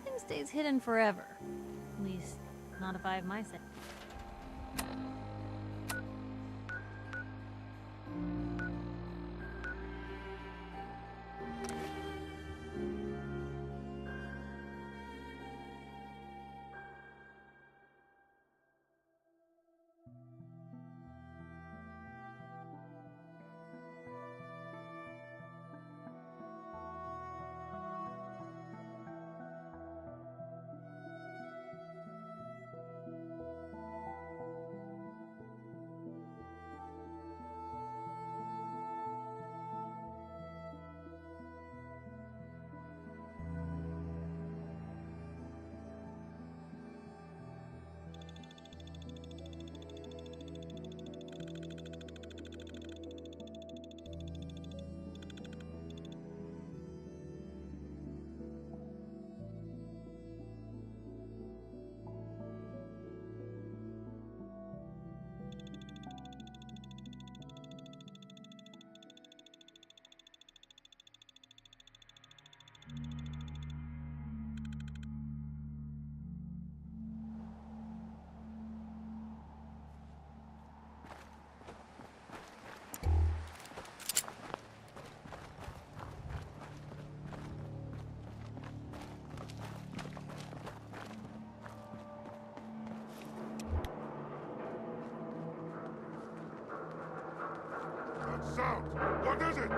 nothing stays hidden forever. At least, not if I have my say. Sound! What is it?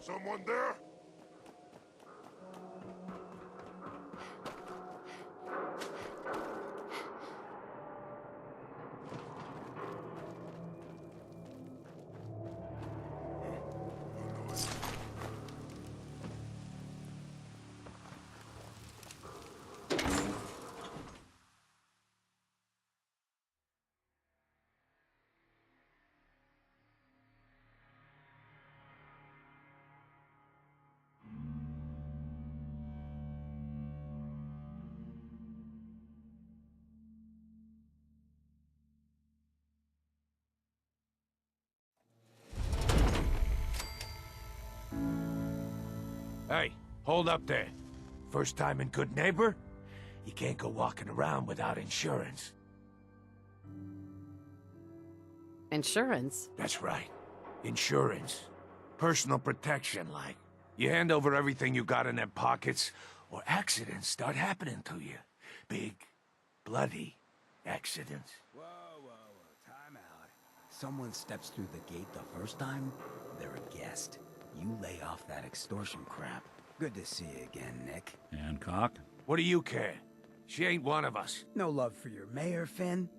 Someone there? Hey, hold up there. First time in Good Neighbor? You can't go walking around without insurance. Insurance? That's right. Insurance. Personal protection, like. You hand over everything you got in them pockets, or accidents start happening to you. Big, bloody accidents. Whoa, time out. Someone steps through the gate the first time, they're a guest. You lay off that extortion crap. Good to see you again, Nick. Hancock? What do you care? She ain't one of us. No love for your mayor, Finn?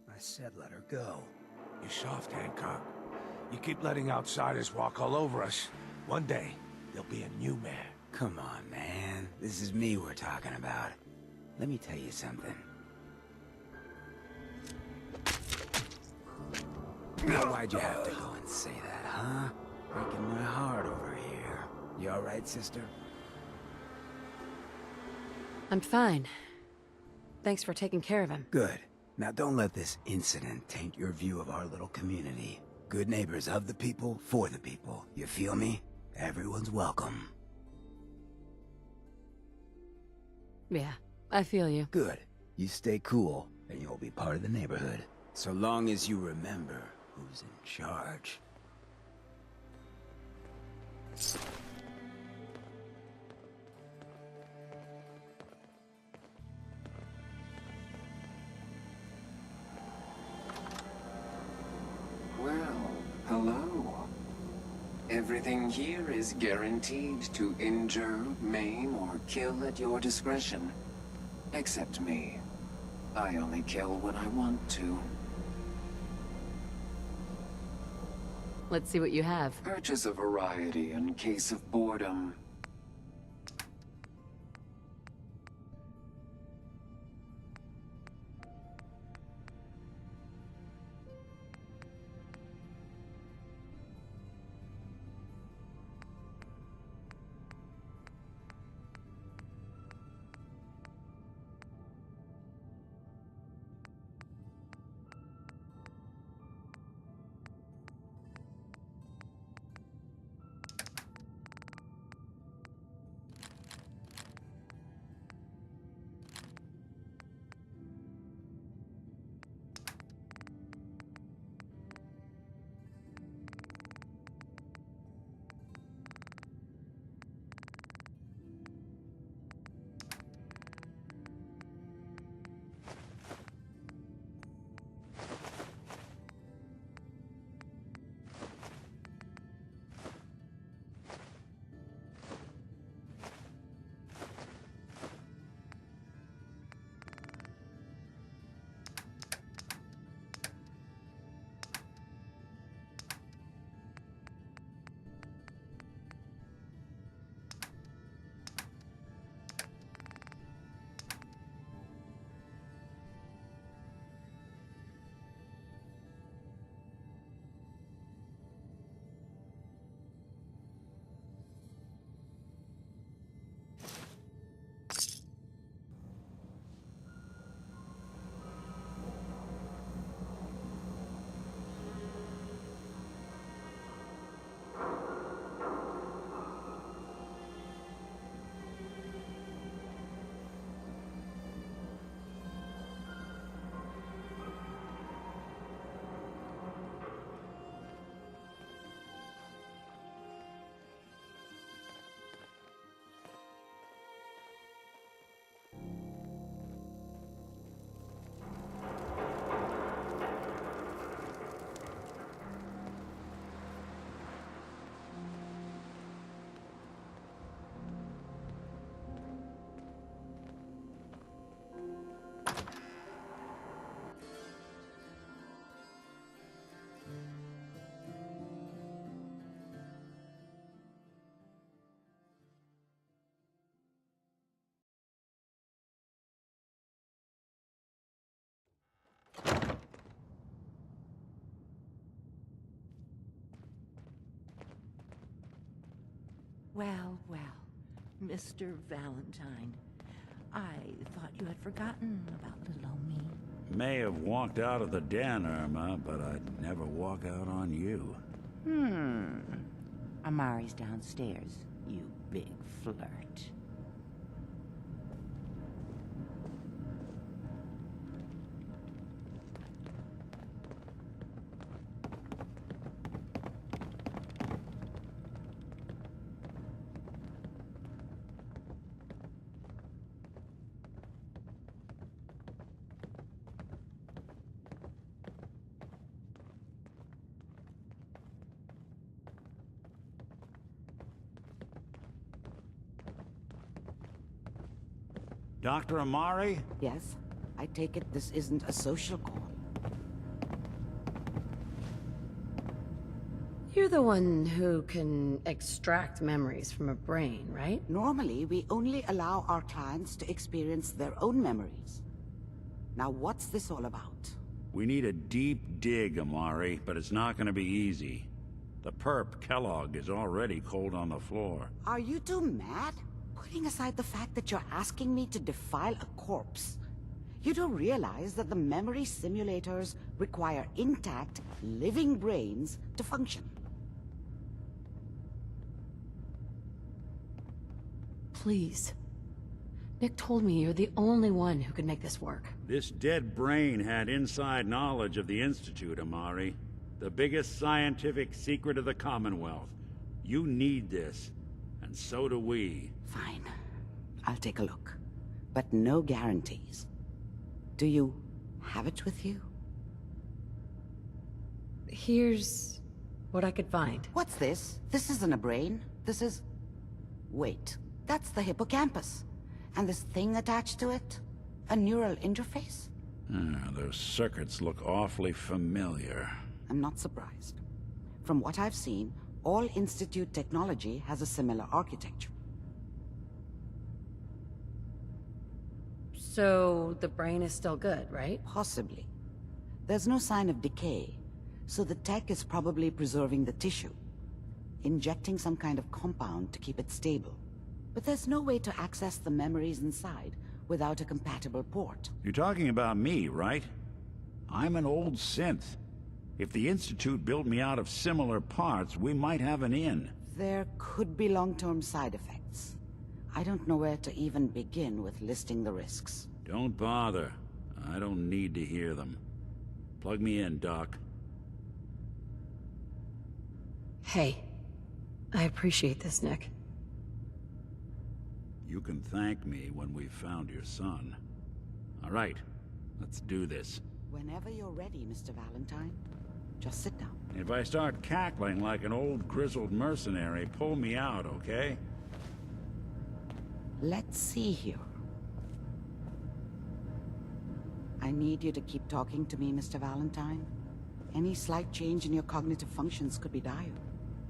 I said let her go. You're soft, Hancock. You keep letting outsiders walk all over us. One day, there'll be a new mayor. Come on, man. This is me we're talking about. Let me tell you something. Now, why'd you have to go and say that, huh? Breaking my heart over here. You alright, sister? I'm fine. Thanks for taking care of him. Good. Now don't let this incident taint your view of our little community. Good neighbors of the people, for the people. You feel me? Everyone's welcome. Yeah, I feel you. Good. You stay cool, and you'll be part of the neighborhood. So long as you remember who's in charge. Well, hello. Everything here is guaranteed to injure, maim, or kill at your discretion. Except me. I only kill when I want to. Let's see what you have. Purchase a variety in case of boredom. Well, well, Mr. Valentine. I thought you had forgotten about little old me. May have walked out of the den, Irma, but I'd never walk out on you. Amari's downstairs, you big flirt. Dr. Amari? Yes? I take it this isn't a social call. You're the one who can extract memories from a brain, right? Normally, we only allow our clients to experience their own memories. Now, what's this all about? We need a deep dig, Amari, but it's not gonna be easy. The perp, Kellogg, is already cold on the floor. Are you two mad? Putting aside the fact that you're asking me to defile a corpse, you do realize that the memory simulators require intact, living brains to function. Please. Nick told me you're the only one who could make this work. This dead brain had inside knowledge of the Institute, Amari. The biggest scientific secret of the Commonwealth. You need this, and so do we. Fine. I'll take a look. But no guarantees. Do you have it with you? Here's what I could find. What's this? This isn't a brain. This is... Wait. That's the hippocampus. And this thing attached to it? A neural interface? Those circuits look awfully familiar. I'm not surprised. From what I've seen, all Institute technology has a similar architecture. So the brain is still good, right? Possibly. There's no sign of decay, so the tech is probably preserving the tissue, injecting some kind of compound to keep it stable. But there's no way to access the memories inside without a compatible port. You're talking about me, right? I'm an old synth. If the Institute built me out of similar parts, we might have an in. There could be long-term side effects. I don't know where to even begin with listing the risks. Don't bother. I don't need to hear them. Plug me in, Doc. Hey, I appreciate this, Nick. You can thank me when we've found your son. All right, let's do this. Whenever you're ready, Mr. Valentine. Just sit down. If I start cackling like an old grizzled mercenary, pull me out, okay? Let's see here. I need you to keep talking to me, Mr. Valentine. Any slight change in your cognitive functions could be dire.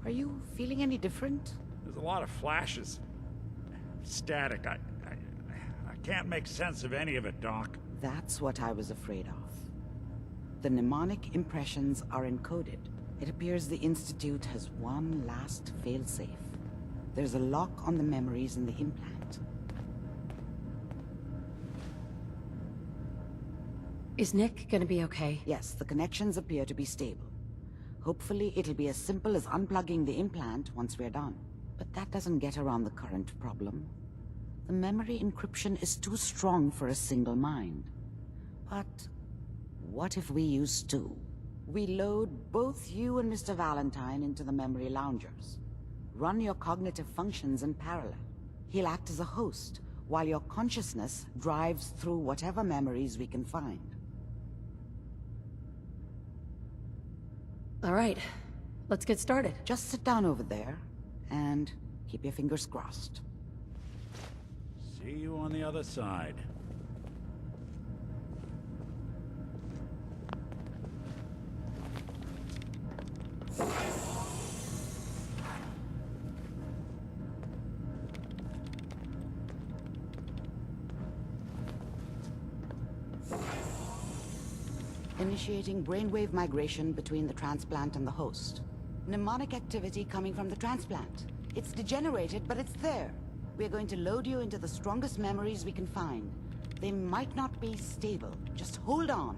Are you feeling any different? There's a lot of flashes. Static. I can't make sense of any of it, Doc. That's what I was afraid of. The mnemonic impressions are encoded. It appears the Institute has one last failsafe. There's a lock on the memories in the implant. Is Nick gonna be okay? Yes, the connections appear to be stable. Hopefully it'll be as simple as unplugging the implant once we're done. But that doesn't get around the current problem. The memory encryption is too strong for a single mind. But what if we use two? We load both you and Mr. Valentine into the memory loungers. Run your cognitive functions in parallel. He'll act as a host, while your consciousness drives through whatever memories we can find. All right, let's get started. Just sit down over there, and keep your fingers crossed. See you on the other side. Initiating brainwave migration between the transplant and the host. Mnemonic activity coming from the transplant. It's degenerated, but it's there. We're going to load you into the strongest memories we can find. They might not be stable. Just hold on.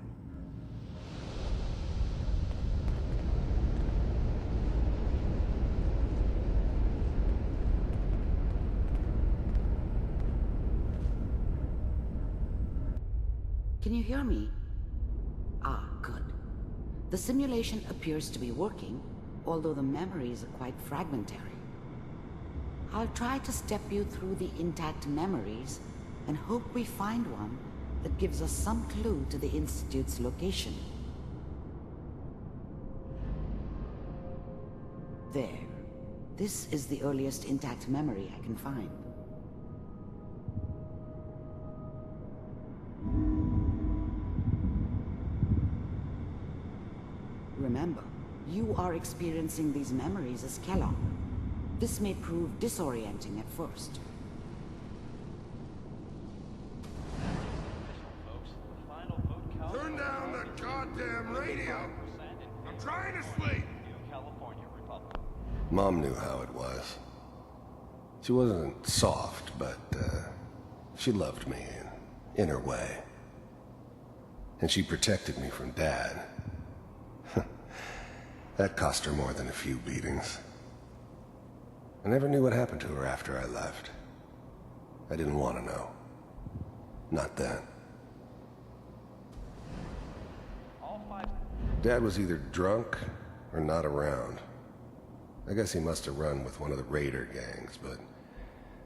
Can you hear me? Ah, good. The simulation appears to be working, although the memories are quite fragmentary. I'll try to step you through the intact memories and hope we find one that gives us some clue to the Institute's location. There. This is the earliest intact memory I can find. Remember, you are experiencing these memories as Kellogg. This may prove disorienting at first. Turn down the goddamn radio! I'm trying to sleep! Mom knew how it was. She wasn't soft, but she loved me in her way. And she protected me from Dad. That cost her more than a few beatings. I never knew what happened to her after I left. I didn't want to know. Not then. Dad was either drunk or not around. I guess he must have run with one of the raider gangs, but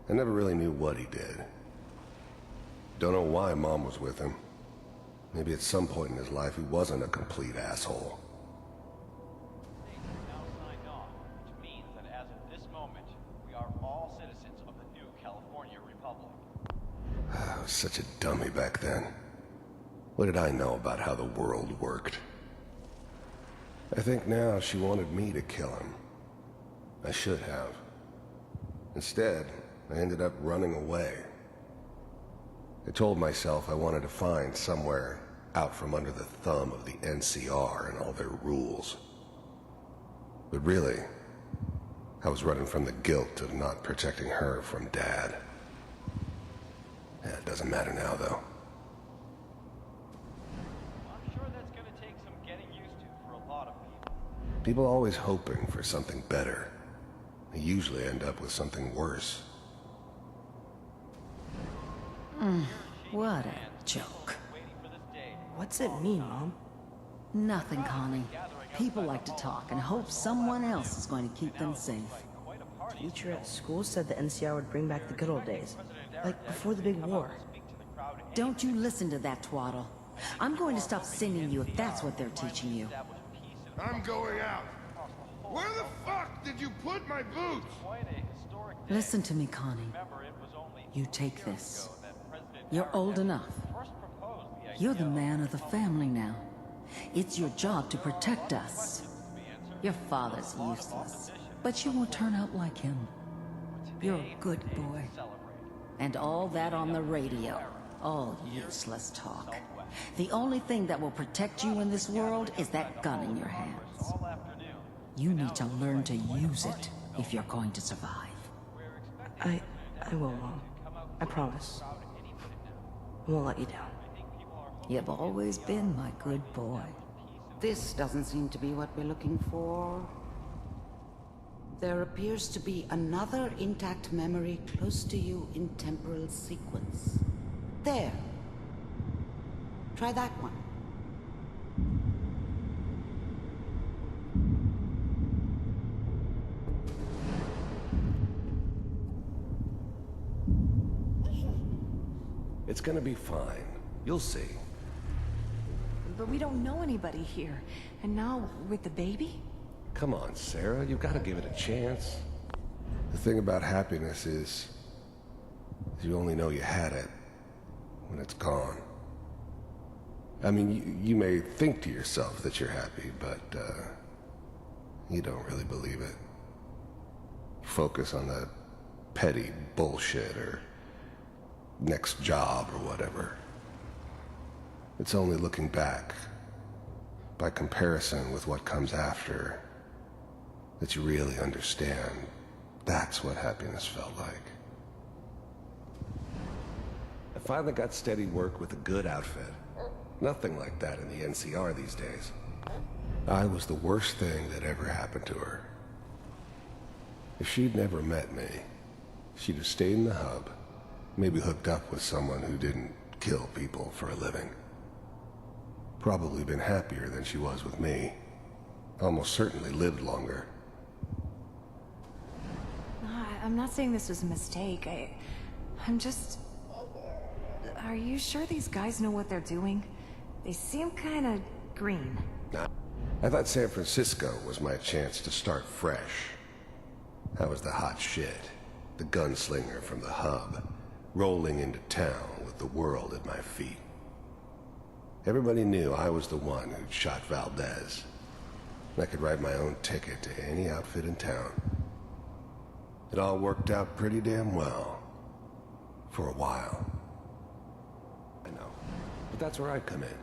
I never really knew what he did. Don't know why Mom was with him. Maybe at some point in his life he wasn't a complete asshole. I was such a dummy back then. What did I know about how the world worked? I think now she wanted me to kill him. I should have. Instead, I ended up running away. I told myself I wanted to find somewhere out from under the thumb of the NCR and all their rules. But really, I was running from the guilt of not protecting her from Dad. Yeah, it doesn't matter now, though. I'm sure that's gonna take some getting used to for a lot of people. People always hoping for something better. They usually end up with something worse. What a joke. What's it mean, Mom? Nothing, Connie. People like to talk and hope someone else is going to keep them safe. Teacher at school said the NCR would bring back the good old days. Like before the big war. Don't you listen to that twaddle. I'm going to stop singing you if that's what they're teaching you. I'm going out. Where the fuck did you put my boots? Listen to me, Connie. You take this. You're old enough. You're the man of the family now. It's your job to protect us. Your father's useless, but you won't turn out like him. You're a good boy. And all that on the radio, all useless talk. The only thing that will protect you in this world is that gun in your hands. You need to learn to use it if you're going to survive. I will, Mom. I promise. I won't let you down. You've always been my good boy. This doesn't seem to be what we're looking for. There appears to be another intact memory close to you in temporal sequence. There. Try that one. It's gonna be fine. You'll see. But we don't know anybody here. And now, with the baby? Come on, Sarah, you've got to give it a chance. The thing about happiness is you only know you had it when it's gone. I mean, you may think to yourself that you're happy, but you don't really believe it. Focus on that petty bullshit or next job or whatever. It's only looking back, by comparison with what comes after, that you really understand that's what happiness felt like. I finally got steady work with a good outfit. Nothing like that in the NCR these days. I was the worst thing that ever happened to her. If she'd never met me, she'd have stayed in the hub, maybe hooked up with someone who didn't kill people for a living. Probably been happier than she was with me. Almost certainly lived longer. I'm not saying this was a mistake. I'm just... Are you sure these guys know what they're doing? They seem kind of green. I thought San Francisco was my chance to start fresh. I was the hot shit, the gunslinger from the hub, rolling into town with the world at my feet. Everybody knew I was the one who'd shot Valdez. I could write my own ticket to any outfit in town. It all worked out pretty damn well. For a while. I know. But that's where I come in.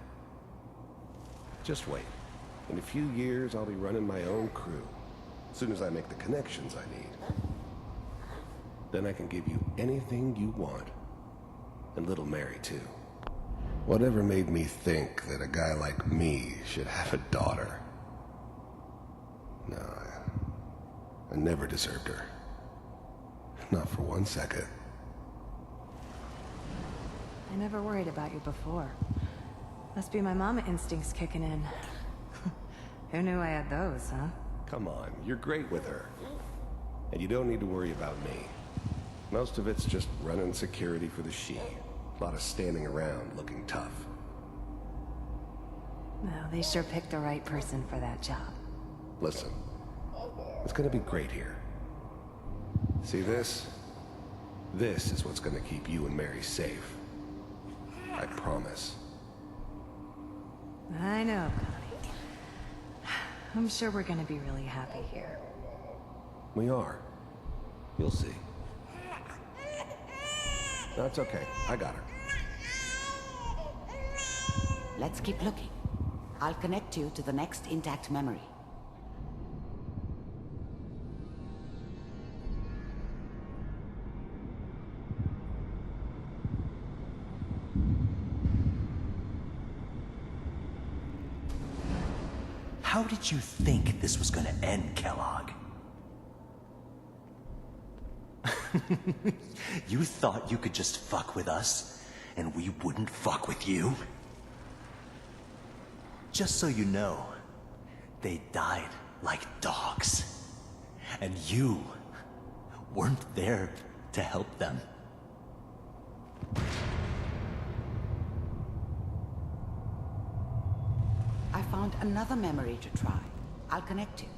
Just wait. In a few years, I'll be running my own crew. As soon as I make the connections I need. Then I can give you anything you want. And little Mary, too. Whatever made me think that a guy like me should have a daughter? No, I never deserved her. Not for 1 second. I never worried about you before. Must be my mama instincts kicking in. Who knew I had those, huh? Come on, you're great with her. And you don't need to worry about me. Most of it's just running security for the she. A lot of standing around looking tough. Well, they sure picked the right person for that job. Listen, it's gonna be great here. See this? This is what's gonna keep you and Mary safe. I promise. I know, Connie. I'm sure we're gonna be really happy here. We are. You'll see. That's okay. I got her. Let's keep looking. I'll connect you to the next intact memory. How did you think this was gonna end, Kellogg? You thought you could just fuck with us, and we wouldn't fuck with you? Just so you know, they died like dogs. And you weren't there to help them. I found another memory to try. I'll connect you.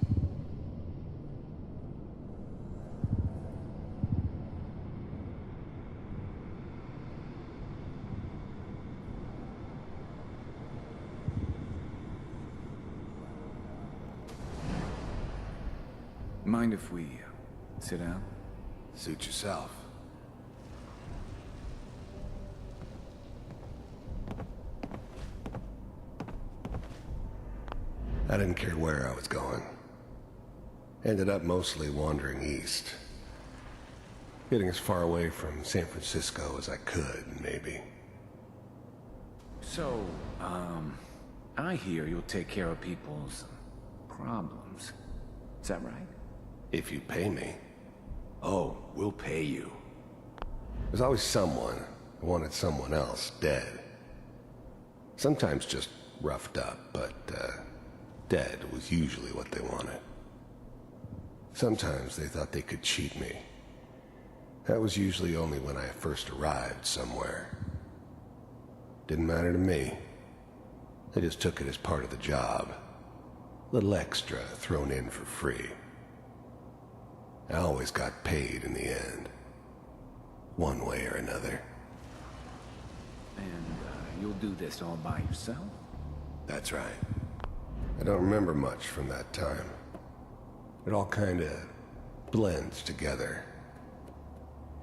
Mind if we sit down? Suit yourself. I didn't care where I was going. Ended up mostly wandering east. Getting as far away from San Francisco as I could, maybe. So, I hear you'll take care of people's problems. Is that right? If you pay me. Oh, we'll pay you. There's always someone who wanted someone else dead. Sometimes just roughed up, but, dead was usually what they wanted. Sometimes they thought they could cheat me. That was usually only when I first arrived somewhere. Didn't matter to me. They just took it as part of the job. Little extra thrown in for free. I always got paid in the end. One way or another. And, you'll do this all by yourself? That's right. I don't remember much from that time. It all kinda blends together.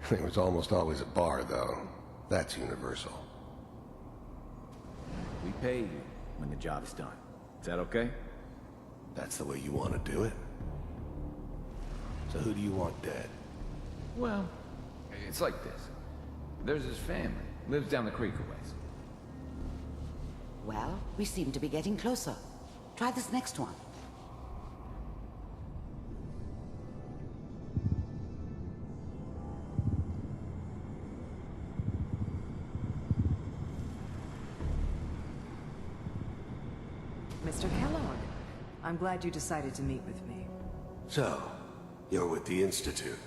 There was almost always a bar, though. That's universal. We pay you when the job's done. Is that okay? That's the way you want to do it? So who do you want dead? Well, it's like this. There's his family. Lives down the creek a ways. Well, we seem to be getting closer. Try this next one. Mr. Kellogg, I'm glad you decided to meet with me. So, you're with the Institute.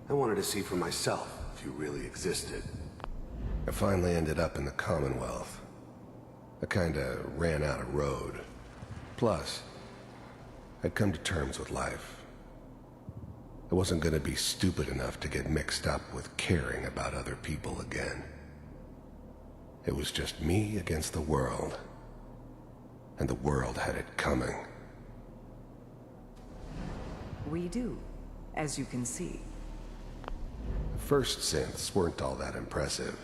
I wanted to see for myself if you really existed. I finally ended up in the Commonwealth. I kinda ran out of road. Plus, I'd come to terms with life. I wasn't gonna be stupid enough to get mixed up with caring about other people again. It was just me against the world. And the world had it coming. We do, as you can see. The first synths weren't all that impressive.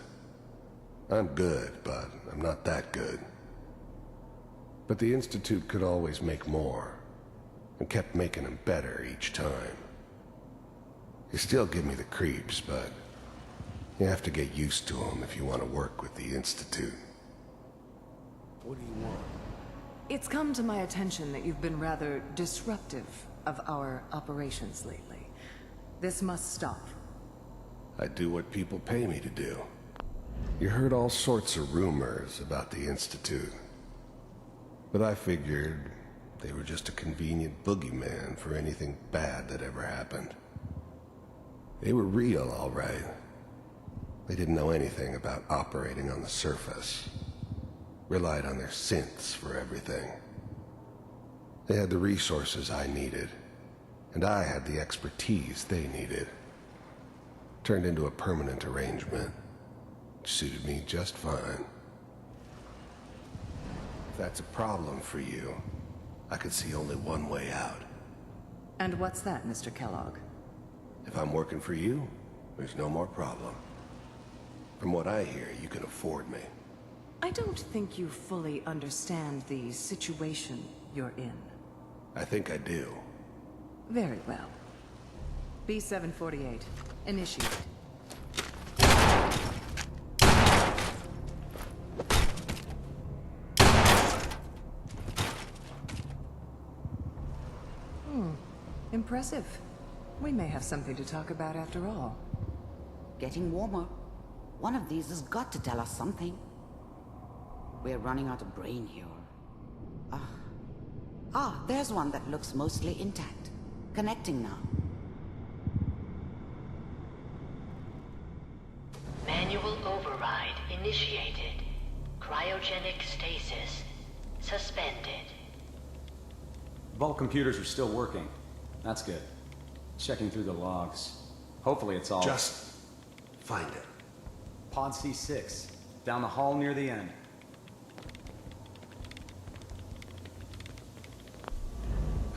I'm good, but I'm not that good. But the Institute could always make more, and kept making them better each time. You still give me the creeps, but you have to get used to them if you want to work with the Institute. What do you want? It's come to my attention that you've been rather disruptive of our operations lately. This must stop. I do what people pay me to do. You heard all sorts of rumors about the Institute. But I figured they were just a convenient boogeyman for anything bad that ever happened. They were real, all right. They didn't know anything about operating on the surface. Relied on their synths for everything. They had the resources I needed, and I had the expertise they needed. Turned into a permanent arrangement, which suited me just fine. If that's a problem for you, I could see only one way out. And what's that, Mr. Kellogg? If I'm working for you, there's no more problem. From what I hear, you can afford me. I don't think you fully understand the situation you're in. I think I do. Very well. B-748, initiate. Impressive. We may have something to talk about after all. Getting warmer. One of these has got to tell us something. We're running out of brain here. There's one that looks mostly intact. Connecting now. Manual override initiated. Cryogenic stasis suspended. Vault computers are still working. That's good. Checking through the logs. Hopefully it's all... Just find it. Pod C6. Down the hall near the end.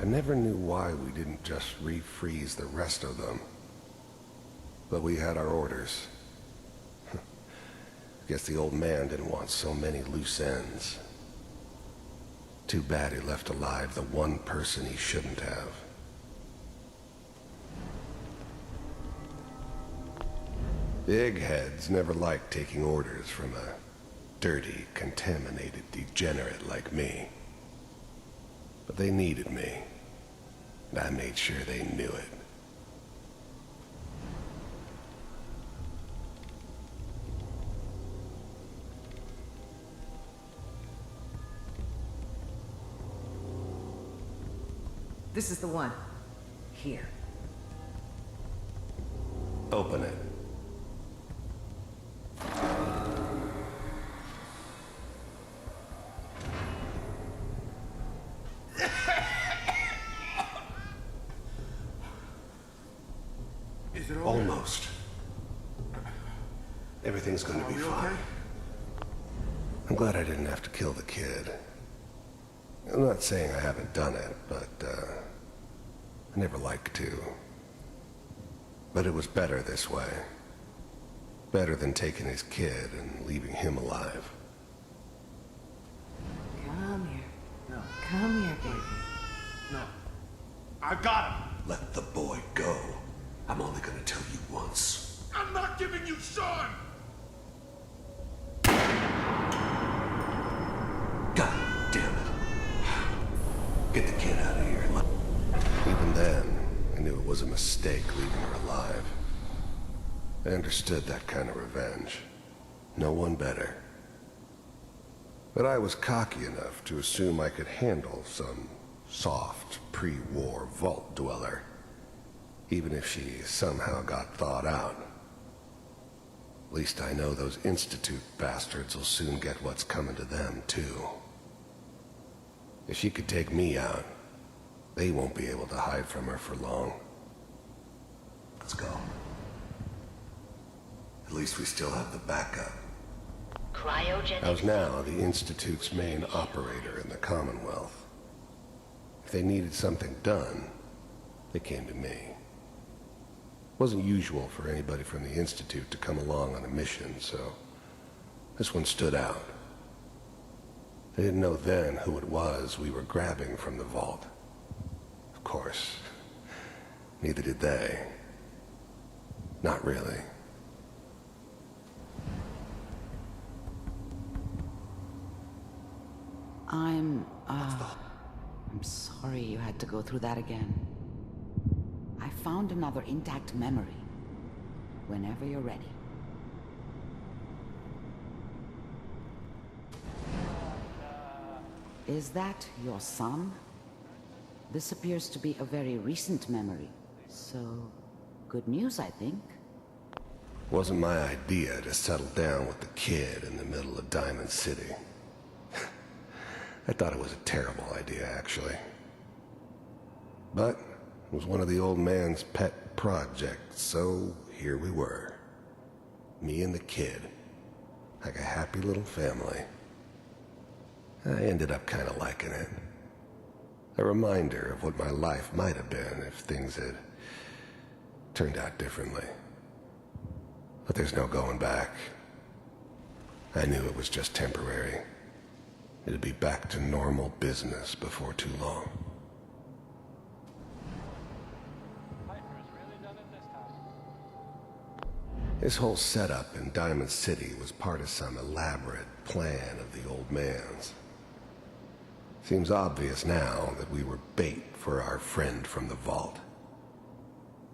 I never knew why we didn't just refreeze the rest of them. But we had our orders. Guess the old man didn't want so many loose ends. Too bad he left alive the one person he shouldn't have. Big heads never liked taking orders from a dirty, contaminated degenerate like me. But they needed me, and I made sure they knew it. This is the one. Here. Open it. Is it all Almost. Everything's gonna be fine. Okay? I'm glad I didn't have to kill the kid. I'm not saying I haven't done it, but, I never liked to. But it was better this way. Better than taking his kid and leaving him alive. Come here. No. Come here, baby. No. I got him! Let the boy go. I'm only gonna tell you once. I'm not giving you Sean! God damn it. Get the kid out of here. Even then, I knew it was a mistake leaving her alive. I understood that kind of revenge. No one better. But I was cocky enough to assume I could handle some soft, pre-war vault dweller, even if she somehow got thawed out. At least I know those Institute bastards will soon get what's coming to them, too. If she could take me out, they won't be able to hide from her for long. Let's go. At least we still have the backup. Cryogenic. I was now the Institute's main operator in the Commonwealth. If they needed something done, they came to me. It wasn't usual for anybody from the Institute to come along on a mission, so this one stood out. They didn't know then who it was we were grabbing from the vault. Of course, neither did they. Not really. I'm sorry you had to go through that again. I found another intact memory. Whenever you're ready. Is that your son? This appears to be a very recent memory. So, good news, I think. Wasn't my idea to settle down with the kid in the middle of Diamond City. I thought it was a terrible idea, actually. But it was one of the old man's pet projects, so here we were. Me and the kid. Like a happy little family. I ended up kind of liking it. A reminder of what my life might have been if things had turned out differently. But there's no going back. I knew it was just temporary. It'd be back to normal business before too long. This whole setup in Diamond City was part of some elaborate plan of the old man's. Seems obvious now that we were bait for our friend from the vault.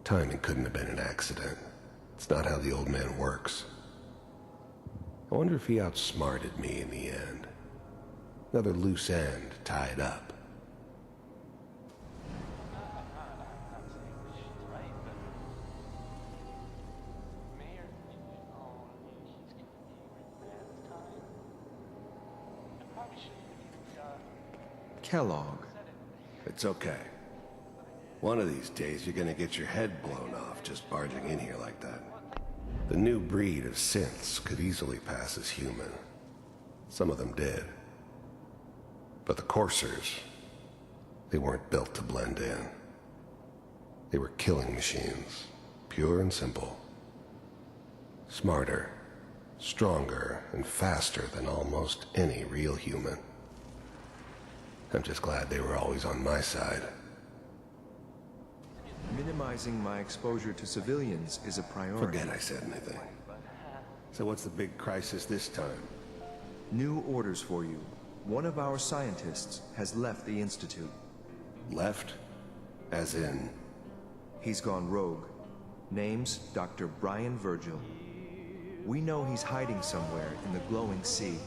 Timing couldn't have been an accident. It's not how the old man works. I wonder if he outsmarted me in the end. Another loose end tied up. Kellogg. It's okay. One of these days you're gonna get your head blown off just barging in here like that. The new breed of synths could easily pass as human. Some of them did. But the coursers, they weren't built to blend in. They were killing machines, pure and simple. Smarter, stronger, and faster than almost any real human. I'm just glad they were always on my side. Minimizing my exposure to civilians is a priority. Forget I said anything. So what's the big crisis this time? New orders for you. One of our scientists has left the Institute. Left? As in? He's gone rogue. Name's Dr. Brian Virgil. We know he's hiding somewhere in the glowing sea.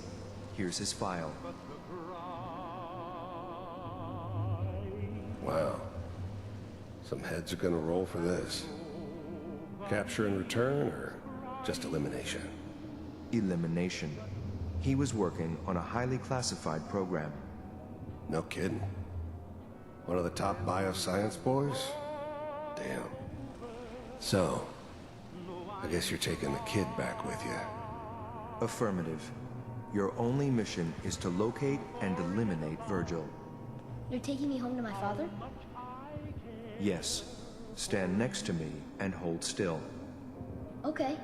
Here's his file. Wow. Some heads are gonna roll for this. Capture and return, or just elimination? Elimination. He was working on a highly classified program. No kidding. One of the top bioscience boys? Damn. So, I guess you're taking the kid back with you. Affirmative. Your only mission is to locate and eliminate Virgil. You're taking me home to my father? Yes. Stand next to me and hold still. Okay.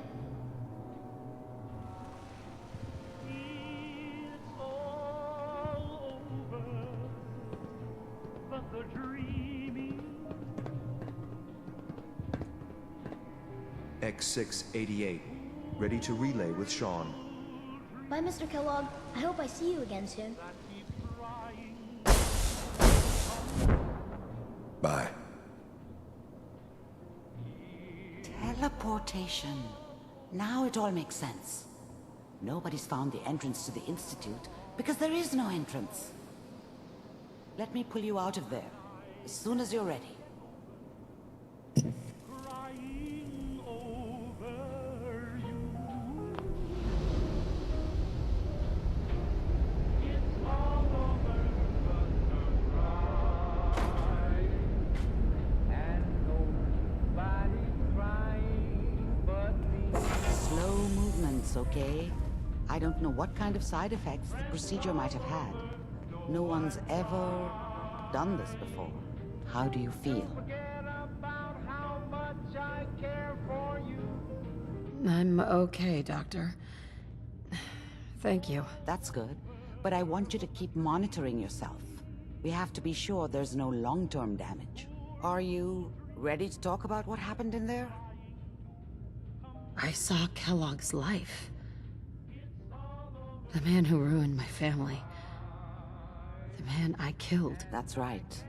X688. Ready to relay with Sean. Bye, Mr. Kellogg. I hope I see you again soon. Bye. Teleportation. Now it all makes sense. Nobody's found the entrance to the Institute because there is no entrance. Let me pull you out of there as soon as you're ready. Okay? I don't know what kind of side effects the procedure might have had. No one's ever done this before. How do you feel? I'm okay, Doctor. Thank you. That's good. But I want you to keep monitoring yourself. We have to be sure there's no long-term damage. Are you ready to talk about what happened in there? I saw Kellogg's life. The man who ruined my family. The man I killed. That's right.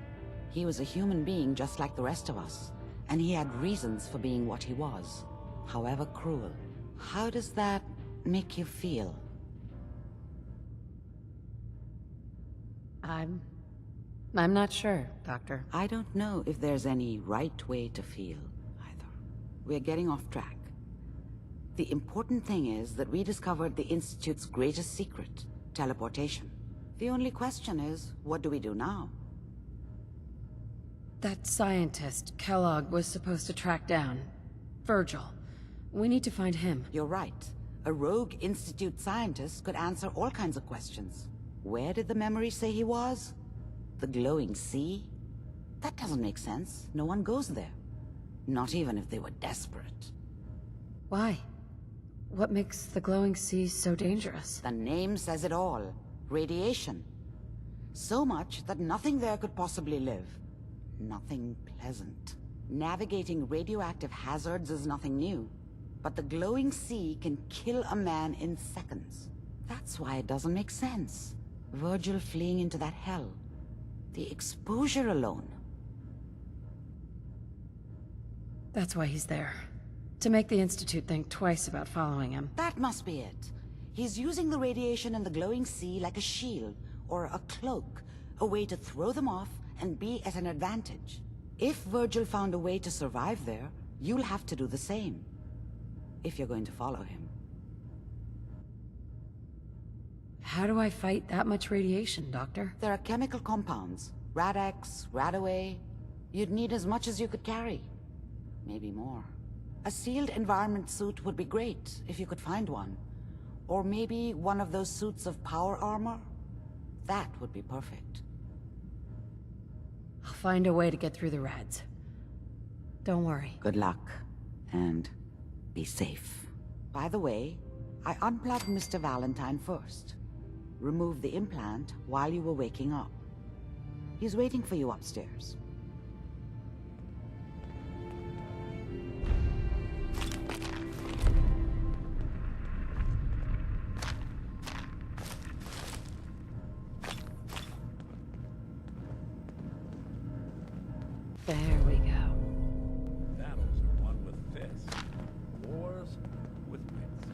He was a human being just like the rest of us. And he had reasons for being what he was, however cruel. How does that make you feel? I'm not sure, Doctor. I don't know if there's any right way to feel, either. We're getting off track. The important thing is that we discovered the Institute's greatest secret, teleportation. The only question is, what do we do now? That scientist Kellogg was supposed to track down. Virgil. We need to find him. You're right. A rogue Institute scientist could answer all kinds of questions. Where did the memory say he was? The glowing sea? That doesn't make sense. No one goes there. Not even if they were desperate. Why? What makes the glowing sea so dangerous? The name says it all. Radiation. So much that nothing there could possibly live. Nothing pleasant. Navigating radioactive hazards is nothing new. But the glowing sea can kill a man in seconds. That's why it doesn't make sense. Virgil fleeing into that hell. The exposure alone. That's why he's there. To make the Institute think twice about following him. That must be it. He's using the radiation in the glowing sea like a shield, or a cloak. A way to throw them off and be at an advantage. If Virgil found a way to survive there, you'll have to do the same. If you're going to follow him. How do I fight that much radiation, Doctor? There are chemical compounds. Rad-X, Radaway. You'd need as much as you could carry. Maybe more. A sealed environment suit would be great, if you could find one. Or maybe one of those suits of power armor? That would be perfect. I'll find a way to get through the rads. Don't worry. Good luck. And be safe. By the way, I unplugged Mr. Valentine first. Removed the implant while you were waking up. He's waiting for you upstairs. There we go. Battles are won with fists. Wars with wits.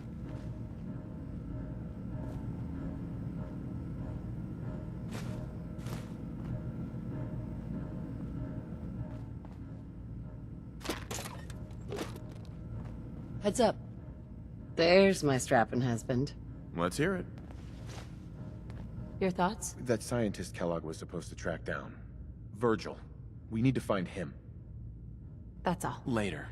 Heads up. There's my strapping husband. Let's hear it. Your thoughts? That scientist Kellogg was supposed to track down. Virgil. We need to find him. That's all. Later.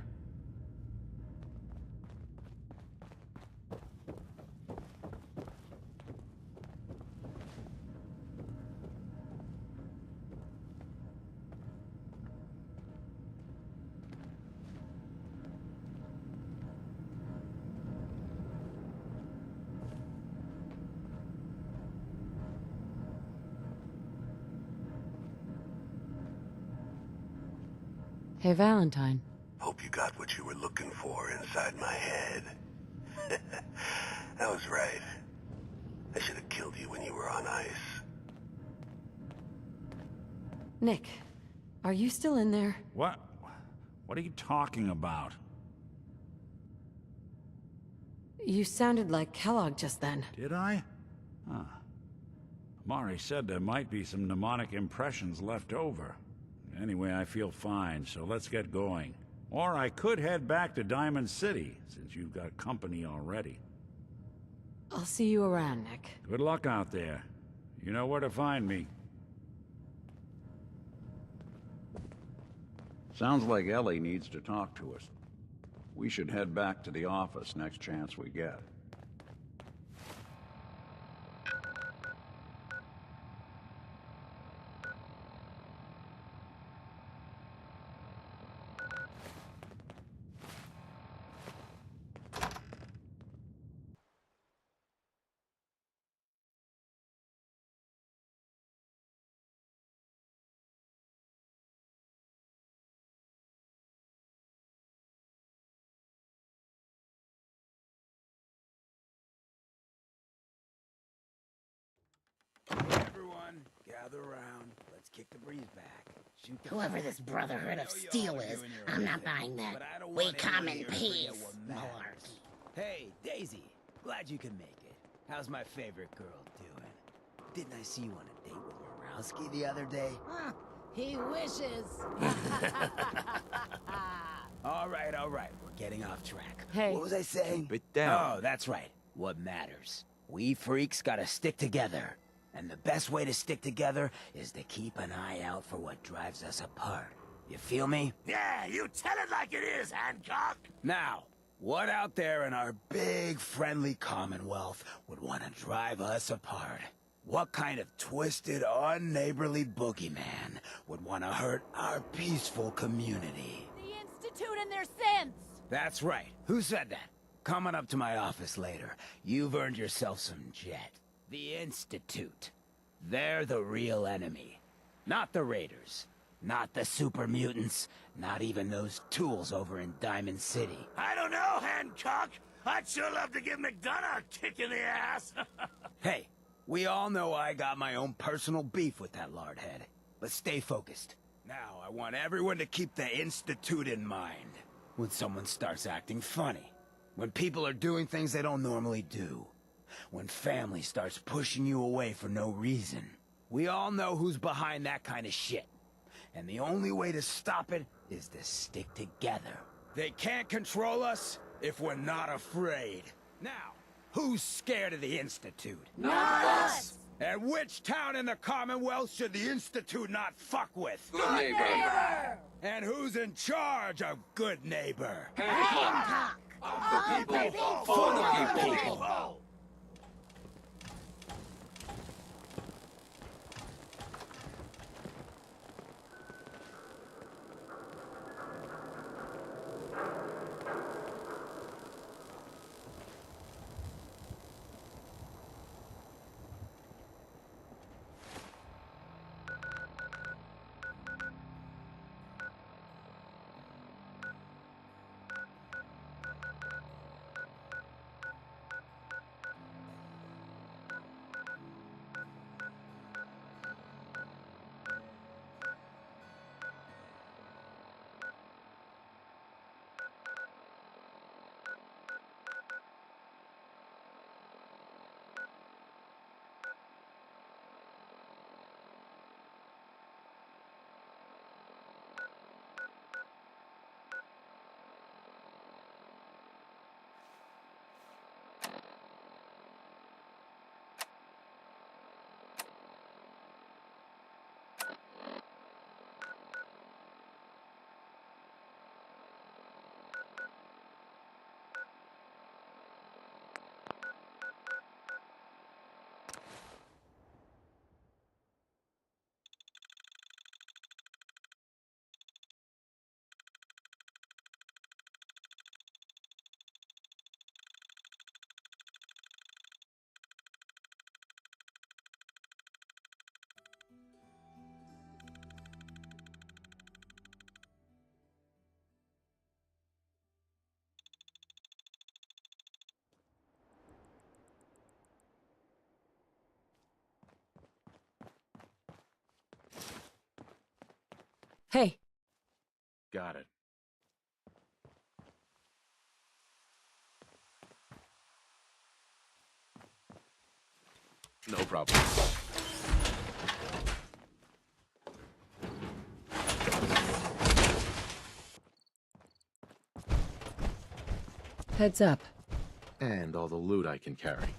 Hey, Valentine. Hope you got what you were looking for inside my head. I was right. I should have killed you when you were on ice. Nick, are you still in there? What? What are you talking about? You sounded like Kellogg just then. Did I? Huh. Amari said there might be some mnemonic impressions left over. Anyway, I feel fine, so let's get going. Or I could head back to Diamond City, since you've got company already. I'll see you around, Nick. Good luck out there. You know where to find me. Sounds like Ellie needs to talk to us. We should head back to the office next chance we get. on, gather around. Let's kick the breeze back. Shoot the Whoever this Brotherhood of Steel is, I'm not buying that. We come in peace, malarkey. Hey, Daisy. Glad you could make it. How's my favorite girl doing? Didn't I see you on a date with Warowski the other day? Huh, he wishes. All right. We're getting off track. Hey. What was I saying? Keep it down. Oh, that's right. What matters. We freaks gotta stick together. And the best way to stick together is to keep an eye out for what drives us apart. You feel me? Yeah, you tell it like it is, Hancock! Now, what out there in our big friendly Commonwealth would want to drive us apart? What kind of twisted, unneighborly boogeyman would want to hurt our peaceful community? The Institute and their sins! That's right. Who said that? Coming up to my office later. You've earned yourself some jet. The Institute. They're the real enemy. Not the Raiders. Not the super mutants. Not even those tools over in Diamond City. I don't know, Hancock. I'd sure love to give McDonough a kick in the ass. Hey, we all know I got my own personal beef with that lardhead. But stay focused. Now, I want everyone to keep the Institute in mind. When someone starts acting funny. When people are doing things they don't normally do. When family starts pushing you away for no reason. We all know who's behind that kind of shit. And the only way to stop it is to stick together. They can't control us if we're not afraid. Now, who's scared of the Institute? Not us! And which town in the Commonwealth should the Institute not fuck with? Good neighbor. And who's in charge of good neighbor? Hancock! Of the people, For the people. Hey. Got it. No problem. Heads up. And all the loot I can carry.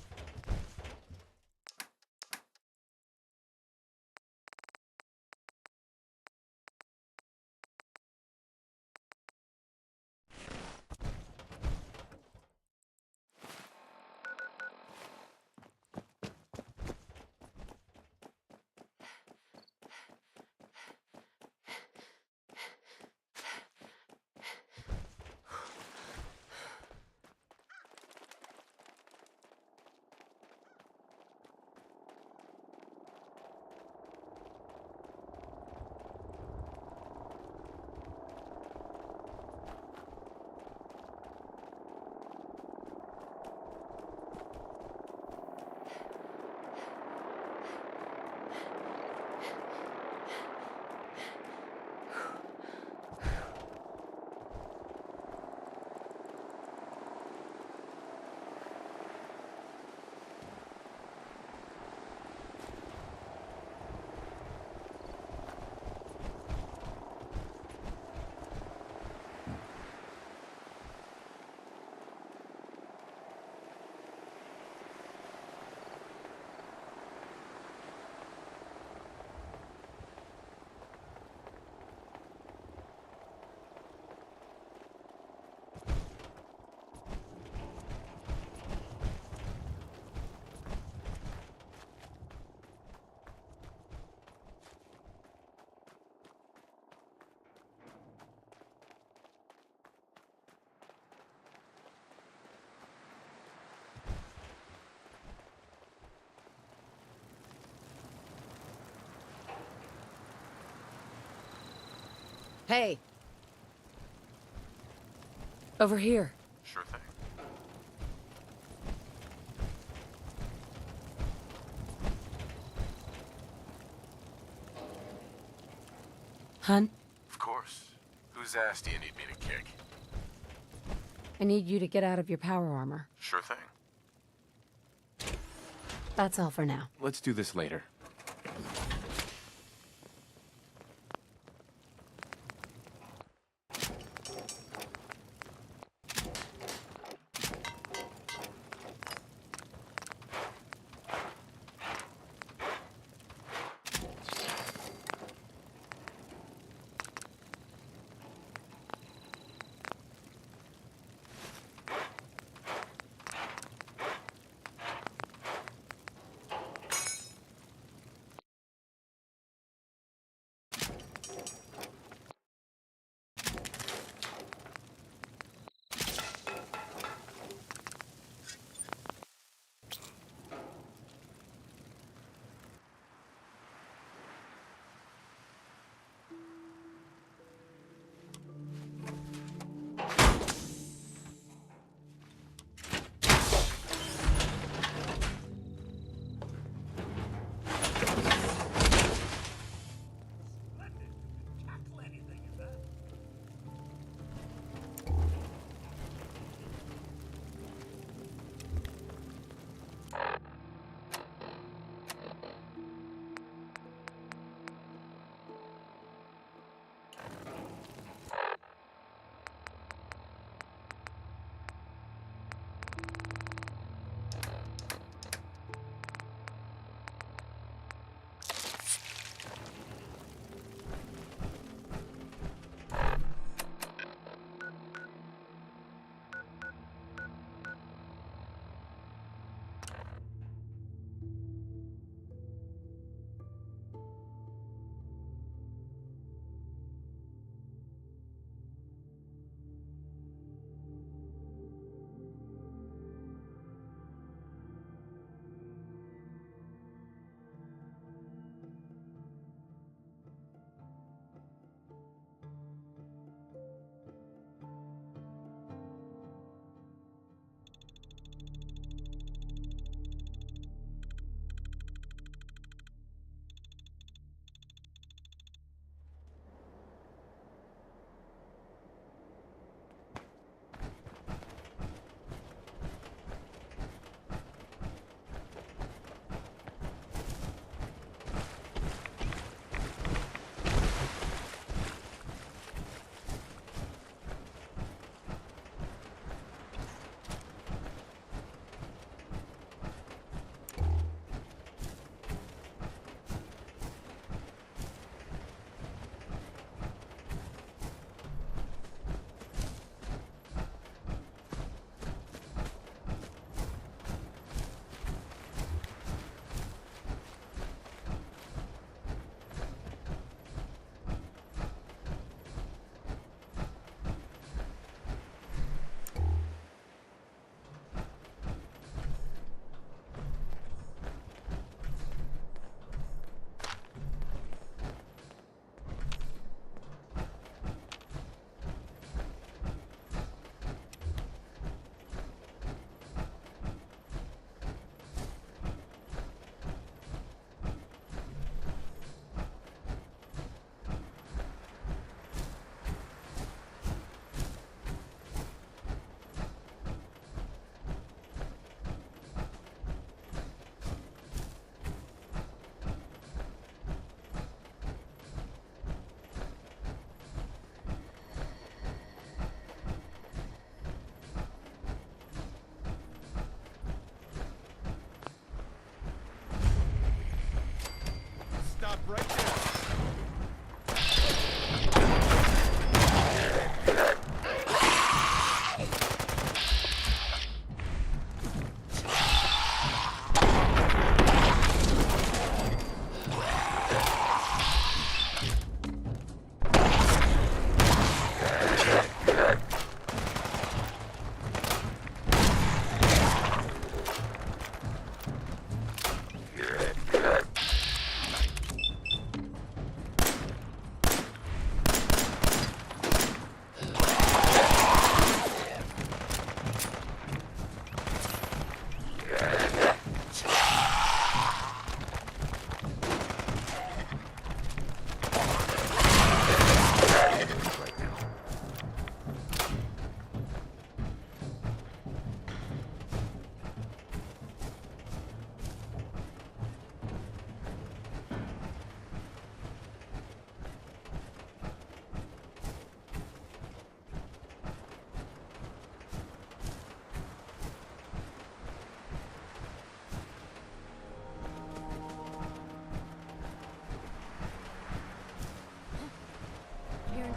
Hey! Over here. Sure thing. Hun? Of course. Whose ass do you need me to kick? I need you to get out of your power armor. Sure thing. That's all for now. Let's do this later. Stop right there.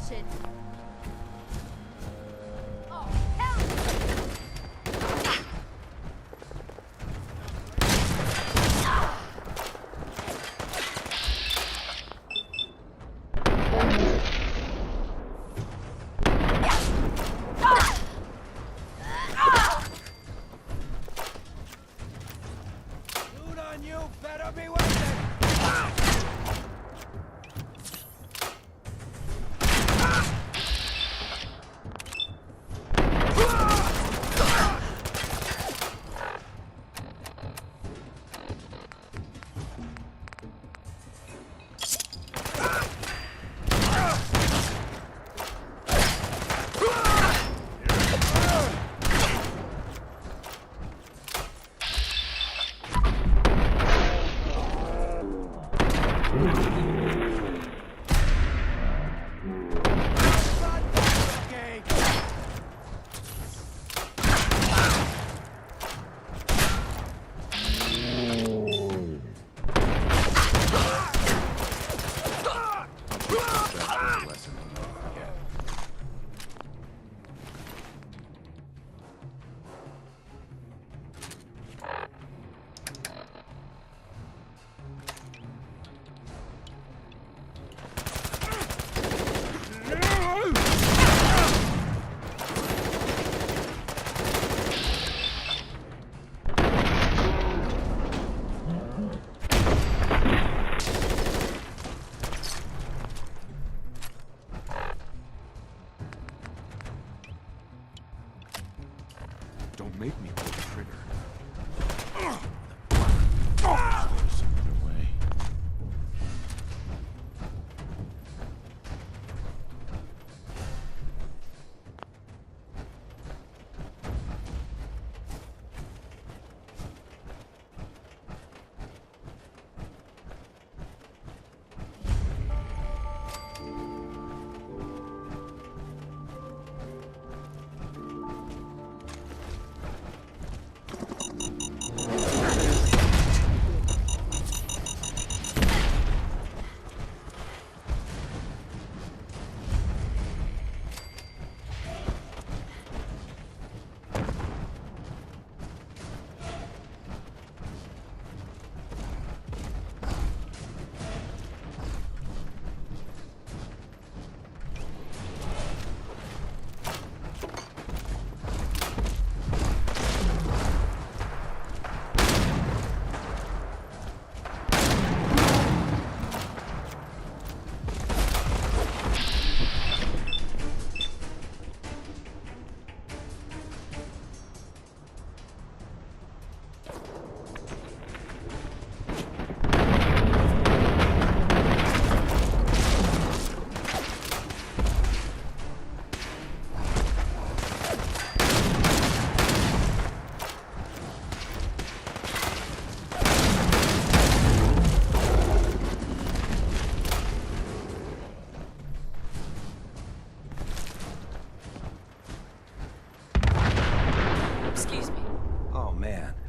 attention. Dude on you, better be with it! Don't make me pull the trigger.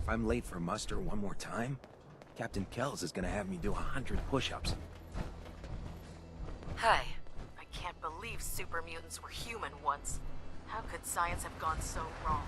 If I'm late for muster one more time, Captain Kells is gonna have me do 100 push-ups. Hey, I can't believe super mutants were human once. How could science have gone so wrong?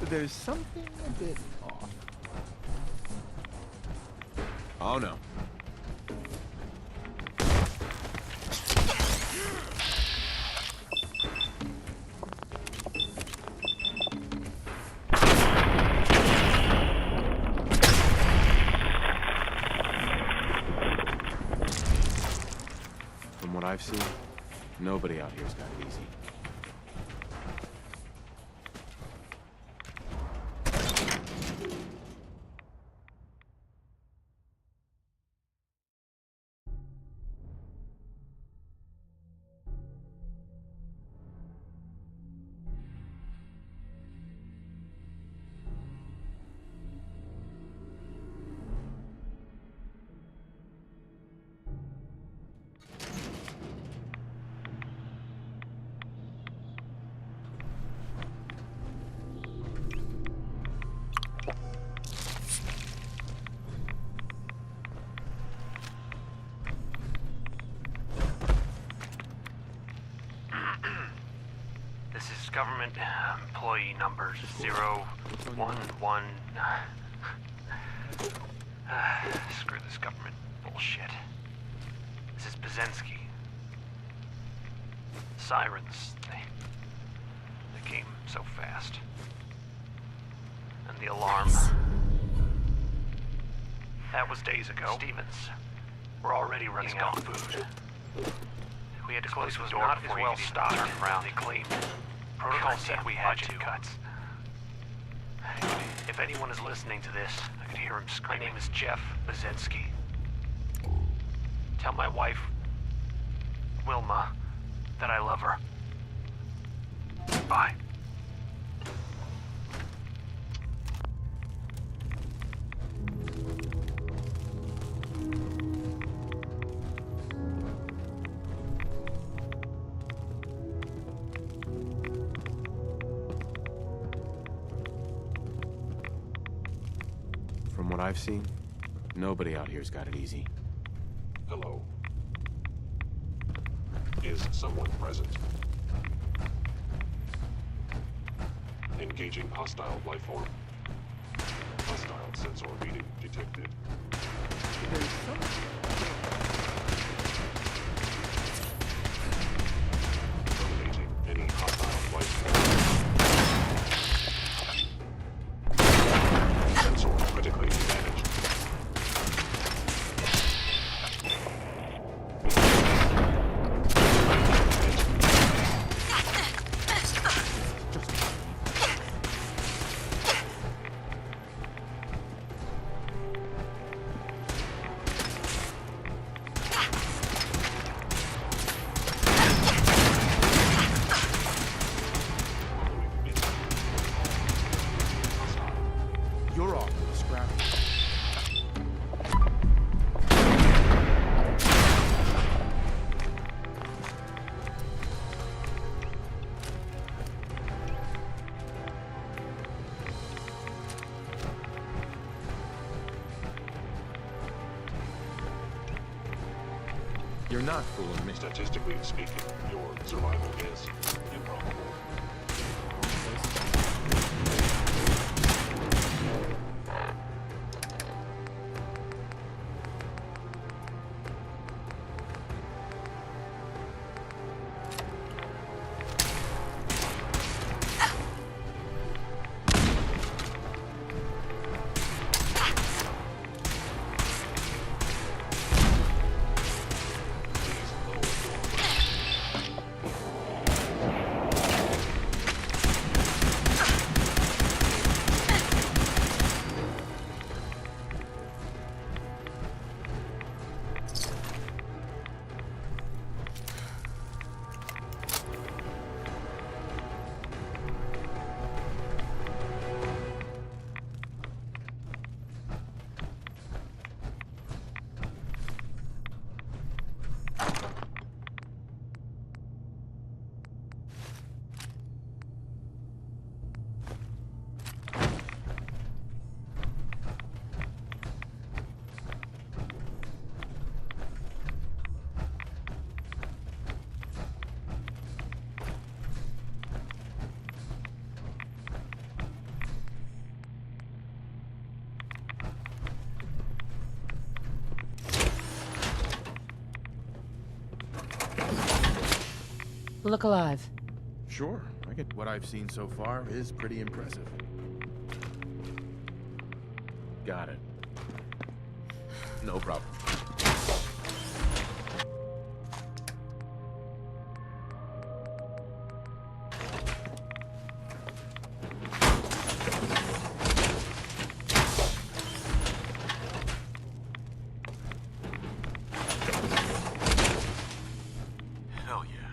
there's something a bit off. Oh no. From what I've seen, nobody out here's got it easy. This is government employee number 011. Screw this government bullshit. This is Bazensky. Sirens, they came so fast. And the alarm. That was days ago. Stevens, we're already running out of food. We had to close the door before well stocked around and clean. Protocol said we had to. Cuts. If anyone is listening to this, I could hear him scream. My name is Jeff Bazensky. Tell my wife, Wilma, that I love her. Bye. From what I've seen, nobody out here's got it easy. Hello. Is someone present? Engaging hostile life form. Hostile sensor reading detected. There's something. Terminating any hostile life form. Sensor critically damaged. You're off the scrap. You're not fooling me. Statistically speaking, your survival is improbable. Look alive. Sure, I get What I've seen so far is pretty impressive. got it. No problem. Hell yeah.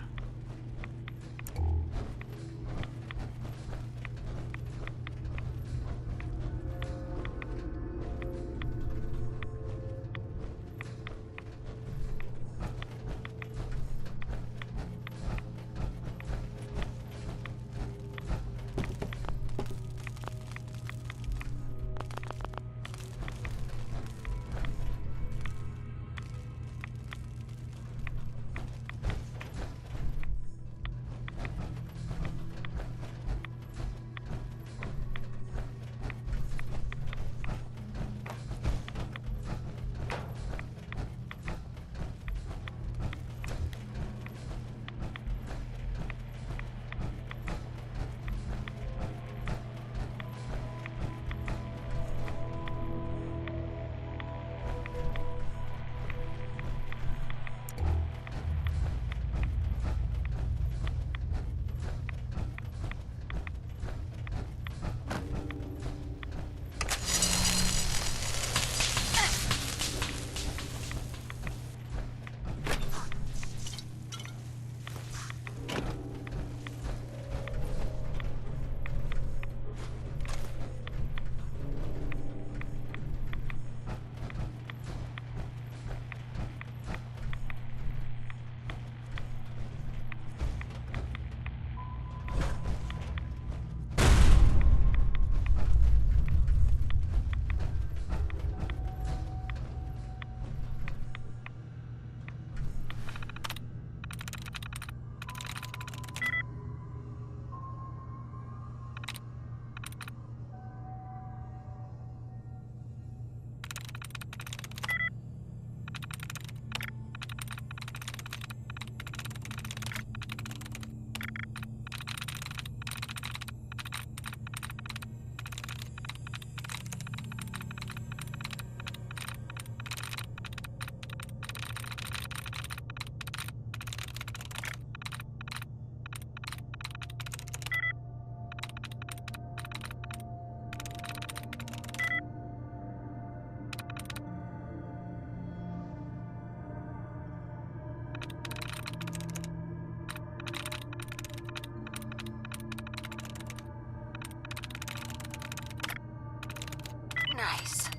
Nice.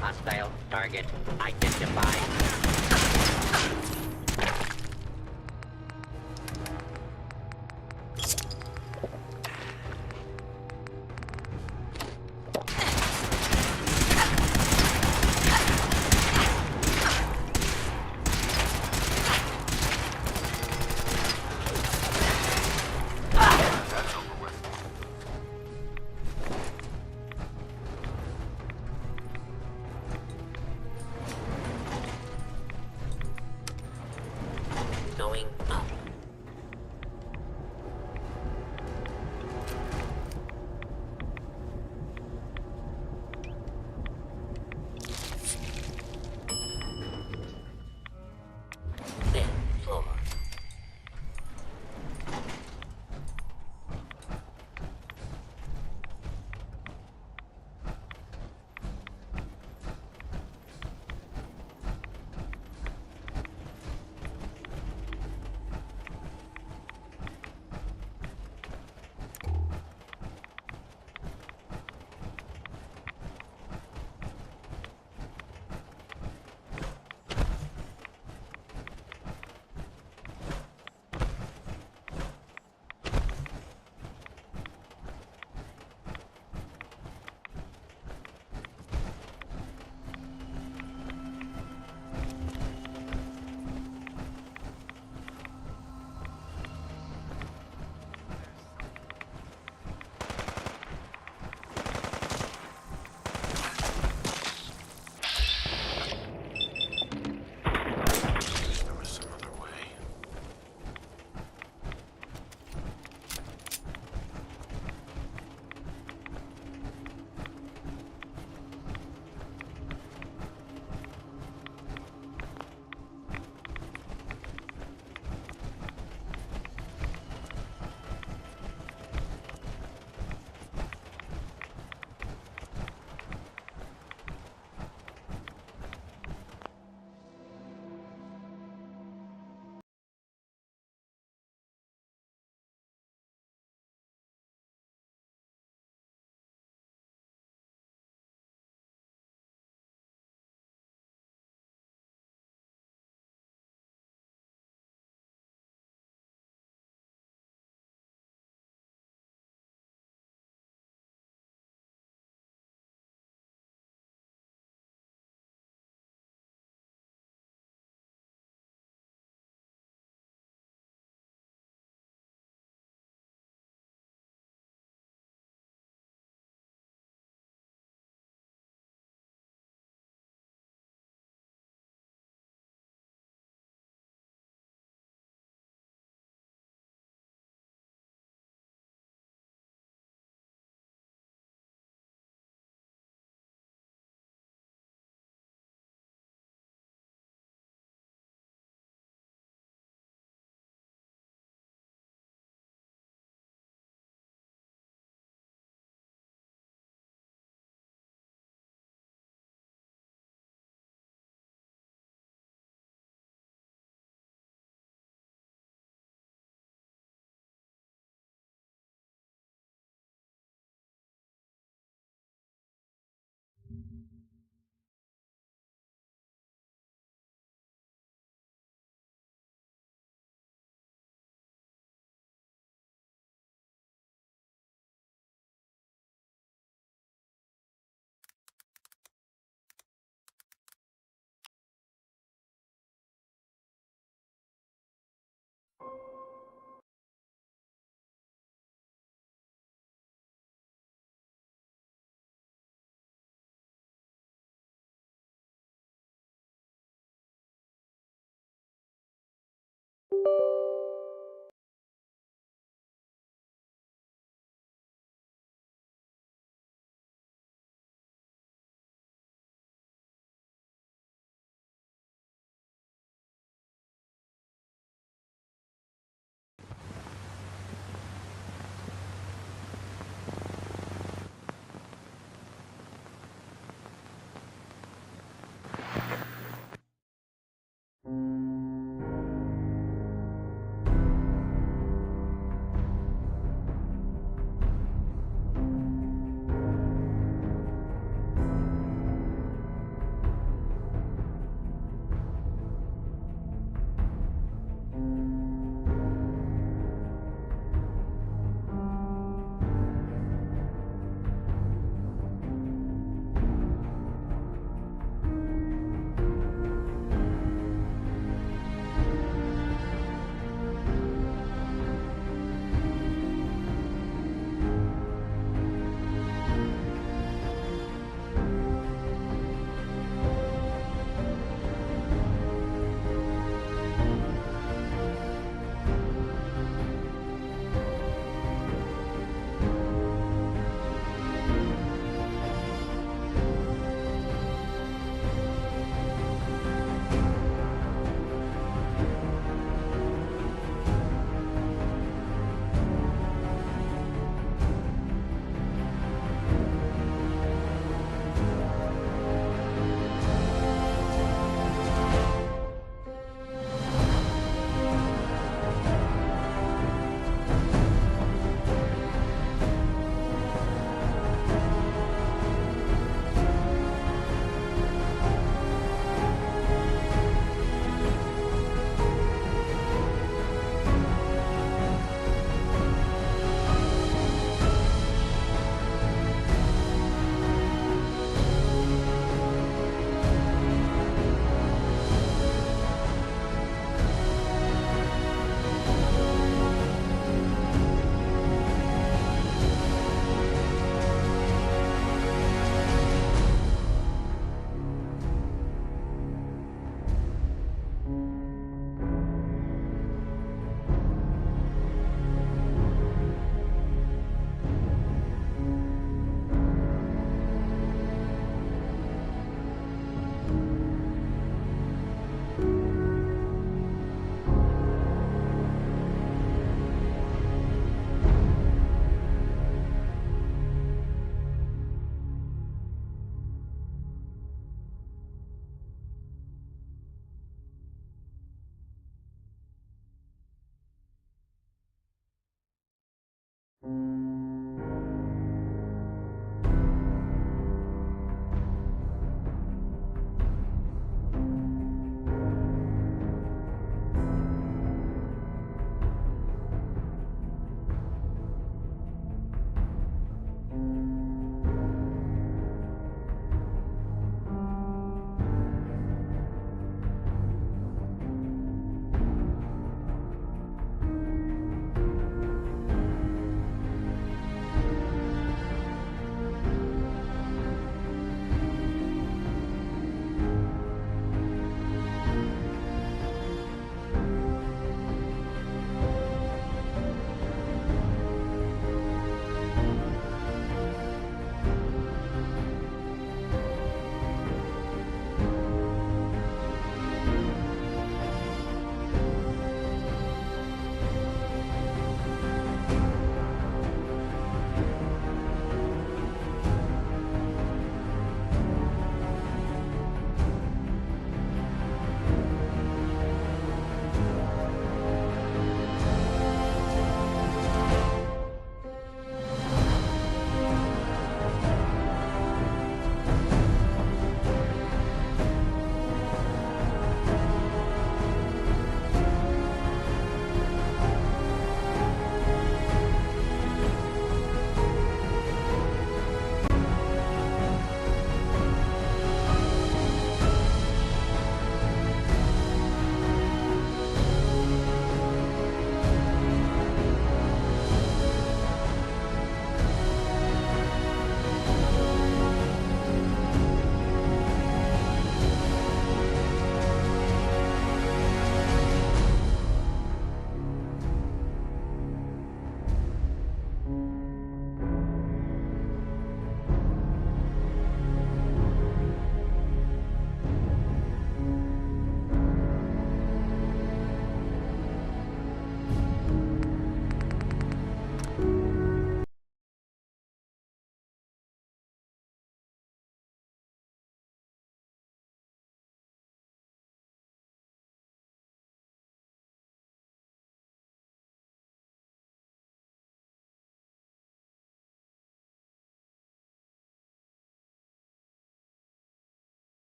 Hostile target identified. Going up.